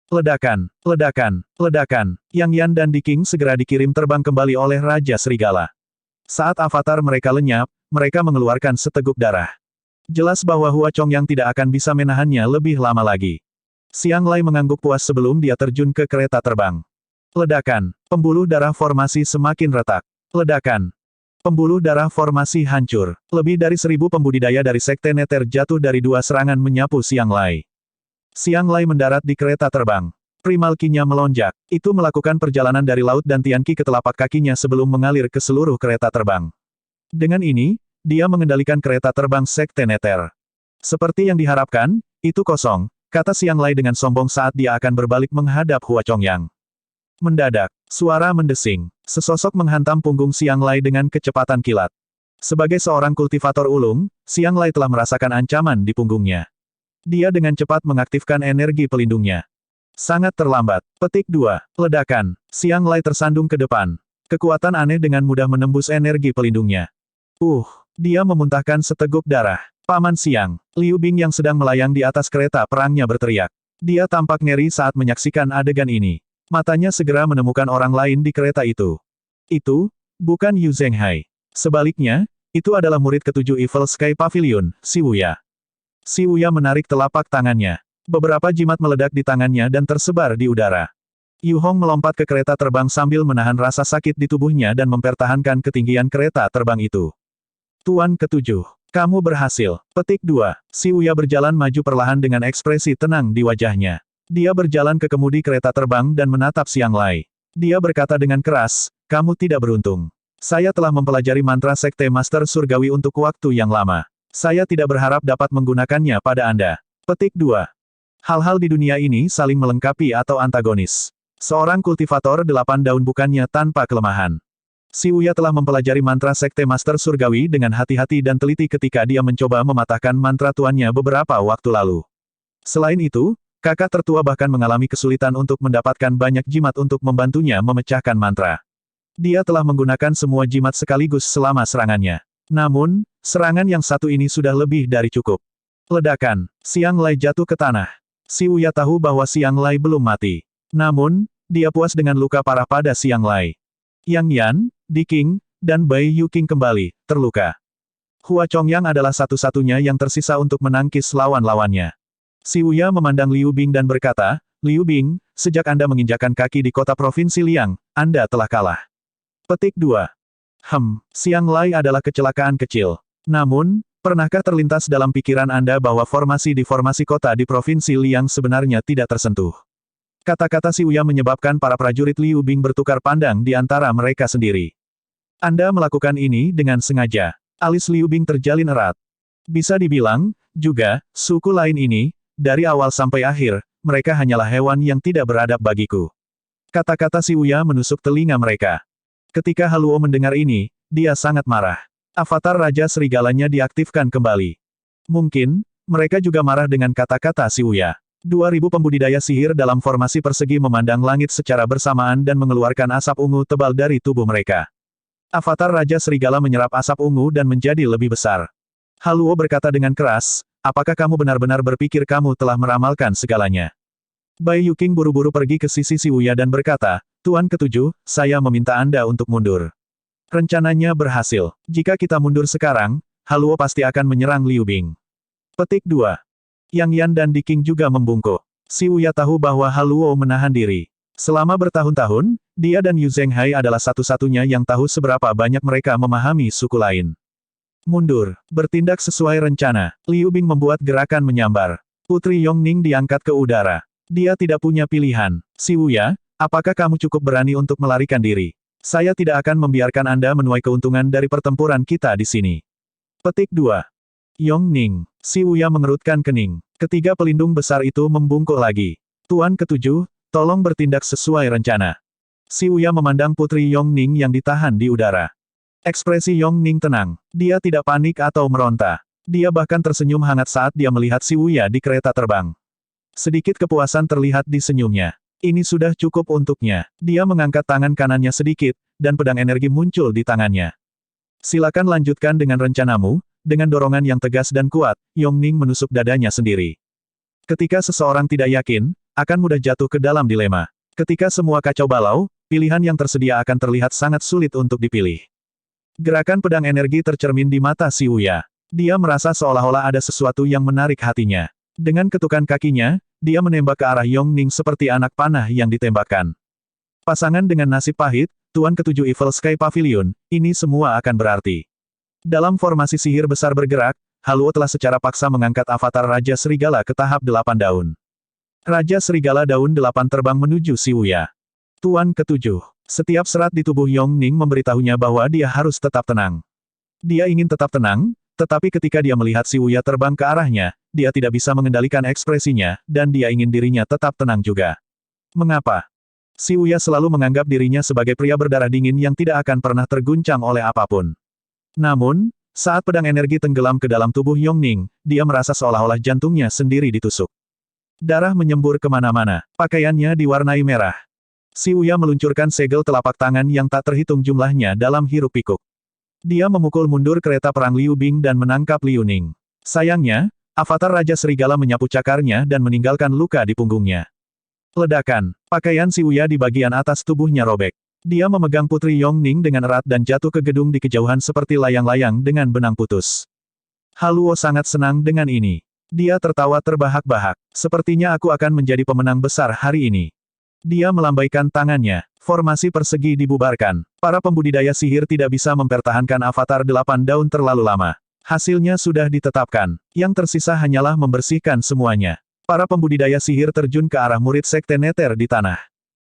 Ledakan, ledakan, ledakan. Yang Yan dan Di King segera dikirim terbang kembali oleh Raja Serigala. Saat avatar mereka lenyap, mereka mengeluarkan seteguk darah. Jelas bahwa Hua Chongyang tidak akan bisa menahannya lebih lama lagi. Xiang Lai mengangguk puas sebelum dia terjun ke kereta terbang. Ledakan, pembuluh darah formasi semakin retak. Ledakan. Pembuluh darah formasi hancur. Lebih dari 1000 pembudidaya dari Sekte Nether jatuh dari 2 serangan menyapu Xiang Lai. Xiang Lai mendarat di kereta terbang. Primalkinya melonjak. Itu melakukan perjalanan dari laut dan Tianqi ke telapak kakinya sebelum mengalir ke seluruh kereta terbang. Dengan ini, dia mengendalikan kereta terbang Sekte Nether. Seperti yang diharapkan, itu kosong, kata Xiang Lai dengan sombong saat dia akan berbalik menghadap Hua Chongyang. Mendadak, suara mendesing. Sesosok menghantam punggung Xiang Lai dengan kecepatan kilat. Sebagai seorang kultivator ulung, Xiang Lai telah merasakan ancaman di punggungnya. Dia dengan cepat mengaktifkan energi pelindungnya. Sangat terlambat. Petik 2. Ledakan. Xiang Lai tersandung ke depan. Kekuatan aneh dengan mudah menembus energi pelindungnya. Dia memuntahkan seteguk darah. Paman Xiang, Liu Bing yang sedang melayang di atas kereta perangnya berteriak. Dia tampak ngeri saat menyaksikan adegan ini. Matanya segera menemukan orang lain di kereta itu. Itu, bukan Yu Zhenghai. Sebaliknya, itu adalah murid ketujuh Evil Sky Pavilion, Si Wuya. Si Wuya menarik telapak tangannya. Beberapa jimat meledak di tangannya dan tersebar di udara. Yu Hong melompat ke kereta terbang sambil menahan rasa sakit di tubuhnya dan mempertahankan ketinggian kereta terbang itu. Tuan ketujuh, kamu berhasil. Petik 2. Si Wuya berjalan maju perlahan dengan ekspresi tenang di wajahnya. Dia berjalan ke kemudi kereta terbang dan menatap Xiang Lai. Dia berkata dengan keras, kamu tidak beruntung. Saya telah mempelajari mantra Sekte Master Surgawi untuk waktu yang lama. Saya tidak berharap dapat menggunakannya pada Anda. Petik 2. Hal-hal di dunia ini saling melengkapi atau antagonis. Seorang kultivator 8 daun bukannya tanpa kelemahan. Si Wuya telah mempelajari mantra Sekte Master Surgawi dengan hati-hati dan teliti ketika dia mencoba mematahkan mantra tuannya beberapa waktu lalu. Selain itu, kakak tertua bahkan mengalami kesulitan untuk mendapatkan banyak jimat untuk membantunya memecahkan mantra. Dia telah menggunakan semua jimat sekaligus selama serangannya. Namun, serangan yang satu ini sudah lebih dari cukup. Ledakan, Xiang Lai jatuh ke tanah. Si Wuya tahu bahwa Xiang Lai belum mati. Namun, dia puas dengan luka parah pada Xiang Lai. Yang Yan, Di King, dan Bai Yuqing kembali, terluka. Hua Chongyang adalah satu-satunya yang tersisa untuk menangkis lawan-lawannya. Si Wuya memandang Liu Bing dan berkata, Liu Bing, sejak Anda menginjakan kaki di kota Provinsi Liang, Anda telah kalah. Petik 2. Xiang Lai adalah kecelakaan kecil. Namun, pernahkah terlintas dalam pikiran Anda bahwa formasi di formasi kota di Provinsi Liang sebenarnya tidak tersentuh? Kata-kata Si Wuya menyebabkan para prajurit Liu Bing bertukar pandang di antara mereka sendiri. Anda melakukan ini dengan sengaja. Alis Liu Bing terjalin erat. Bisa dibilang, juga, suku lain ini, dari awal sampai akhir, mereka hanyalah hewan yang tidak beradab bagiku. Kata-kata Si Wuya menusuk telinga mereka. Ketika Haluo mendengar ini, dia sangat marah. Avatar Raja Serigalanya diaktifkan kembali. Mungkin, mereka juga marah dengan kata-kata Si Wuya. 2000 pembudidaya sihir dalam formasi persegi memandang langit secara bersamaan dan mengeluarkan asap ungu tebal dari tubuh mereka. Avatar Raja Serigala menyerap asap ungu dan menjadi lebih besar. Haluo berkata dengan keras, apakah kamu benar-benar berpikir kamu telah meramalkan segalanya? Bai Yuking buru-buru pergi ke sisi Siwuya dan berkata, Tuan Ketujuh, saya meminta Anda untuk mundur. Rencananya berhasil. Jika kita mundur sekarang, Haluo pasti akan menyerang Liu Bing. Petik 2. Yang Yan dan Di King juga membungkuk. Siwuya tahu bahwa Haluo menahan diri. Selama bertahun-tahun, dia dan Yu Zhenghai adalah satu-satunya yang tahu seberapa banyak mereka memahami suku lain. Mundur, bertindak sesuai rencana. Liu Bing membuat gerakan menyambar. Putri Yongning diangkat ke udara. Dia tidak punya pilihan. Siwuya, apakah kamu cukup berani untuk melarikan diri? Saya tidak akan membiarkan Anda menuai keuntungan dari pertempuran kita di sini. Petik 2. Yongning. Siwuya mengerutkan kening. Ketiga pelindung besar itu membungkuk lagi. Tuan Ketujuh, tolong bertindak sesuai rencana. Siwuya memandang Putri Yongning yang ditahan di udara. Ekspresi Yongning tenang. Dia tidak panik atau meronta. Dia bahkan tersenyum hangat saat dia melihat Siwuya di kereta terbang. Sedikit kepuasan terlihat di senyumnya. Ini sudah cukup untuknya. Dia mengangkat tangan kanannya sedikit, dan pedang energi muncul di tangannya. Silakan lanjutkan dengan rencanamu. Dengan dorongan yang tegas dan kuat, Yongning menusuk dadanya sendiri. Ketika seseorang tidak yakin, akan mudah jatuh ke dalam dilema. Ketika semua kacau balau, pilihan yang tersedia akan terlihat sangat sulit untuk dipilih. Gerakan pedang energi tercermin di mata Siwuya. Dia merasa seolah-olah ada sesuatu yang menarik hatinya. Dengan ketukan kakinya, dia menembak ke arah Yongning seperti anak panah yang ditembakkan. Pasangan dengan nasib pahit, Tuan Ketujuh Evil Sky Pavilion, ini semua akan berarti. Dalam formasi sihir besar bergerak, Haluo telah secara paksa mengangkat avatar Raja Serigala ke tahap 8 daun. Raja Serigala daun 8 terbang menuju Siwuya. Tuan Ketujuh. Setiap serat di tubuh Yongning memberitahunya bahwa dia harus tetap tenang. Dia ingin tetap tenang, tetapi ketika dia melihat Siwuya terbang ke arahnya, dia tidak bisa mengendalikan ekspresinya, dan dia ingin dirinya tetap tenang juga. Mengapa? Siwuya selalu menganggap dirinya sebagai pria berdarah dingin yang tidak akan pernah terguncang oleh apapun. Namun, saat pedang energi tenggelam ke dalam tubuh Yongning, dia merasa seolah-olah jantungnya sendiri ditusuk. Darah menyembur kemana-mana. Pakaiannya diwarnai merah. Siwuya meluncurkan segel telapak tangan yang tak terhitung jumlahnya dalam hiruk-pikuk. Dia memukul mundur kereta perang Liu Bing dan menangkap Liu Ning. Sayangnya, avatar Raja Serigala menyapu cakarnya dan meninggalkan luka di punggungnya. Ledakan. Pakaian Siwuya di bagian atas tubuhnya robek. Dia memegang Putri Yongning dengan erat dan jatuh ke gedung di kejauhan seperti layang-layang dengan benang putus. Haluo sangat senang dengan ini. Dia tertawa terbahak-bahak. Sepertinya aku akan menjadi pemenang besar hari ini. Dia melambaikan tangannya. Formasi persegi dibubarkan. Para pembudidaya sihir tidak bisa mempertahankan avatar 8 daun terlalu lama. Hasilnya sudah ditetapkan. Yang tersisa hanyalah membersihkan semuanya. Para pembudidaya sihir terjun ke arah murid Sekte Neter di tanah.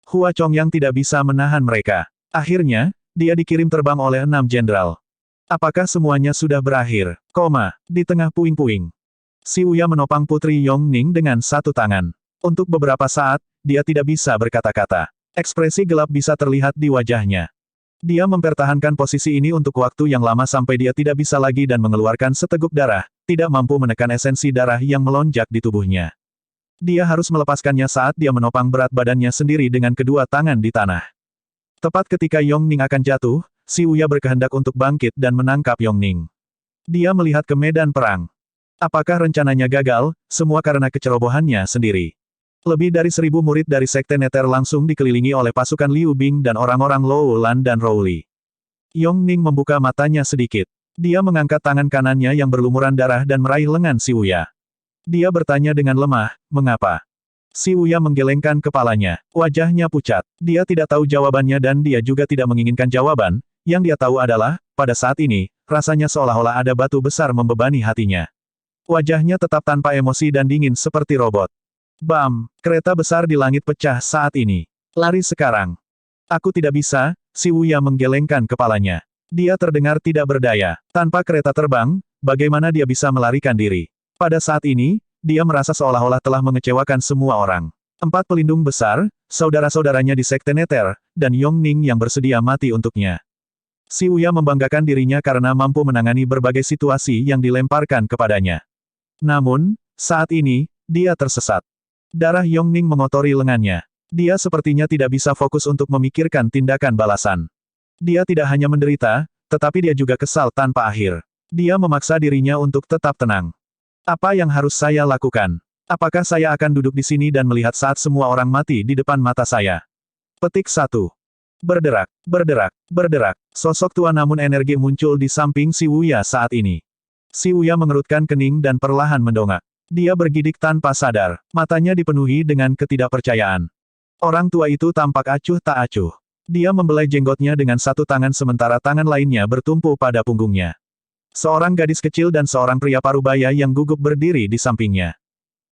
Hua Chongyang tidak bisa menahan mereka. Akhirnya, dia dikirim terbang oleh 6 jenderal. Apakah semuanya sudah berakhir? Di tengah puing-puing. Siwuya menopang Putri Yongning dengan satu tangan. Untuk beberapa saat, dia tidak bisa berkata-kata. Ekspresi gelap bisa terlihat di wajahnya. Dia mempertahankan posisi ini untuk waktu yang lama sampai dia tidak bisa lagi dan mengeluarkan seteguk darah, tidak mampu menekan esensi darah yang melonjak di tubuhnya. Dia harus melepaskannya saat dia menopang berat badannya sendiri dengan kedua tangan di tanah. Tepat ketika Yongning akan jatuh, Siwuya berkehendak untuk bangkit dan menangkap Yongning. Dia melihat ke medan perang. Apakah rencananya gagal, semua karena kecerobohannya sendiri. Lebih dari 1000 murid dari Sekte Neter langsung dikelilingi oleh pasukan Liu Bing dan orang-orang Luo Lan dan Rowli. Yongning membuka matanya sedikit. Dia mengangkat tangan kanannya yang berlumuran darah dan meraih lengan Siwuya. Dia bertanya dengan lemah, mengapa? Siwuya menggelengkan kepalanya. Wajahnya pucat. Dia tidak tahu jawabannya dan dia juga tidak menginginkan jawaban. Yang dia tahu adalah, pada saat ini, rasanya seolah-olah ada batu besar membebani hatinya. Wajahnya tetap tanpa emosi dan dingin seperti robot. Bam! Kereta besar di langit pecah saat ini. Lari sekarang. Aku tidak bisa, Siwuya menggelengkan kepalanya. Dia terdengar tidak berdaya. Tanpa kereta terbang, bagaimana dia bisa melarikan diri? Pada saat ini, dia merasa seolah-olah telah mengecewakan semua orang. 4 pelindung besar, saudara-saudaranya di Sekte Neter, dan Yongning yang bersedia mati untuknya. Siwuya membanggakan dirinya karena mampu menangani berbagai situasi yang dilemparkan kepadanya. Namun, saat ini, dia tersesat. Darah Yongning mengotori lengannya. Dia sepertinya tidak bisa fokus untuk memikirkan tindakan balasan. Dia tidak hanya menderita, tetapi dia juga kesal tanpa akhir. Dia memaksa dirinya untuk tetap tenang. Apa yang harus saya lakukan? Apakah saya akan duduk di sini dan melihat saat semua orang mati di depan mata saya? Petik 1. Berderak, berderak, berderak. Sosok tua namun energi muncul di samping Si Wuya saat ini. Si Wuya mengerutkan kening dan perlahan mendongak. Dia bergidik tanpa sadar. Matanya dipenuhi dengan ketidakpercayaan. Orang tua itu tampak acuh tak acuh. Dia membelai jenggotnya dengan satu tangan sementara tangan lainnya bertumpu pada punggungnya. Seorang gadis kecil dan seorang pria parubaya yang gugup berdiri di sampingnya.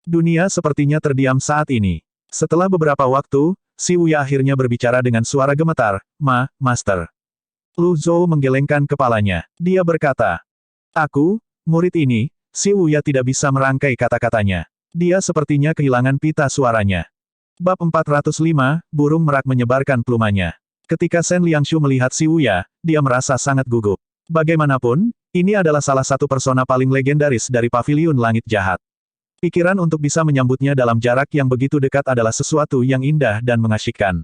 Dunia sepertinya terdiam saat ini. Setelah beberapa waktu, Si Wuya akhirnya berbicara dengan suara gemetar, Master. Lu Zhou menggelengkan kepalanya. Dia berkata, aku, murid ini. Si Wuya tidak bisa merangkai kata-katanya. Dia sepertinya kehilangan pita suaranya. Bab 405, burung merak menyebarkan plumanya. Ketika Shen Liangshu melihat Si Wuya, dia merasa sangat gugup. Bagaimanapun, ini adalah salah satu persona paling legendaris dari Paviliun Langit Jahat. Pikiran untuk bisa menyambutnya dalam jarak yang begitu dekat adalah sesuatu yang indah dan mengasyikkan.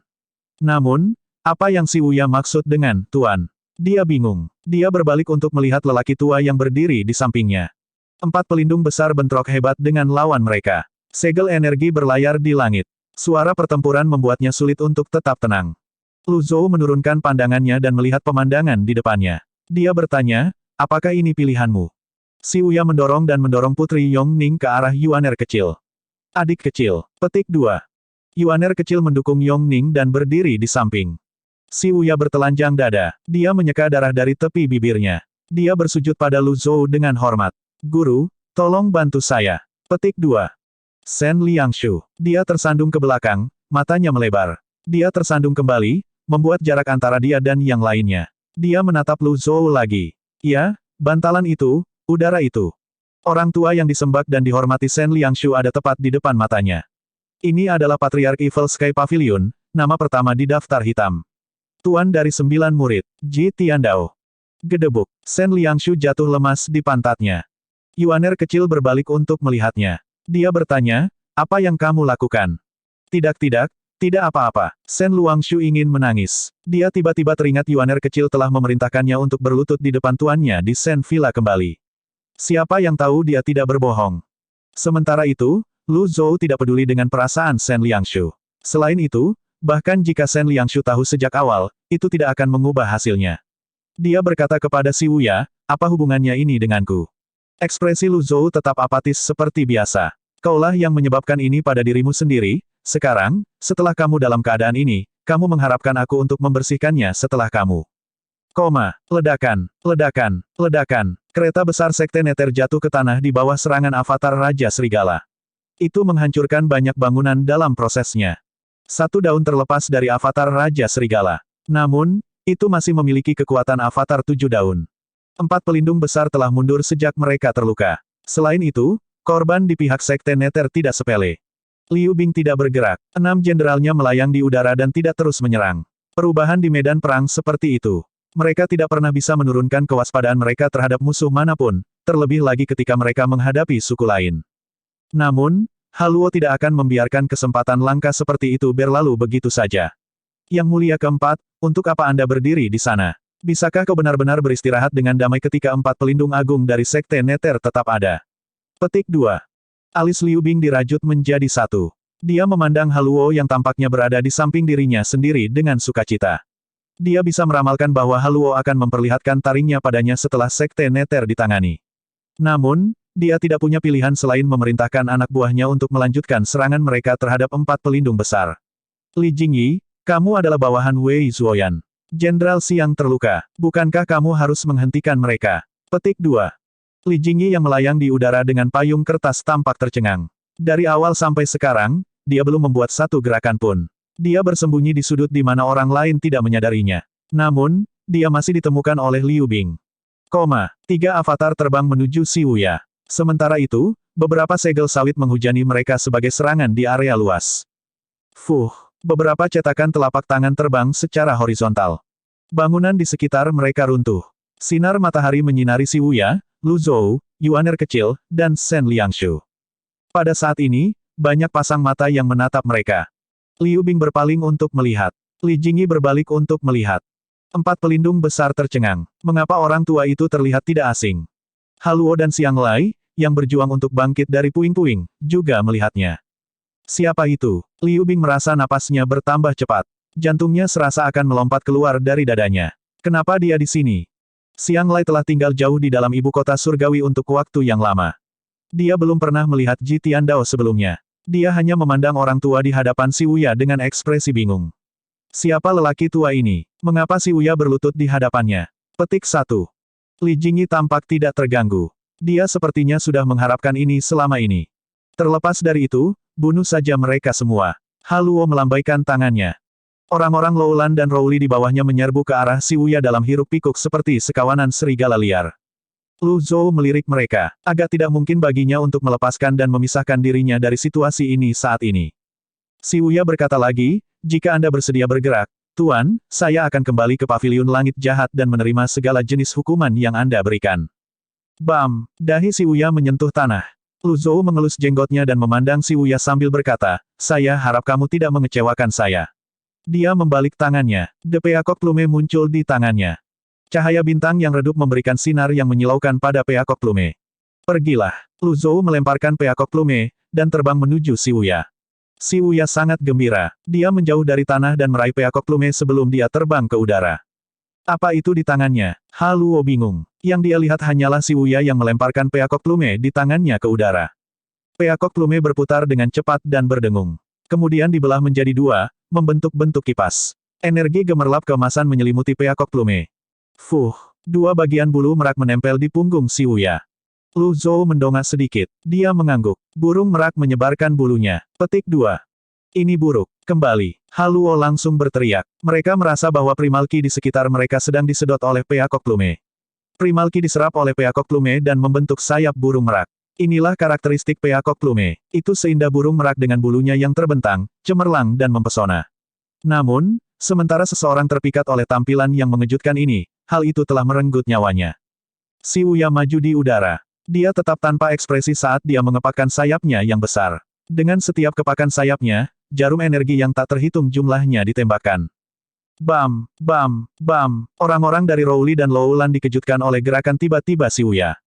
Namun, apa yang Si Wuya maksud dengan Tuan? Dia bingung. Dia berbalik untuk melihat lelaki tua yang berdiri di sampingnya. 4 pelindung besar bentrok hebat dengan lawan mereka. Segel energi berlayar di langit. Suara pertempuran membuatnya sulit untuk tetap tenang. Lu Zhou menurunkan pandangannya dan melihat pemandangan di depannya. Dia bertanya, apakah ini pilihanmu? Si Wuya mendorong dan mendorong Putri Yongning ke arah Yuaner kecil. Adik kecil. Petik 2. Yuaner kecil mendukung Yongning dan berdiri di samping. Si Wuya bertelanjang dada. Dia menyeka darah dari tepi bibirnya. Dia bersujud pada Lu Zhou dengan hormat. Guru, tolong bantu saya. Petik 2. Shen Liangshu. Dia tersandung ke belakang, matanya melebar. Dia tersandung kembali, membuat jarak antara dia dan yang lainnya. Dia menatap Lu Zhou lagi. Ya, bantalan itu, udara itu. Orang tua yang disembah dan dihormati Shen Liangshu ada tepat di depan matanya. Ini adalah Patriark Evil Sky Pavilion, nama pertama di daftar hitam. Tuan dari 9 murid, Ji Tiandao. Gedebuk, Shen Liangshu jatuh lemas di pantatnya. Yuaner kecil berbalik untuk melihatnya. Dia bertanya, apa yang kamu lakukan? Tidak, tidak apa-apa. Shen Liangshu ingin menangis. Dia tiba-tiba teringat Yuaner kecil telah memerintahkannya untuk berlutut di depan tuannya di Shen Villa kembali. Siapa yang tahu dia tidak berbohong? Sementara itu, Lu Zhou tidak peduli dengan perasaan Shen Liangshu. Selain itu, bahkan jika Shen Liangshu tahu sejak awal, itu tidak akan mengubah hasilnya. Dia berkata kepada Si Wuya, apa hubungannya ini denganku? Ekspresi Lu Zhou tetap apatis seperti biasa. Kaulah yang menyebabkan ini pada dirimu sendiri. Sekarang, setelah kamu dalam keadaan ini, kamu mengharapkan aku untuk membersihkannya setelah kamu. Ledakan, ledakan, ledakan. Kereta besar Sekte Nether jatuh ke tanah di bawah serangan avatar Raja Serigala. Itu menghancurkan banyak bangunan dalam prosesnya. Satu daun terlepas dari avatar Raja Serigala. Namun, itu masih memiliki kekuatan avatar 7 daun. 4 pelindung besar telah mundur sejak mereka terluka. Selain itu, korban di pihak Sekte Nether tidak sepele. Liu Bing tidak bergerak. 6 jenderalnya melayang di udara dan tidak terus menyerang. Perubahan di medan perang seperti itu. Mereka tidak pernah bisa menurunkan kewaspadaan mereka terhadap musuh manapun, terlebih lagi ketika mereka menghadapi suku lain. Namun, Haluo tidak akan membiarkan kesempatan langka seperti itu berlalu begitu saja. Yang mulia keempat, untuk apa Anda berdiri di sana? Bisakah kau benar-benar beristirahat dengan damai ketika 4 pelindung agung dari Sekte Nether tetap ada? Petik 2. Alis Liu Bing dirajut menjadi satu. Dia memandang Haluo yang tampaknya berada di samping dirinya sendiri dengan sukacita. Dia bisa meramalkan bahwa Haluo akan memperlihatkan taringnya padanya setelah Sekte Nether ditangani. Namun, dia tidak punya pilihan selain memerintahkan anak buahnya untuk melanjutkan serangan mereka terhadap 4 pelindung besar. Li Jingyi, kamu adalah bawahan Wei Zuoyan. Jenderal Xiang terluka. Bukankah kamu harus menghentikan mereka? Petik 2. Li Jingyi yang melayang di udara dengan payung kertas tampak tercengang. Dari awal sampai sekarang, dia belum membuat satu gerakan pun. Dia bersembunyi di sudut di mana orang lain tidak menyadarinya. Namun, dia masih ditemukan oleh Liu Bing. 3 avatar terbang menuju Si Wuya. Sementara itu, beberapa segel sawit menghujani mereka sebagai serangan di area luas. Beberapa cetakan telapak tangan terbang secara horizontal. Bangunan di sekitar mereka runtuh. Sinar matahari menyinari Si Wuya, Lu Zhou, Yuaner kecil, dan Shen Liangshu. Pada saat ini, banyak pasang mata yang menatap mereka. Liu Bing berpaling untuk melihat. Li Jingyi berbalik untuk melihat. 4 pelindung besar tercengang. Mengapa orang tua itu terlihat tidak asing? Haluo dan Xiang Lai, yang berjuang untuk bangkit dari puing-puing, juga melihatnya. Siapa itu? Liu Bing merasa napasnya bertambah cepat. Jantungnya serasa akan melompat keluar dari dadanya. Kenapa dia di sini? Xiang Lai telah tinggal jauh di dalam ibu kota surgawi untuk waktu yang lama. Dia belum pernah melihat Ji Tiandao sebelumnya. Dia hanya memandang orang tua di hadapan Si Wuya dengan ekspresi bingung. Siapa lelaki tua ini? Mengapa Si Wuya berlutut di hadapannya? Petik 1. Li Jingyi tampak tidak terganggu. Dia sepertinya sudah mengharapkan ini selama ini. Terlepas dari itu, bunuh saja mereka semua. Haluo melambaikan tangannya. Orang-orang Loulan dan Rowli di bawahnya menyerbu ke arah Si Wuya dalam hiruk-pikuk seperti sekawanan serigala liar. Lu Zhou melirik mereka. Agak tidak mungkin baginya untuk melepaskan dan memisahkan dirinya dari situasi ini saat ini. Si Wuya berkata lagi, jika Anda bersedia bergerak, Tuan, saya akan kembali ke Paviliun Langit Jahat dan menerima segala jenis hukuman yang Anda berikan. Bam! Dahi Si Wuya menyentuh tanah. Lu Zhou mengelus jenggotnya dan memandang Si Wuya sambil berkata, saya harap kamu tidak mengecewakan saya. Dia membalik tangannya. The Peacock Plume muncul di tangannya. Cahaya bintang yang redup memberikan sinar yang menyilaukan pada Peacock Plume. Pergilah. Lu Zhou melemparkan Peacock Plume, dan terbang menuju Si Wuya. Si Wuya sangat gembira. Dia menjauh dari tanah dan meraih Peacock Plume sebelum dia terbang ke udara. Apa itu di tangannya? Haluo bingung. Yang dia lihat hanyalah Si Wuya yang melemparkan Peacock Plume di tangannya ke udara. Peacock Plume berputar dengan cepat dan berdengung. Kemudian dibelah menjadi 2, membentuk bentuk kipas. Energi gemerlap keemasan menyelimuti Peacock Plume. Fuh, 2 bagian bulu merak menempel di punggung Si Wuya. Lu Zhou mendongak sedikit. Dia mengangguk. Burung merak menyebarkan bulunya. Petik 2. Ini buruk. Kembali. Haluo langsung berteriak. Mereka merasa bahwa primalki di sekitar mereka sedang disedot oleh Peacock Plume. Primalki diserap oleh Peacock Plume dan membentuk sayap burung merak. Inilah karakteristik Peacock Plume. Itu seindah burung merak dengan bulunya yang terbentang, cemerlang dan mempesona. Namun, sementara seseorang terpikat oleh tampilan yang mengejutkan ini, hal itu telah merenggut nyawanya. Si Wuya maju di udara. Dia tetap tanpa ekspresi saat dia mengepakkan sayapnya yang besar. Dengan setiap kepakan sayapnya, jarum energi yang tak terhitung jumlahnya ditembakkan. Bam, bam, bam. Orang-orang dari Rowli dan Loulan dikejutkan oleh gerakan tiba-tiba Si Wuya.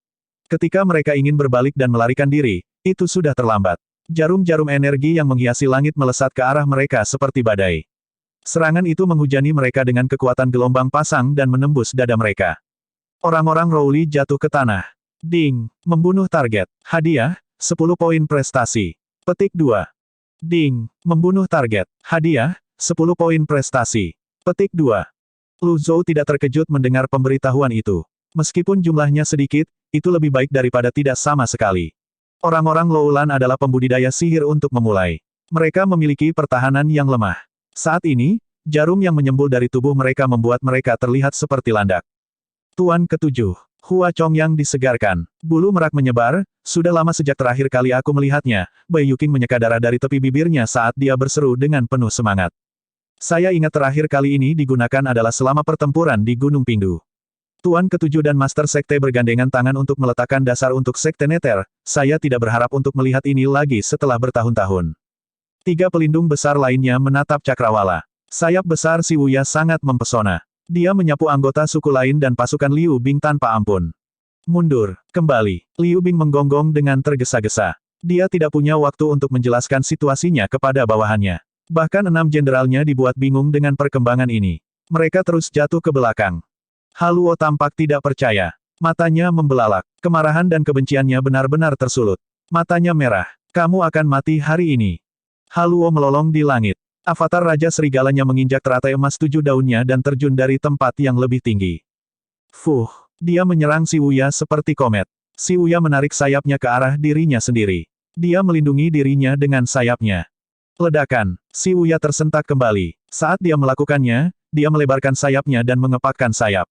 Ketika mereka ingin berbalik dan melarikan diri, itu sudah terlambat. Jarum-jarum energi yang menghiasi langit melesat ke arah mereka seperti badai. Serangan itu menghujani mereka dengan kekuatan gelombang pasang dan menembus dada mereka. Orang-orang Rowli jatuh ke tanah. Ding! Membunuh target. Hadiah, 10 poin prestasi. Petik 2. Ding! Membunuh target. Hadiah, 10 poin prestasi. Petik 2. Lu Zhou tidak terkejut mendengar pemberitahuan itu. Meskipun jumlahnya sedikit, itu lebih baik daripada tidak sama sekali. Orang-orang Loulan adalah pembudidaya sihir untuk memulai. Mereka memiliki pertahanan yang lemah. Saat ini, jarum yang menyembul dari tubuh mereka membuat mereka terlihat seperti landak. Tuan ke-7. Hua Chongyang disegarkan. Bulu merak menyebar, sudah lama sejak terakhir kali aku melihatnya, Bai Yuqing menyeka darah dari tepi bibirnya saat dia berseru dengan penuh semangat. Saya ingat terakhir kali ini digunakan adalah selama pertempuran di Gunung Pingdu. Tuan ke-7 dan Master Sekte bergandengan tangan untuk meletakkan dasar untuk Sekte Nether, saya tidak berharap untuk melihat ini lagi setelah bertahun-tahun. 3 pelindung besar lainnya menatap Cakrawala. Sayap besar Si Wuya sangat mempesona. Dia menyapu anggota suku lain dan pasukan Liu Bing tanpa ampun. Mundur, kembali. Liu Bing menggonggong dengan tergesa-gesa. Dia tidak punya waktu untuk menjelaskan situasinya kepada bawahannya. Bahkan 6 jenderalnya dibuat bingung dengan perkembangan ini. Mereka terus jatuh ke belakang. Haluo tampak tidak percaya. Matanya membelalak. Kemarahan dan kebenciannya benar-benar tersulut. Matanya merah. Kamu akan mati hari ini. Haluo melolong di langit. Avatar Raja Serigalanya menginjak teratai emas 7 daunnya dan terjun dari tempat yang lebih tinggi. Fuh, dia menyerang Si Wuya seperti komet. Si Wuya menarik sayapnya ke arah dirinya sendiri. Dia melindungi dirinya dengan sayapnya. Ledakan. Si Wuya tersentak kembali. Saat dia melakukannya, dia melebarkan sayapnya dan mengepakkan sayap.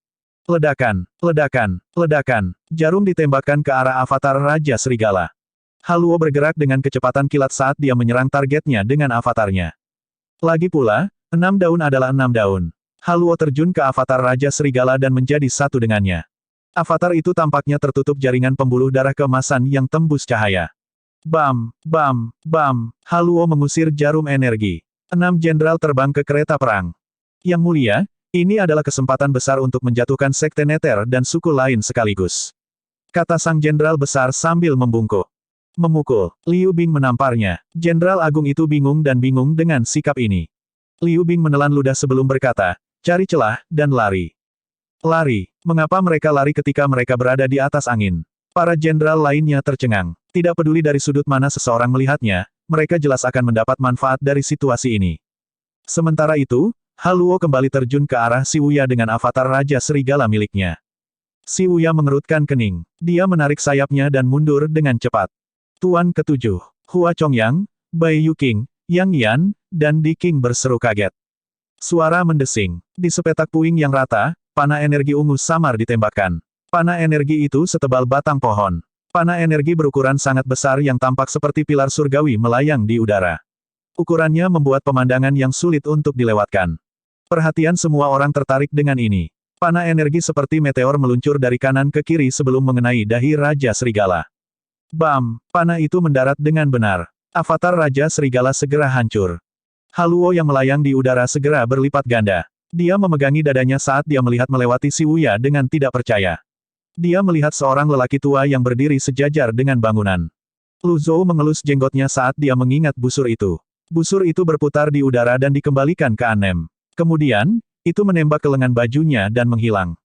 Ledakan, ledakan, ledakan. Jarum ditembakkan ke arah avatar Raja Serigala. Haluo bergerak dengan kecepatan kilat saat dia menyerang targetnya dengan avatarnya. Lagi pula, 6 daun adalah 6 daun. Haluo terjun ke avatar Raja Serigala dan menjadi satu dengannya. Avatar itu tampaknya tertutup jaringan pembuluh darah keemasan yang tembus cahaya. Bam, bam, bam, Haluo mengusir jarum energi. 6 jenderal terbang ke kereta perang. Yang mulia, ini adalah kesempatan besar untuk menjatuhkan sekte Nether dan suku lain sekaligus. Kata sang jenderal besar sambil membungkuk. Memukul. Liu Bing menamparnya. Jenderal agung itu bingung dan bingung dengan sikap ini. Liu Bing menelan ludah sebelum berkata, cari celah, dan lari. Lari. Mengapa mereka lari ketika mereka berada di atas angin? Para jenderal lainnya tercengang. Tidak peduli dari sudut mana seseorang melihatnya, mereka jelas akan mendapat manfaat dari situasi ini. Sementara itu, Haluo kembali terjun ke arah Si Wuya dengan avatar Raja Serigala miliknya. Si Wuya mengerutkan kening. Dia menarik sayapnya dan mundur dengan cepat. Tuan ketujuh, Hua Chongyang, Bai Yuking, Yang Yan, dan Di King berseru kaget. Suara mendesing. Di sepetak puing yang rata, panah energi ungu samar ditembakkan. Panah energi itu setebal batang pohon. Panah energi berukuran sangat besar yang tampak seperti pilar surgawi melayang di udara. Ukurannya membuat pemandangan yang sulit untuk dilewatkan. Perhatian semua orang tertarik dengan ini. Panah energi seperti meteor meluncur dari kanan ke kiri sebelum mengenai dahi Raja Serigala. Bam! Panah itu mendarat dengan benar. Avatar Raja Serigala segera hancur. Haluo yang melayang di udara segera berlipat ganda. Dia memegangi dadanya saat dia melihat melewati Si Wuya dengan tidak percaya. Dia melihat seorang lelaki tua yang berdiri sejajar dengan bangunan. Lu Zhou mengelus jenggotnya saat dia mengingat busur itu. Busur itu berputar di udara dan dikembalikan ke Anem. Kemudian, itu menembak ke lengan bajunya dan menghilang.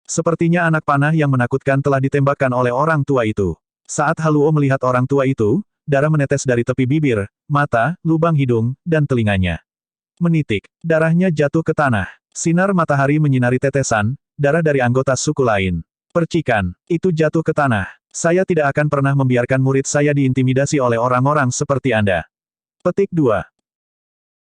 Sepertinya anak panah yang menakutkan telah ditembakkan oleh orang tua itu. Saat Haluo melihat orang tua itu, darah menetes dari tepi bibir, mata, lubang hidung, dan telinganya. Menitik. Darahnya jatuh ke tanah. Sinar matahari menyinari tetesan, darah dari anggota suku lain. Percikan. Itu jatuh ke tanah. Saya tidak akan pernah membiarkan murid saya diintimidasi oleh orang-orang seperti Anda. Petik 2.